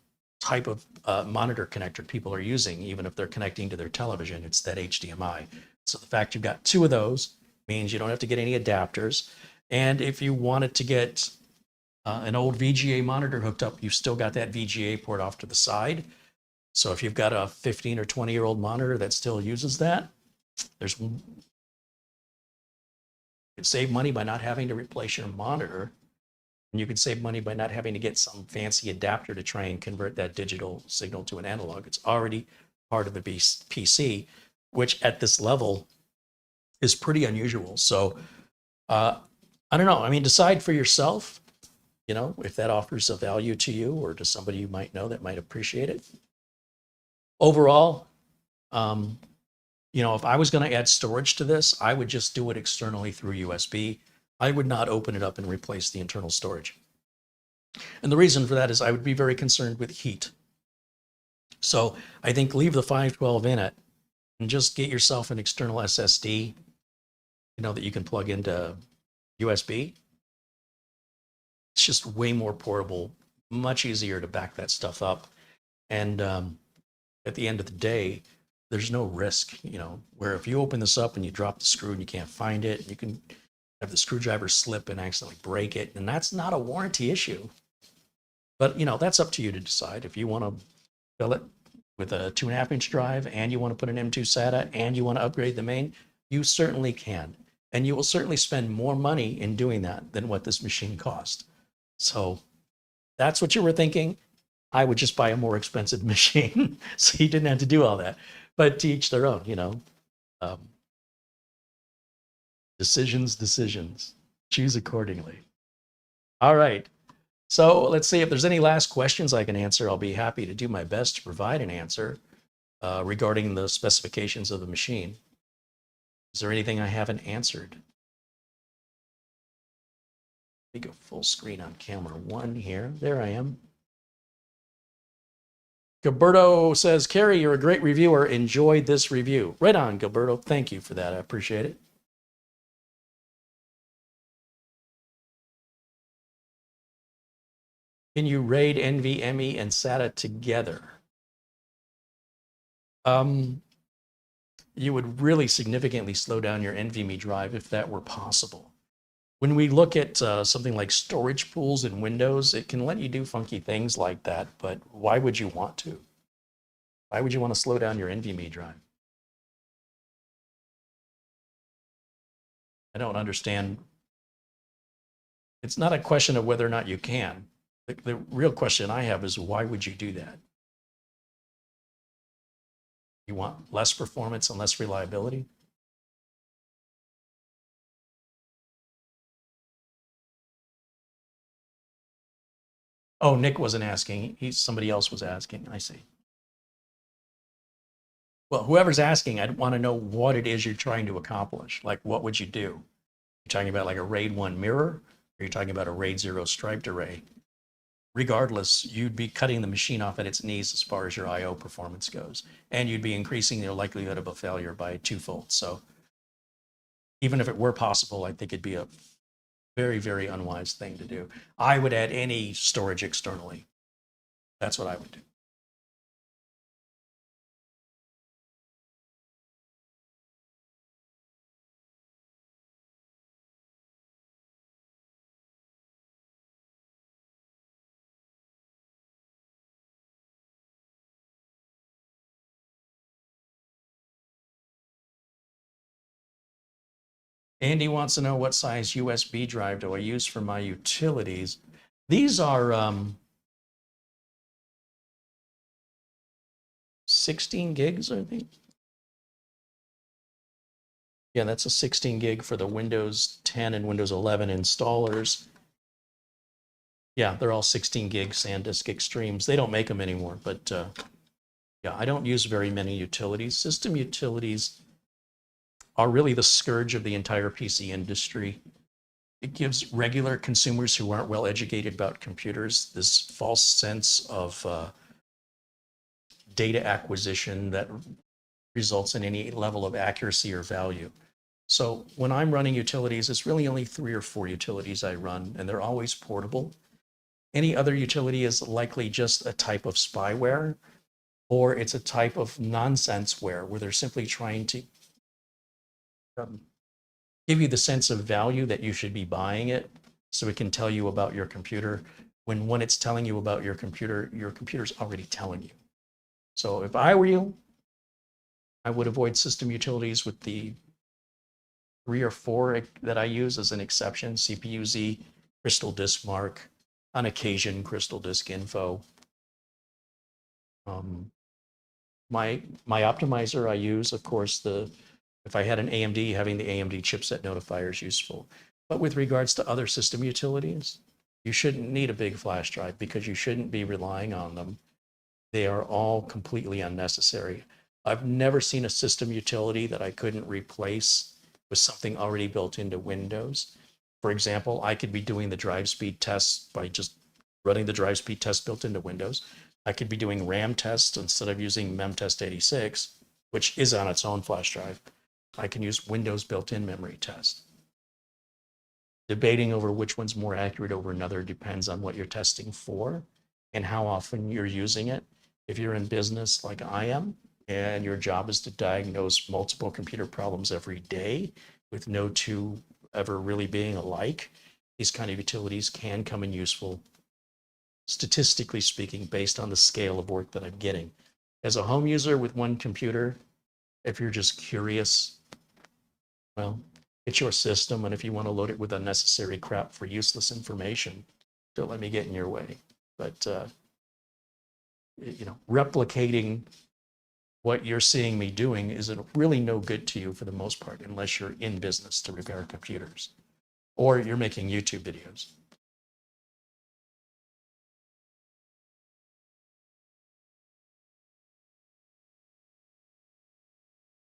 type of monitor connector people are using, even if they're connecting to their television, it's that HDMI. So the fact you've got 2 of those means you don't have to get any adapters. And if you wanted to get an old VGA monitor hooked up, you've still got that VGA port off to the side. So if you've got a 15 or 20-year-old monitor that still uses that, you can save money by not having to replace your monitor. And you can save money by not having to get some fancy adapter to try and convert that digital signal to an analog. It's already part of the PC, which at this level is pretty unusual. So I don't know. I mean, decide for yourself, you know, if that offers a value to you or to somebody you might know that might appreciate it. Overall, you know, if I was going to add storage to this, I would just do it externally through USB. I would not open it up and replace the internal storage. And the reason for that is I would be very concerned with heat. So I think leave the 512 in it and just get yourself an external SSD, that you can plug into USB. It's just way more portable, much easier to back that stuff up. And at the end of the day, there's no risk, where if you open this up and you drop the screw and you can't find it, you can have the screwdriver slip and accidentally break it. And that's not a warranty issue. But, that's up to you to decide. If you want to fill it with a 2.5-inch drive and you want to put an M2 SATA and you want to upgrade the main, you certainly can. And you will certainly spend more money in doing that than what this machine cost. So that's what you were thinking. I would just buy a more expensive machine so you didn't have to do all that. But to each their own, decisions. Choose accordingly. All right. So let's see if there's any last questions I can answer. I'll be happy to do my best to provide an answer regarding the specifications of the machine. Is there anything I haven't answered? Let me go full screen on camera 1 here. There I am. Gilberto says, Carey, you're a great reviewer. Enjoyed this review. Right on, Gilberto. Thank you for that. I appreciate it. Can you RAID NVMe and SATA together? You would really significantly slow down your NVMe drive if that were possible. When we look at something like storage pools in Windows, it can let you do funky things like that, but why would you want to? Why would you want to slow down your NVMe drive? I don't understand. It's not a question of whether or not you can. The real question I have is, why would you do that? You want less performance and less reliability? Oh, Nick wasn't asking. Somebody else was asking. I see. Well, whoever's asking, I'd want to know what it is you're trying to accomplish. Like, what would you do? You're talking about like a RAID 1 mirror, or you're talking about a RAID 0 striped array? Regardless, you'd be cutting the machine off at its knees as far as your I/O performance goes, and you'd be increasing your likelihood of a failure by 2-fold. So even if it were possible, I think it'd be a very, very unwise thing to do. I would add any storage externally. That's what I would do. Andy wants to know, what size USB drive do I use for my utilities? These are 16 gigs, I think. Yeah, that's a 16 gig for the Windows 10 and Windows 11 installers. Yeah, they're all 16 gig SanDisk Extremes. They don't make them anymore, but yeah, I don't use very many utilities. System utilities are really the scourge of the entire PC industry. It gives regular consumers who aren't well educated about computers this false sense of data acquisition that results in any level of accuracy or value. So when I'm running utilities, it's really only 3 or 4 utilities I run, and they're always portable. Any other utility is likely just a type of spyware, or it's a type of nonsenseware where they're simply trying to give you the sense of value that you should be buying it, so it can tell you about your computer, when it's telling you about your computer's already telling you. So if I were you, I would avoid system utilities with the 3 or 4 that I use as an exception: CPU-Z, Crystal Disk Mark, on occasion Crystal Disk Info. My optimizer I use, of course, if I had an AMD, having the AMD chipset notifier is useful. But with regards to other system utilities, you shouldn't need a big flash drive because you shouldn't be relying on them. They are all completely unnecessary. I've never seen a system utility that I couldn't replace with something already built into Windows. For example, I could be doing the drive speed tests by just running the drive speed test built into Windows. I could be doing RAM tests instead of using memtest86 which is on its own flash drive. I can use Windows built-in memory test. Debating over which one's more accurate over another depends on what you're testing for and how often you're using it. If you're in business like I am, and your job is to diagnose multiple computer problems every day with no two ever really being alike, these kind of utilities can come in useful, statistically speaking, based on the scale of work that I'm getting. As a home user with one computer, if you're just curious, well, it's your system, and if you want to load it with unnecessary crap for useless information, don't let me get in your way. But replicating what you're seeing me doing is really no good to you for the most part, unless you're in business to repair computers or you're making YouTube videos.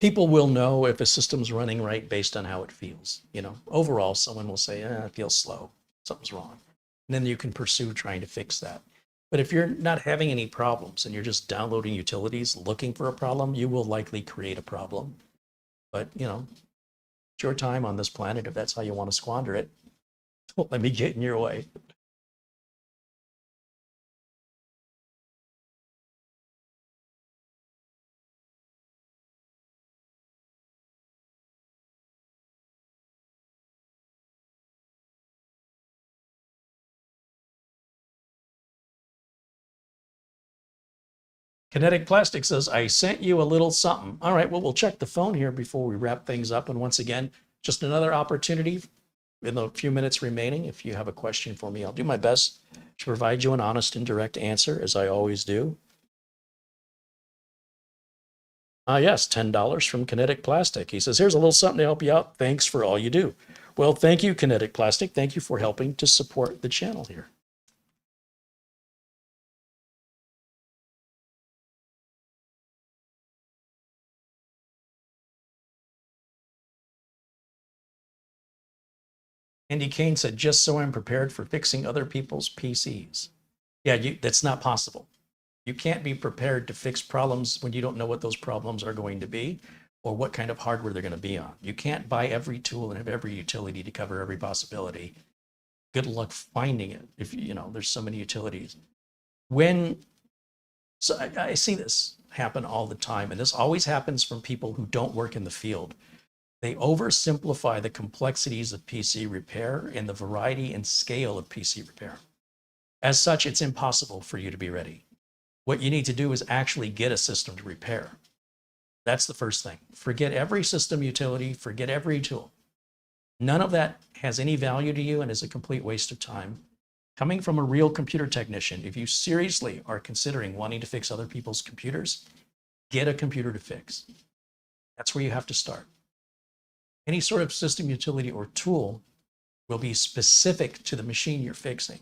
People will know if a system's running right based on how it feels. Overall, someone will say, it feels slow, something's wrong. And then you can pursue trying to fix that. But if you're not having any problems and you're just downloading utilities looking for a problem, you will likely create a problem. But, it's your time on this planet. If that's how you want to squander it, don't let me get in your way. Kinetic Plastic says, I sent you a little something. All right, well, we'll check the phone here before we wrap things up. And once again, just another opportunity in the few minutes remaining. If you have a question for me, I'll do my best to provide you an honest and direct answer, as I always do. Yes, $10 from Kinetic Plastic. He says, here's a little something to help you out. Thanks for all you do. Well, thank you, Kinetic Plastic. Thank you for helping to support the channel here. Andy Kane said, just so I'm prepared for fixing other people's PCs. Yeah, that's not possible. You can't be prepared to fix problems when you don't know what those problems are going to be or what kind of hardware they're going to be on. You can't buy every tool and have every utility to cover every possibility. Good luck finding it if there's so many utilities. So I see this happen all the time, and this always happens from people who don't work in the field. They oversimplify the complexities of PC repair and the variety and scale of PC repair. As such, it's impossible for you to be ready. What you need to do is actually get a system to repair. That's the first thing. Forget every system utility, forget every tool. None of that has any value to you and is a complete waste of time. Coming from a real computer technician, if you seriously are considering wanting to fix other people's computers, get a computer to fix. That's where you have to start. Any sort of system utility or tool will be specific to the machine you're fixing.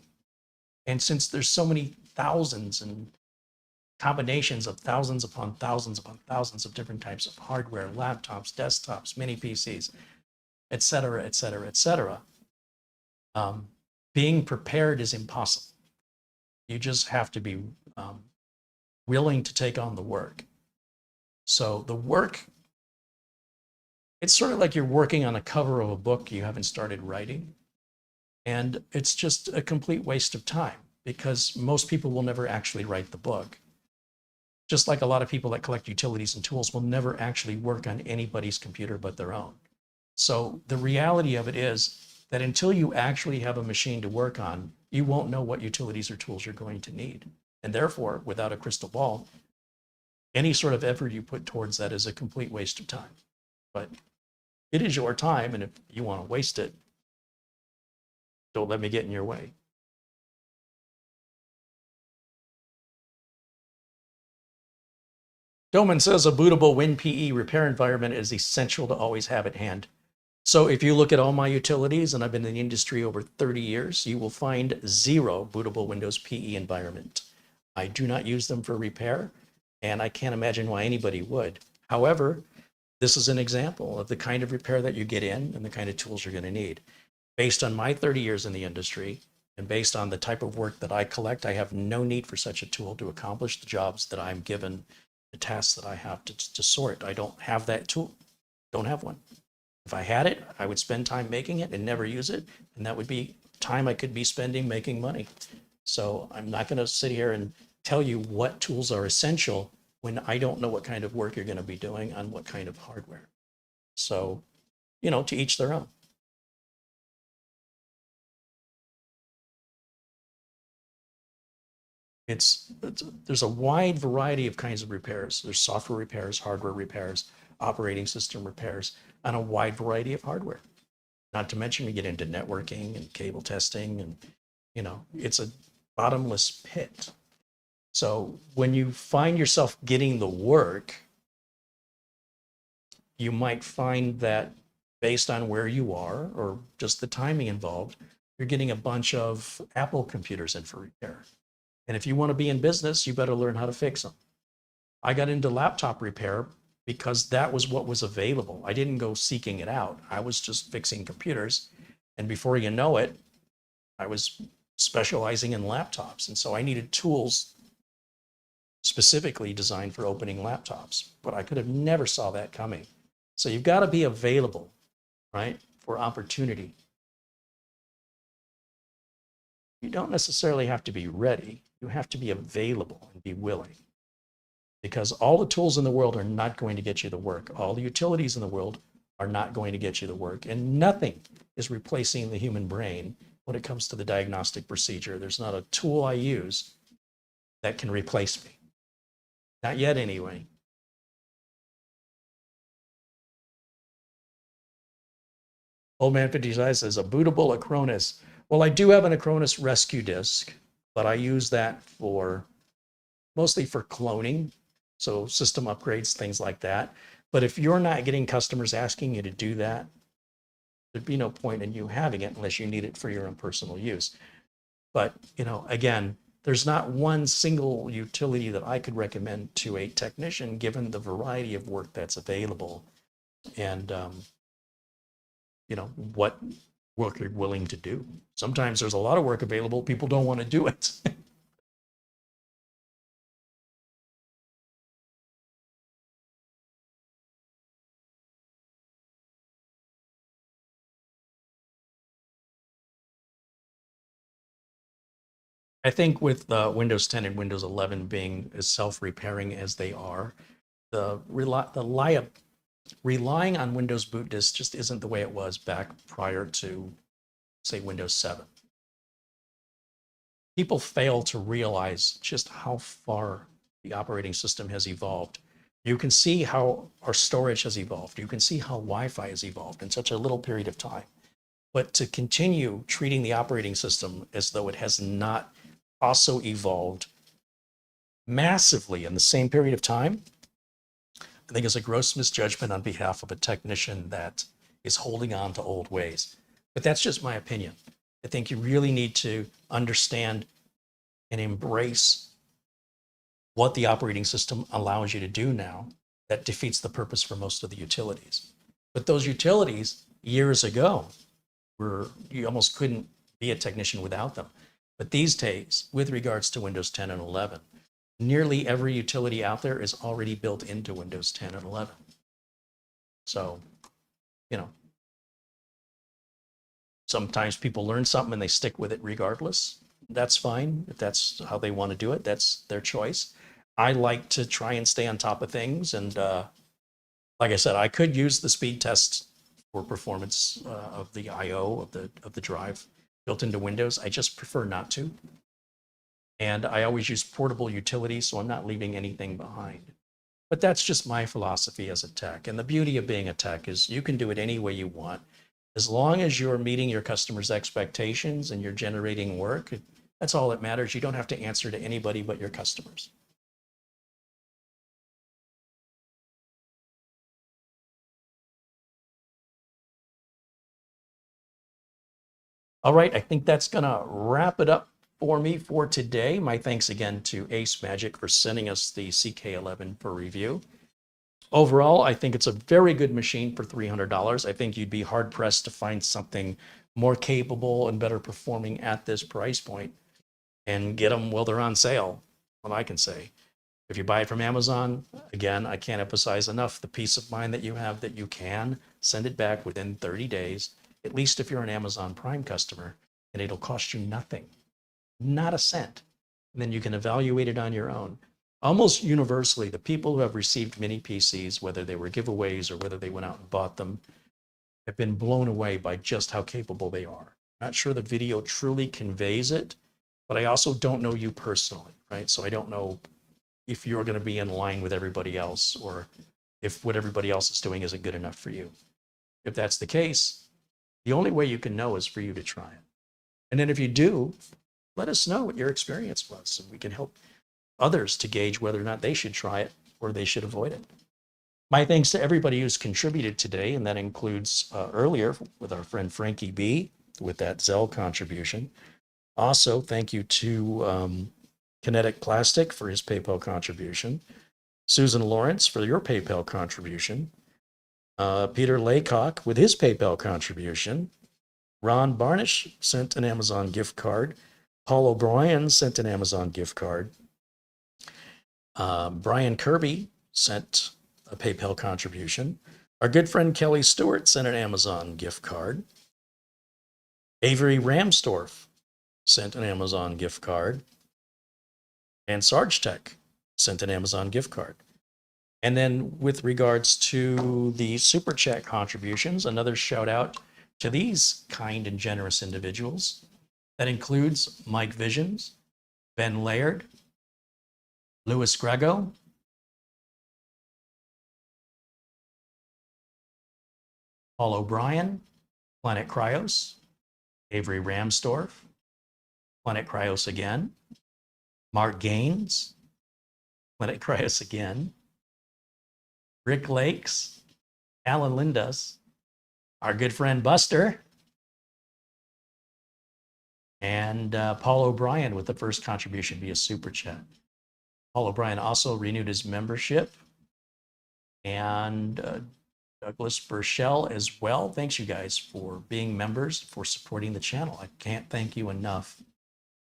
And since there's so many thousands and combinations of thousands upon thousands of different types of hardware, laptops, desktops, mini PCs, et cetera, et cetera, et cetera, being prepared is impossible. You just have to be willing to take on the work. So the work, it's sort of like you're working on a cover of a book you haven't started writing. And it's just a complete waste of time because most people will never actually write the book. Just like a lot of people that collect utilities and tools will never actually work on anybody's computer but their own. So the reality of it is that until you actually have a machine to work on, you won't know what utilities or tools you're going to need. And therefore, without a crystal ball, any sort of effort you put towards that is a complete waste of time. But it is your time, and if you want to waste it, don't let me get in your way. Doman says a bootable WinPE repair environment is essential to always have at hand. So if you look at all my utilities, and I've been in the industry over 30 years, you will find 0 bootable Windows PE environment. I do not use them for repair, and I can't imagine why anybody would. However, this is an example of the kind of repair that you get in and the kind of tools you're going to need. Based on my 30 years in the industry, and based on the type of work that I collect, I have no need for such a tool to accomplish the jobs that I'm given the tasks that I have to sort. I don't have that tool. Don't have one. If I had it, I would spend time making it and never use it. And that would be time I could be spending making money. So I'm not going to sit here and tell you what tools are essential when I don't know what kind of work you're going to be doing on what kind of hardware. So, you know, to each their own. There's a wide variety of kinds of repairs. There's software repairs, hardware repairs, operating system repairs on a wide variety of hardware. Not to mention we get into networking and cable testing, and you know, it's a bottomless pit. So when you find yourself getting the work, you might find that based on where you are or just the timing involved, you're getting a bunch of Apple computers in for repair. And if you want to be in business, you better learn how to fix them. I got into laptop repair because that was what was available. I didn't go seeking it out. I was just fixing computers. And before you know it, I was specializing in laptops. And so I needed tools specifically designed for opening laptops, but I could have never saw that coming. So you've got to be available, right, for opportunity. You don't necessarily have to be ready. You have to be available and be willing, because all the tools in the world are not going to get you the work. All the utilities in the world are not going to get you the work, and nothing is replacing the human brain when it comes to the diagnostic procedure. There's not a tool I use that can replace me. Not yet, anyway. Old Man 55 says, a bootable Acronis. Well, I do have an Acronis rescue disk, but I use that for mostly for cloning, so system upgrades, things like that. But if you're not getting customers asking you to do that, there'd be no point in you having it unless you need it for your own personal use. But, you know, again, there's not one single utility that I could recommend to a technician given the variety of work that's available and, you know, what work you're willing to do. Sometimes there's a lot of work available. People don't want to do it. I think with Windows 10 and Windows 11 being as self-repairing as they are, relying on Windows boot disk just isn't the way it was back prior to, say, Windows 7. People fail to realize just how far the operating system has evolved. You can see how our storage has evolved. You can see how Wi-Fi has evolved in such a little period of time. But to continue treating the operating system as though it has not also evolved massively in the same period of time, I think is a gross misjudgment on behalf of a technician that is holding on to old ways. But that's just my opinion. I think you really need to understand and embrace what the operating system allows you to do now that defeats the purpose for most of the utilities. But those utilities years ago you almost couldn't be a technician without them. But these days, with regards to Windows 10 and 11, nearly every utility out there is already built into Windows 10 and 11. So, you know, sometimes people learn something and they stick with it regardless. That's fine. If that's how they want to do it, that's their choice. I like to try and stay on top of things. And like I said, I could use the speed test for performance of the I/O of the drive built into Windows. I just prefer not to. And I always use portable utilities, so I'm not leaving anything behind. But that's just my philosophy as a tech. And the beauty of being a tech is you can do it any way you want. As long as you're meeting your customers' expectations and you're generating work, that's all that matters. You don't have to answer to anybody but your customers. All right, I think that's gonna wrap it up for me for today. My thanks again to AceMagic for sending us the CK11 for review. Overall, I think it's a very good machine for $300. I think you'd be hard pressed to find something more capable and better performing at this price point, and get them while they're on sale, what I can say. If you buy it from Amazon, again, I can't emphasize enough the peace of mind that you have that you can send it back within 30 days, at least if you're an Amazon Prime customer, and it'll cost you nothing, not a cent. And then you can evaluate it on your own. Almost universally, the people who have received mini PCs, whether they were giveaways or whether they went out and bought them, have been blown away by just how capable they are. Not sure the video truly conveys it, but I also don't know you personally, right? So I don't know if you're going to be in line with everybody else or if what everybody else is doing isn't good enough for you. If that's the case, the only way you can know is for you to try it. And then if you do, let us know what your experience was, and we can help others to gauge whether or not they should try it or they should avoid it. My thanks to everybody who's contributed today, and that includes earlier with our friend Frankie B with that Zelle contribution. Also, thank you to Kinetic Plastic for his PayPal contribution, Susan Lawrence for your PayPal contribution, Peter Laycock with his PayPal contribution, Ron Barnish sent an Amazon gift card, Paul O'Brien sent an Amazon gift card, Brian Kirby sent a PayPal contribution, our good friend Kelly Stewart sent an Amazon gift card, Avery Ramsdorf sent an Amazon gift card, and Sarge Tech sent an Amazon gift card. And then with regards to the Super Chat contributions, another shout out to these kind and generous individuals. That includes Mike Visions, Ben Laird, Louis Grego, Paul O'Brien, Planet Cryos, Avery Ramsdorf, Planet Cryos again, Mark Gaines, Planet Cryos again, Rick Lakes, Alan Lindas, our good friend Buster, and Paul O'Brien with the first contribution via Super Chat. Paul O'Brien also renewed his membership, and Douglas Burchell as well. Thanks, you guys, for being members, for supporting the channel. I can't thank you enough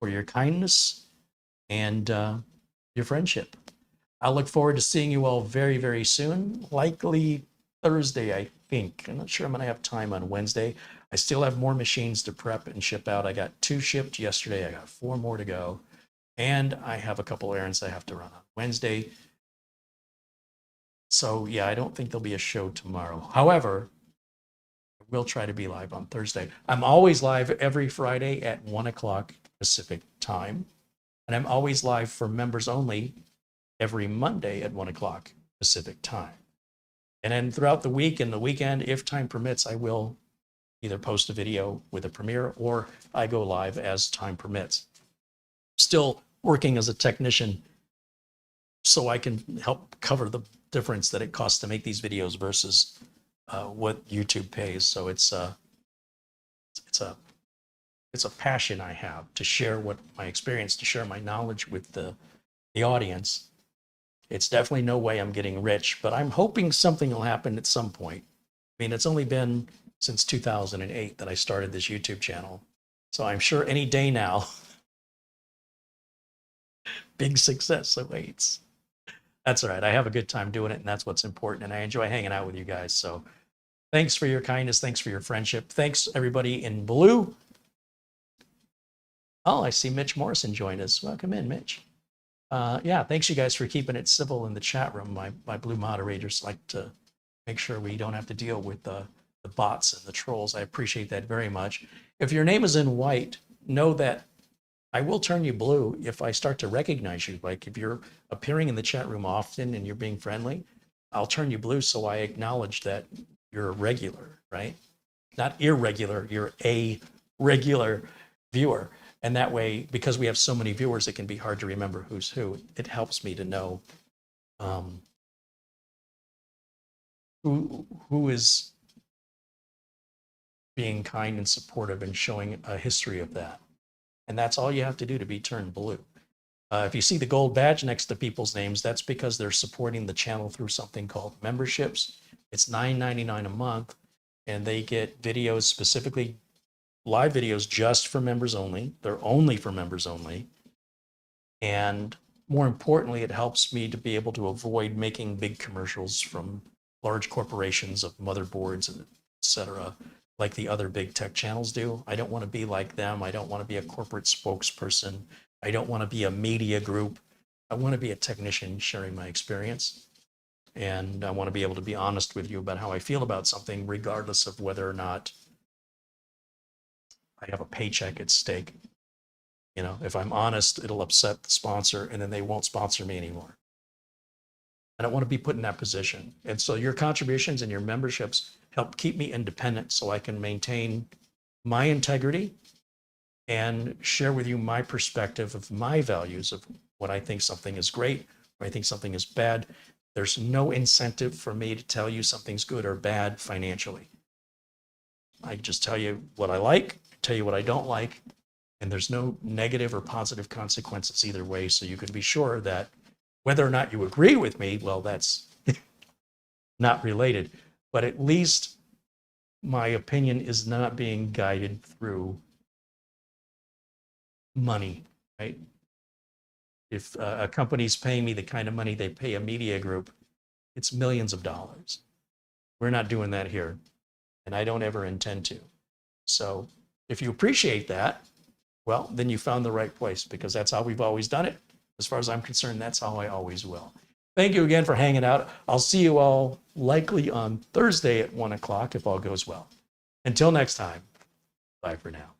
for your kindness and your friendship. I look forward to seeing you all very, very soon, likely Thursday, I think. I'm not sure I'm going to have time on Wednesday. I still have more machines to prep and ship out. I got 2 shipped yesterday. I got 4 more to go. And I have a couple errands I have to run on Wednesday. So yeah, I don't think there'll be a show tomorrow. However, I will try to be live on Thursday. I'm always live every Friday at 1 o'clock Pacific time. And I'm always live for members only every Monday at 1 o'clock Pacific time. And then throughout the week and the weekend, if time permits, I will either post a video with a premiere or I go live as time permits. Still working as a technician so I can help cover the difference that it costs to make these videos versus what YouTube pays. So it's a passion I have to share what my experience, to share my knowledge with the audience. It's definitely no way I'm getting rich, but I'm hoping something will happen at some point. I mean, it's only been since 2008 that I started this YouTube channel. So I'm sure any day now, big success awaits. That's all right. I have a good time doing it, and that's what's important. And I enjoy hanging out with you guys. So thanks for your kindness. Thanks for your friendship. Thanks, everybody in blue. Oh, I see Mitch Morrison join us. Welcome in, Mitch. Yeah, thanks you guys for keeping it civil in the chat room. My blue moderators like to make sure we don't have to deal with the bots and the trolls. I appreciate that very much. If your name is in white, know that I will turn you blue if I start to recognize you. Like if you're appearing in the chat room often and you're being friendly, I'll turn you blue so I acknowledge that you're a regular, right? Not irregular, you're a regular viewer. And that way, because we have so many viewers, it can be hard to remember who's who. It helps me to know who is being kind and supportive and showing a history of that. And that's all you have to do to be turned blue. If you see the gold badge next to people's names, that's because they're supporting the channel through something called memberships. It's $9.99 a month, and they get videos, specifically live videos, just for members only. They're only for members only. And more importantly, it helps me to be able to avoid making big commercials from large corporations of motherboards and et cetera, like the other big tech channels do. I don't want to be like them. I don't want to be a corporate spokesperson. I don't want to be a media group. I want to be a technician sharing my experience. And I want to be able to be honest with you about how I feel about something, regardless of whether or not I have a paycheck at stake. You know, if I'm honest, it'll upset the sponsor and then they won't sponsor me anymore. I don't want to be put in that position. And so your contributions and your memberships help keep me independent so I can maintain my integrity and share with you my perspective of my values of when I think something is great, when I think something is bad. There's no incentive for me to tell you something's good or bad financially. I just tell you what I like, tell you what I don't like, and there's no negative or positive consequences either way. So you can be sure that whether or not you agree with me, well, that's not related, but at least my opinion is not being guided through money, right? If a company's paying me the kind of money they pay a media group, it's millions of dollars. We're not doing that here, and I don't ever intend to. So if you appreciate that, well, then you found the right place, because that's how we've always done it. As far as I'm concerned, that's how I always will. Thank you again for hanging out. I'll see you all likely on Thursday at 1 o'clock if all goes well. Until next time, bye for now.